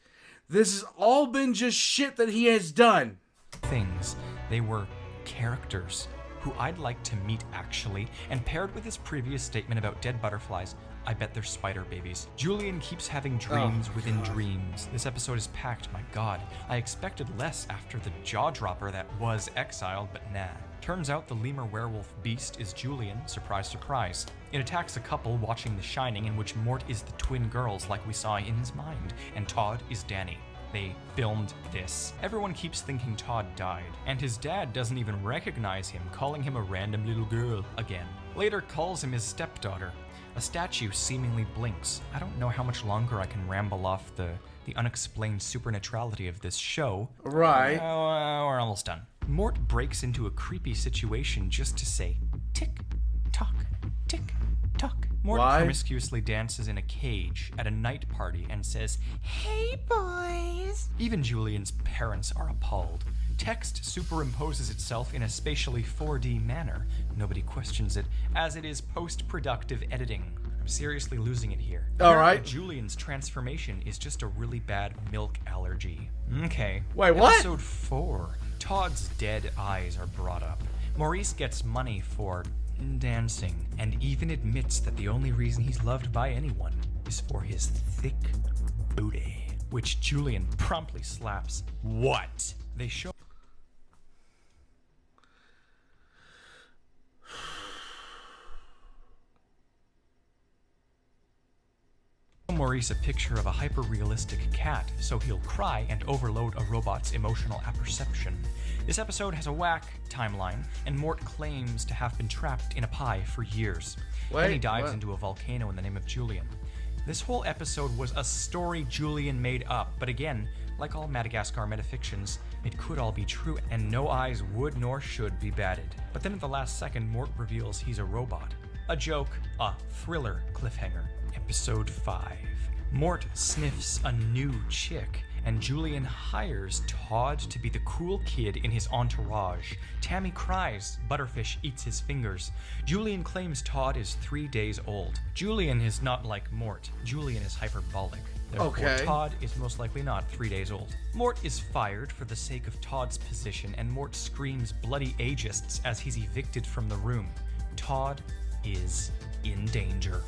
This has all been just shit that he has done. Things. They were characters who I'd like to meet actually, and paired with his previous statement about dead butterflies, I bet they're spider babies. Julien keeps having dreams within dreams. This episode is packed, my god. I expected less after the jaw-dropper that was Exiled, but nah. Turns out the lemur werewolf beast is Julien, surprise surprise. It attacks a couple watching The Shining in which Mort is the twin girls like we saw in his mind, and Todd is Danny. They filmed this. Everyone keeps thinking Todd died, and his dad doesn't even recognize him, calling him a random little girl again. later calls him his stepdaughter. A statue seemingly blinks. I don't know how much longer I can ramble off the unexplained supernaturality of this show. Right. We're almost done. Mort breaks into a creepy situation just to say, tick, tock, tick, tock. Mort promiscuously dances in a cage at a night party and says, "Hey, boys." Even Julien's parents are appalled. Text superimposes itself in a spatially 4D manner. Nobody questions it, as it is post-productive editing. I'm seriously losing it here. All right. Julien's transformation is just a really bad milk allergy. Okay. Wait, what? Episode 4. Todd's dead eyes are brought up. Maurice gets money for dancing, and even admits that the only reason he's loved by anyone is for his thick booty, which Julien promptly slaps. What? They show Maurice a picture of a hyper-realistic cat, so he'll cry and overload a robot's emotional apperception. This episode has a whack timeline, and Mort claims to have been trapped in a pie for years. Then he dives into a volcano in the name of Julien. This whole episode was a story Julien made up, but again, like all Madagascar metafictions, it could all be true, and no eyes would nor should be batted. But then at the last second, Mort reveals he's a robot. A joke, a thriller cliffhanger. Episode 5. Mort sniffs a new chick, and Julien hires Todd to be the cool kid in his entourage. Tammy cries, Butterfish eats his fingers. Julien claims Todd is 3 days old. Julien is not like Mort. Julien is hyperbolic. Therefore, Todd is most likely not 3 days old. Mort is fired for the sake of Todd's position, and Mort screams bloody ageists as he's evicted from the room. Todd is in danger.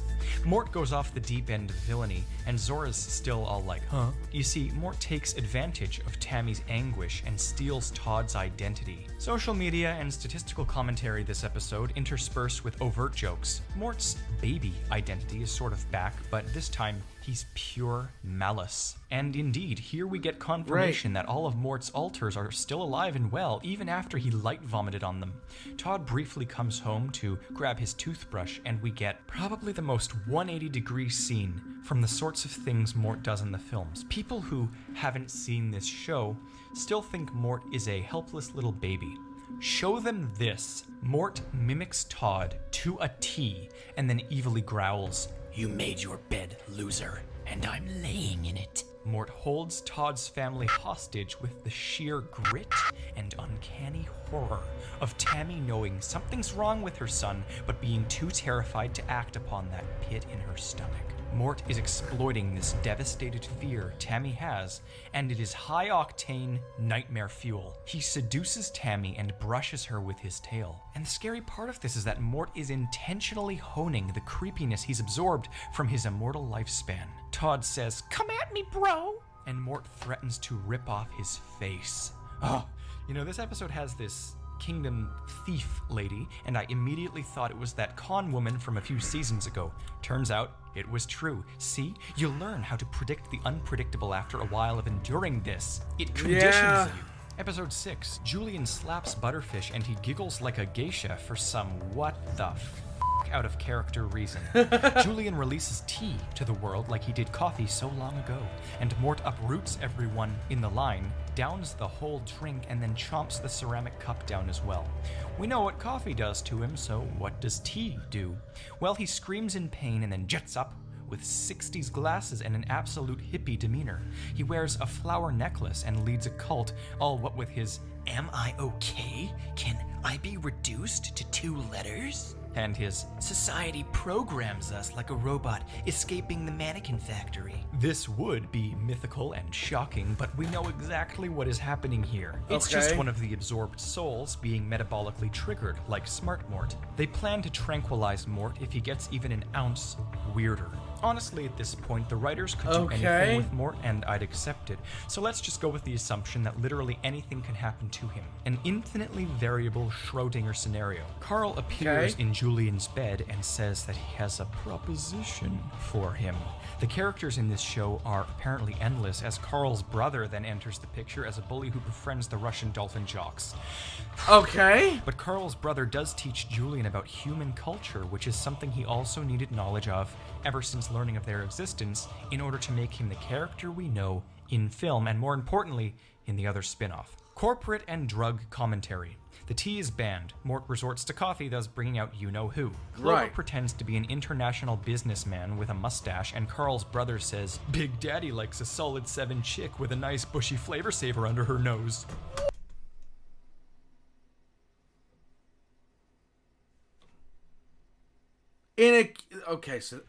Mort goes off the deep end of villainy, and Zora's still all like, huh? You see, Mort takes advantage of Tammy's anguish and steals Todd's identity. Social media and statistical commentary this episode interspersed with overt jokes. Mort's baby identity is sort of back, but this time he's pure malice. And indeed, here we get confirmation that all of Mort's alters are still alive and well, even after he light vomited on them. Todd briefly comes home to grab his toothbrush, and we get probably the most 180-degree scene from the sorts of things Mort does in the films. People who haven't seen this show still think Mort is a helpless little baby. Show them this. Mort mimics Todd to a T, and then evilly growls, "You made your bed, loser, and I'm laying in it." Mort holds Todd's family hostage with the sheer grit and uncanny horror of Tammy knowing something's wrong with her son, but being too terrified to act upon that pit in her stomach. Mort is exploiting this devastated fear Tammy has, and it is high-octane nightmare fuel. He seduces Tammy and brushes her with his tail. And the scary part of this is that Mort is intentionally honing the creepiness he's absorbed from his immortal lifespan. Todd says, "Come at me, bro!" and Mort threatens to rip off his face. Oh, this episode has this Kingdom thief lady, and I immediately thought it was that con woman from a few seasons ago. Turns out, it was true. See? You learn how to predict the unpredictable after a while of enduring this. It conditions you. Episode 6. Julien slaps Butterfish and he giggles like a geisha for some what the f*** out of character reason. Julien releases tea to the world like he did coffee so long ago, and Mort uproots everyone in the line, downs the whole drink, and then chomps the ceramic cup down as well. We know what coffee does to him, so what does tea do? Well, he screams in pain and then jets up with 60s glasses and an absolute hippie demeanor. He wears a flower necklace and leads a cult, all what with his "Am I okay? Can I be reduced to 2 letters?" and his "Society programs us like a robot escaping the mannequin factory." This would be mythical and shocking, but we know exactly what is happening here. It's just one of the absorbed souls being metabolically triggered, like Smart Mort. They plan to tranquilize Mort if he gets even an ounce weirder. Honestly, at this point, the writers could do anything with Mort, and I'd accept it. So let's just go with the assumption that literally anything can happen to him. An infinitely variable Schrödinger scenario. Carl appears in Julien's bed and says that he has a proposition for him. The characters in this show are apparently endless, as Carl's brother then enters the picture as a bully who befriends the Russian dolphin jocks. Okay. But Carl's brother does teach Julien about human culture, which is something he also needed knowledge of ever since learning of their existence in order to make him the character we know in film, and more importantly, in the other spin-off. Corporate and drug commentary. The tea is banned. Mort resorts to coffee, thus bringing out you-know-who. Clover Right. pretends to be an international businessman with a mustache, and Carl's brother says, Big Daddy likes a solid 7 chick with a nice bushy flavor saver under her nose. Okay, so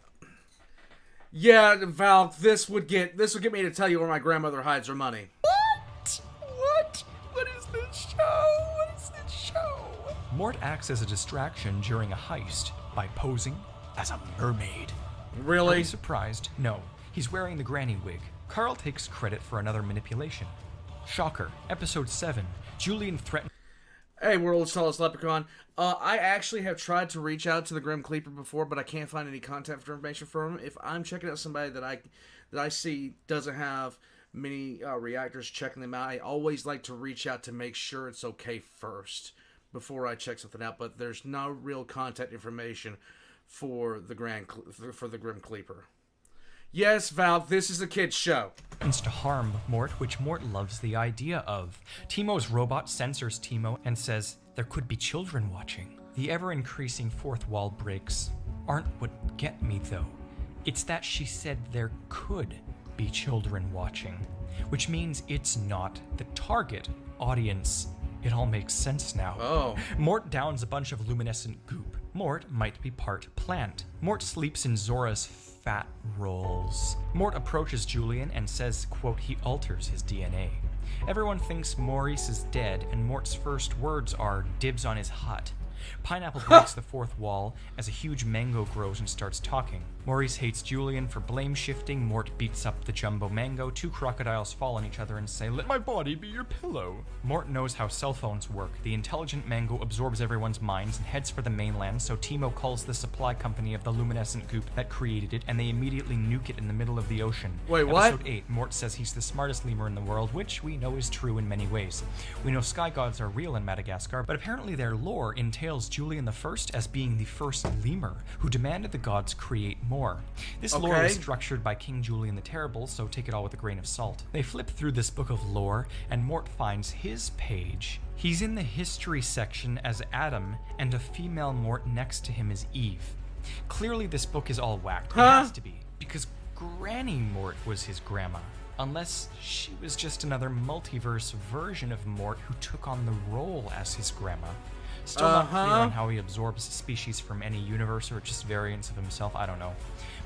yeah, Val, this would get me to tell you where my grandmother hides her money. What is this show? What is this show? Mort acts as a distraction during a heist by posing as a mermaid. Are Really? you surprised? No. He's wearing the granny wig. Carl takes credit for another manipulation. Shocker. Episode 7. Julien threatens... Hey, World's Tallest Leprechaun. I actually have tried to reach out to the Grim Cleaver before, but I can't find any contact information from him. If I'm checking out somebody that I see doesn't have many reactors checking them out, I always like to reach out to make sure it's okay first before I check something out. But there's no real contact information for the Grim Cleaver. Yes, Val, this is a kid's show. to harm Mort, which Mort loves the idea of. Timo's robot censors Timo and says there could be children watching. The ever-increasing fourth wall breaks aren't what get me, though. It's that she said there could be children watching, which means it's not the target audience. It all makes sense now. Oh. Mort downs a bunch of luminescent goop. Mort might be part plant. Mort sleeps in Zora's fat rolls. Mort approaches Julien and says, quote, he alters his DNA. Everyone thinks Maurice is dead, and Mort's first words are dibs on his hut. Pineapple breaks the fourth wall as a huge mango grows and starts talking. Maurice hates Julien for blame shifting. Mort beats up the jumbo mango. Two crocodiles fall on each other and say, let my body be your pillow. Mort knows how cell phones work. The intelligent mango absorbs everyone's minds and heads for the mainland, so Timo calls the supply company of the luminescent goop that created it, and they immediately nuke it in the middle of the ocean. Wait, what? Episode 8, Mort says he's the smartest lemur in the world, which we know is true in many ways. We know sky gods are real in Madagascar, but apparently their lore entails Julien I as being the first lemur who demanded the gods create more. This lore is structured by King Julien the Terrible, so take it all with a grain of salt. They flip through this book of lore, and Mort finds his page. He's in the history section as Adam, and a female Mort next to him is Eve. Clearly this book is all whacked. It has to be, because Granny Mort was his grandma. Unless she was just another multiverse version of Mort who took on the role as his grandma. Still not clear on how he absorbs species from any universe or just variants of himself, I don't know.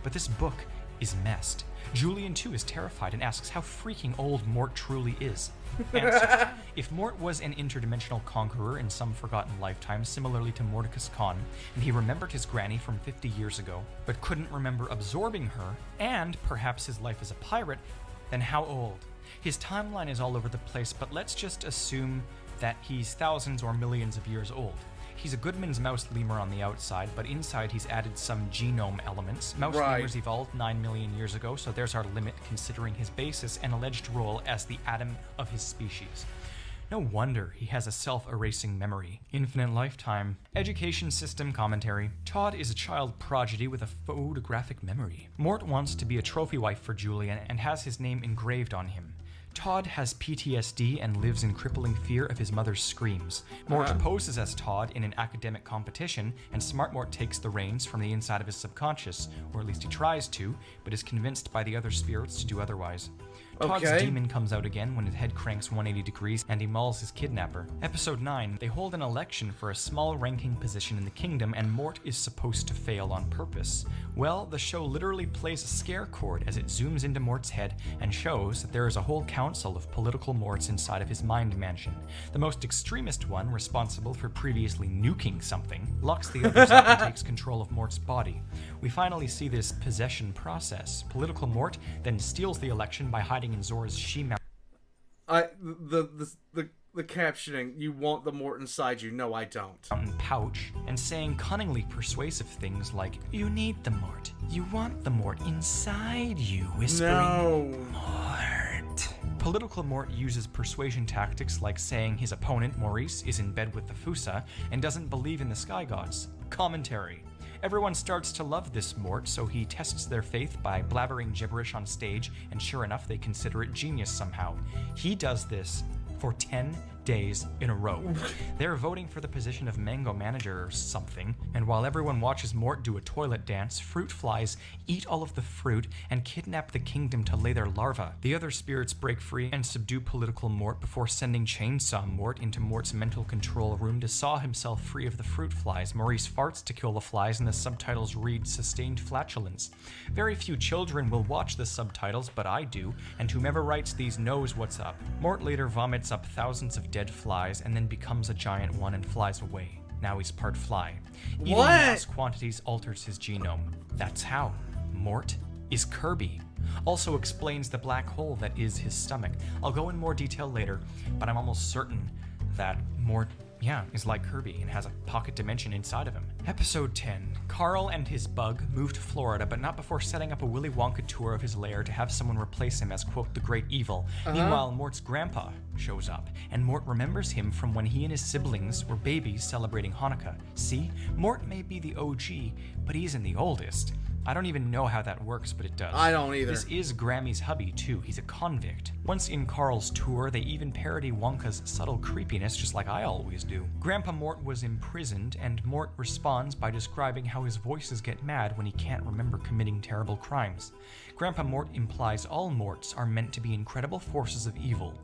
But this book is messed. Julien too is terrified and asks how freaking old Mort truly is. Answer. If Mort was an interdimensional conqueror in some forgotten lifetime, similarly to Mordecus Khan, and he remembered his granny from 50 years ago, but couldn't remember absorbing her, and perhaps his life as a pirate, then how old? His timeline is all over the place, but let's just assume that he's thousands or millions of years old. He's a Goodman's mouse lemur on the outside, but inside he's added some genome elements. Mouse lemurs evolved 9 million years ago, so there's our limit considering his basis and alleged role as the Adam of his species. No wonder he has a self-erasing memory. Infinite lifetime. Education system commentary. Todd is a child prodigy with a photographic memory. Mort wants to be a trophy wife for Julien and has his name engraved on him. Todd has PTSD and lives in crippling fear of his mother's screams. Mort poses as Todd in an academic competition, and Smart Mort takes the reins from the inside of his subconscious, or at least he tries to, but is convinced by the other spirits to do otherwise. Todd's demon comes out again when his head cranks 180 degrees and he mauls his kidnapper. Episode 9, they hold an election for a small ranking position in the kingdom, and Mort is supposed to fail on purpose. Well, the show literally plays a scare chord as it zooms into Mort's head and shows that there is a whole council of political Morts inside of his mind mansion. The most extremist one, responsible for previously nuking something, locks the others up and takes control of Mort's body. We finally see this possession process. Political Mort then steals the election by hiding in Zora's she-mountain. The the captioning, you want the Mort inside you. No, I don't. Pouch, and saying cunningly persuasive things like, you need the Mort. You want the Mort inside you, whispering, No. Mort. Political Mort uses persuasion tactics like saying his opponent, Maurice, is in bed with the Fusa and doesn't believe in the sky gods. Commentary. Everyone starts to love this Mort, so he tests their faith by blabbering gibberish on stage, and sure enough, they consider it genius somehow. He does this for 10 days in a row. They're voting for the position of mango manager or something, and while everyone watches Mort do a toilet dance, fruit flies eat all of the fruit and kidnap the kingdom to lay their larvae. The other spirits break free and subdue political Mort before sending Chainsaw Mort into Mort's mental control room to saw himself free of the fruit flies. Maurice farts to kill the flies, and the subtitles read sustained flatulence. Very few children will watch the subtitles, but I do, and whomever writes these knows what's up. Mort later vomits up thousands of dead flies and then becomes a giant one and flies away. Now he's part fly. Eating in mass quantities alters his genome. That's how. Mort is Kirby. Also explains the black hole that is his stomach. I'll go in more detail later, but I'm almost certain that Mort, is like Kirby and has a pocket dimension inside of him. Episode 10. Carl and his bug move to Florida, but not before setting up a Willy Wonka tour of his lair to have someone replace him as, quote, the great evil. Meanwhile, Mort's grandpa shows up, and Mort remembers him from when he and his siblings were babies celebrating Hanukkah. See, Mort may be the OG, but he isn't the oldest. I don't even know how that works, but it does. I don't either. This is Grammy's hubby, too. He's a convict. Once in Carl's tour, they even parody Wonka's subtle creepiness, just like I always do. Grandpa Mort was imprisoned, and Mort responds by describing how his voices get mad when he can't remember committing terrible crimes. Grandpa Mort implies all Morts are meant to be incredible forces of evil.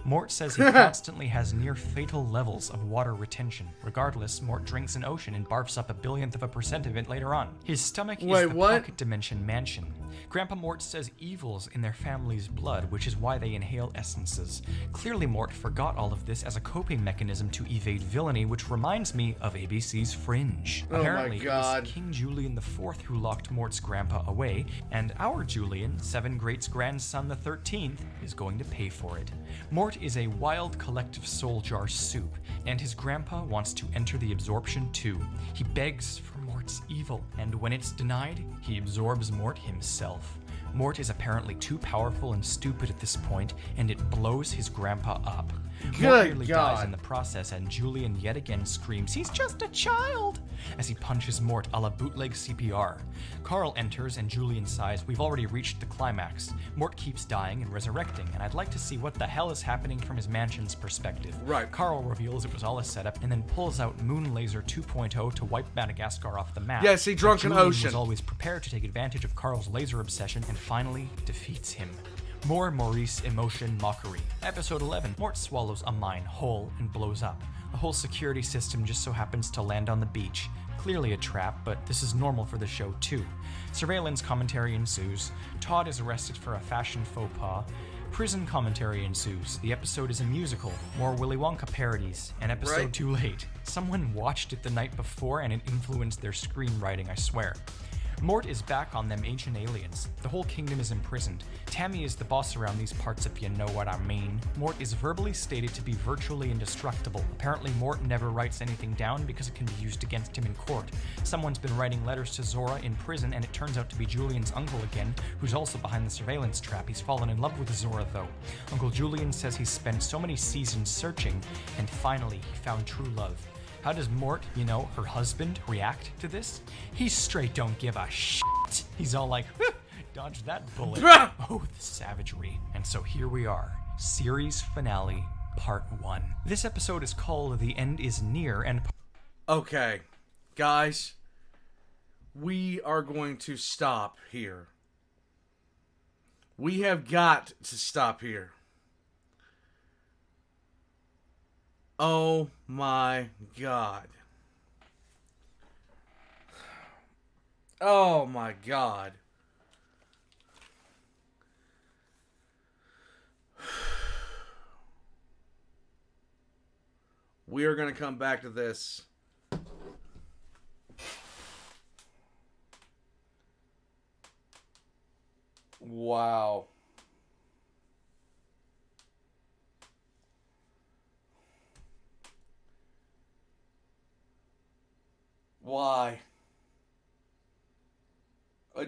Mort says he constantly has near-fatal levels of water retention. Regardless, Mort drinks an ocean and barfs up 1/1000% of it later on. His stomach is the pocket dimension mansion. Grandpa Mort says evil's in their family's blood, which is why they inhale essences. Clearly Mort forgot all of this as a coping mechanism to evade villainy, which reminds me of ABC's Fringe. Apparently, it was King Julien IV who locked Mort's grandpa away, and our Julien, Seven Greats grandson the 13th, is going to pay for it. Mort is a wild collective soul jar soup, and his grandpa wants to enter the absorption too. He begs for Mort's evil, and when it's denied, he absorbs Mort himself. Mort is apparently too powerful and stupid at this point, and it blows his grandpa up. Mort nearly dies in the process, and Julien yet again screams, "He's just a child!" as he punches Mort a la bootleg CPR. Carl enters, and Julien sighs, "We've already reached the climax." Mort keeps dying and resurrecting, and I'd like to see what the hell is happening from his mansion's perspective. Right. Carl reveals it was all a setup, and then pulls out Moon Laser 2.0 to wipe Madagascar off the map. Yeah, see, Drunken Julien Ocean was always prepared to take advantage of Carl's laser obsession, and finally defeats him. More Maurice emotion mockery. Episode 11. Mort swallows a mine whole and blows up. A whole security system just so happens to land on the beach. Clearly a trap, but this is normal for the show too. Surveillance commentary ensues. Todd is arrested for a fashion faux pas. Prison commentary ensues. The episode is a musical. More Willy Wonka parodies. An episode too late. Someone watched it the night before and it influenced their screenwriting, I swear. Mort is back on them ancient aliens. The whole kingdom is imprisoned. Tammy is the boss around these parts, if you know what I mean. Mort is verbally stated to be virtually indestructible. Apparently Mort never writes anything down because it can be used against him in court. Someone's been writing letters to Zora in prison, and it turns out to be Julian's uncle again, who's also behind the surveillance trap. He's fallen in love with Zora, though. Uncle Julien says he's spent so many seasons searching, and finally he found true love. How does Mort, her husband, react to this? He straight don't give a shit. He's all like, dodge that bullet. Oh, the savagery. And so here we are, series finale, part 1. This episode is called The End Is Near, and... Okay, guys, we are going to stop here. We have got to stop here. Oh my God. Oh my God. We are going to come back to this. Wow. Why?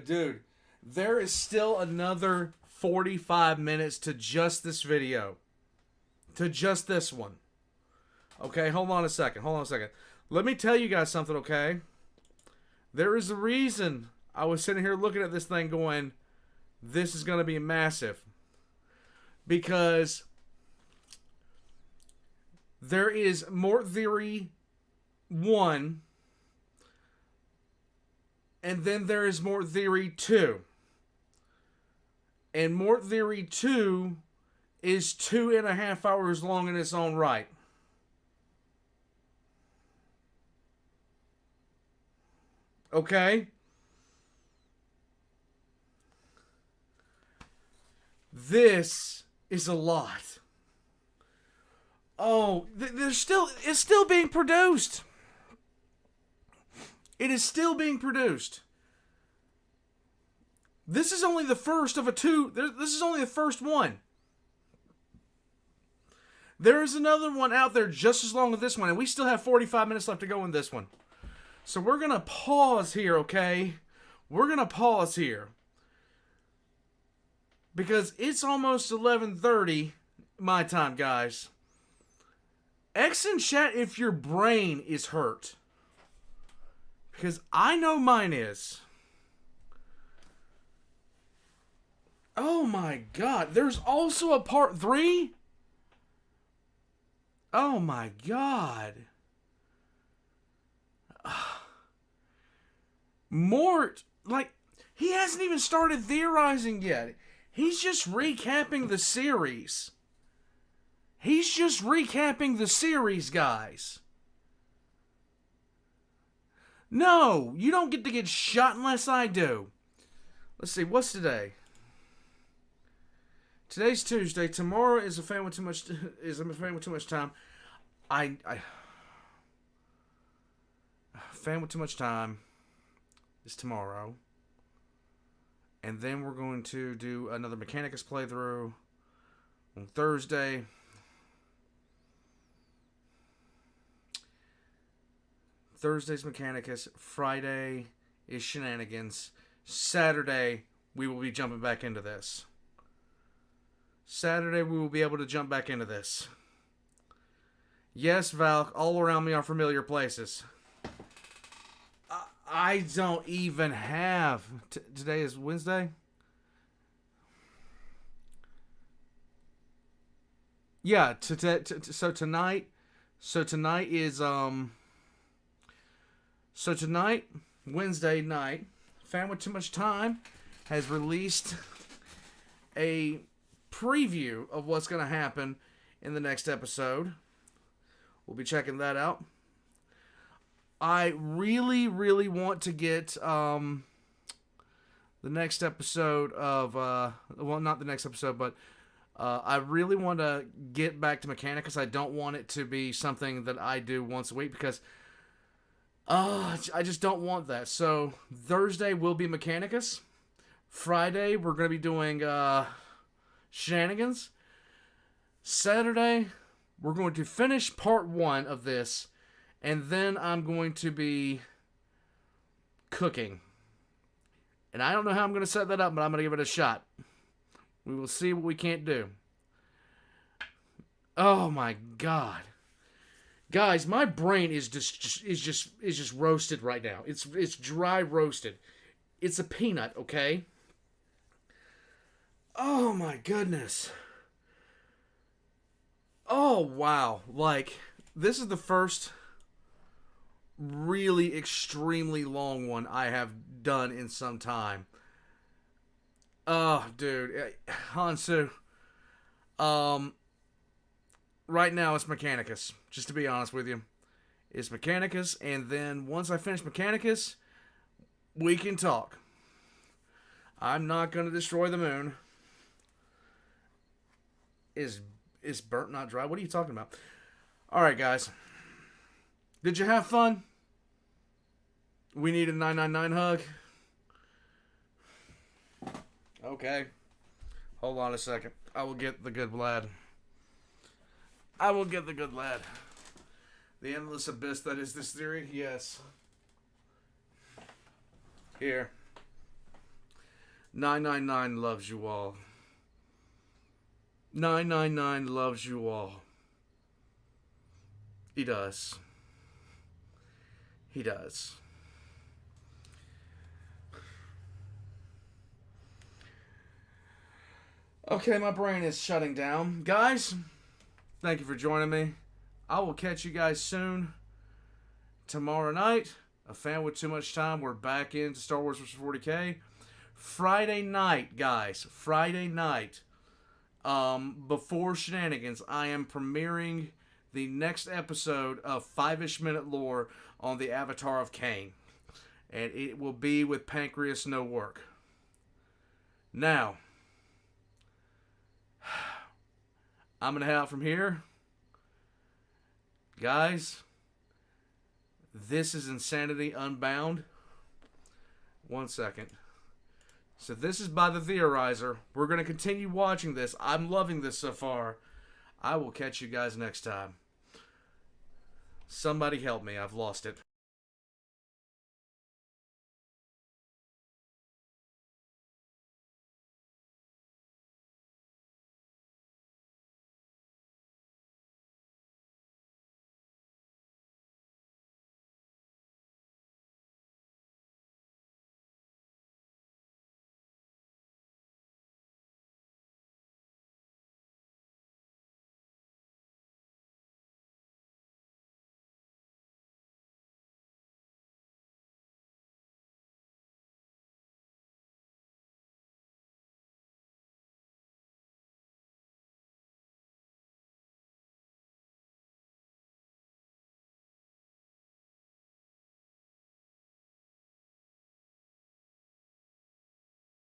Dude, there is still another 45 minutes to just this video. To just this one. Okay, hold on a second. Let me tell you guys something, okay? There is a reason I was sitting here looking at this thing going, this is going to be massive. Because there is Mort Theory 1, and then there is Mort Theory 2. And Mort Theory 2 is 2.5 hours long in its own right. Okay? This is a lot. Oh, it's still being produced. It is still being produced. This is only the first of a two. This is only the first one. There is another one out there just as long as this one, and we still have 45 minutes left to go in this one. So we're going to pause here, okay? We're going to pause here. Because it's almost 11:30 my time, guys. X in chat if your brain is hurt. Because I know mine is. Oh my god. There's also a part 3? Oh my god. Mort, like, he hasn't even started theorizing yet. He's just recapping the series. He's just recapping the series, guys. No, you don't get to get shot unless I do. Let's see, what's today? Today's Tuesday. Tomorrow is a fan with too much time. Fan with too much time is tomorrow. And then we're going to do another Mechanicus playthrough on Thursday. Thursday's Mechanicus. Friday is Shenanigans. Saturday, we will be jumping back into this. Saturday, we will be able to jump back into this. Yes, Val, all around me are familiar places. I don't even have... Today is Wednesday? Yeah, so tonight is... So tonight, Wednesday night, Fan with Too Much Time has released a preview of what's going to happen in the next episode. We'll be checking that out. I really, really want to get the next episode of... well, not the next episode, but I really want to get back to Mechanicus. I don't want it to be something that I do once a week because... I just don't want that. So, Thursday will be Mechanicus. Friday, we're going to be doing Shenanigans. Saturday, we're going to finish part 1 of this. And then I'm going to be cooking. And I don't know how I'm going to set that up, but I'm going to give it a shot. We will see what we can't do. Oh my god. Guys, my brain is just roasted right now. It's dry roasted. It's a peanut, okay? Oh my goodness. Oh wow. Like, this is the first really extremely long one I have done in some time. Oh, dude. Hansu. Right now, it's Mechanicus. Just to be honest with you. It's Mechanicus, and then once I finish Mechanicus, we can talk. I'm not going to destroy the moon. Is burnt not dry? What are you talking about? Alright, guys. Did you have fun? We need a 999 hug. Okay. Hold on a second. I will get the good lad. I will get the good lad. The endless abyss that is this theory? Yes. Here. 999 loves you all. 999 loves you all. He does. He does. Okay, my brain is shutting down. Guys, thank you for joining me. I will catch you guys soon. Tomorrow night, A Fan with Too Much Time, we're back into Star Wars vs. 40K. Friday night, guys. Friday night. Before Shenanigans, I am premiering the next episode of 5-ish Minute Lore on the Avatar of Cain. And it will be with Pancreas No Work. Now, I'm going to head out from here. Guys, this is Insanity Unbound. 1 second. So this is by the Theorizer. We're going to continue watching this. I'm loving this so far. I will catch you guys next time. Somebody help me. I've lost it.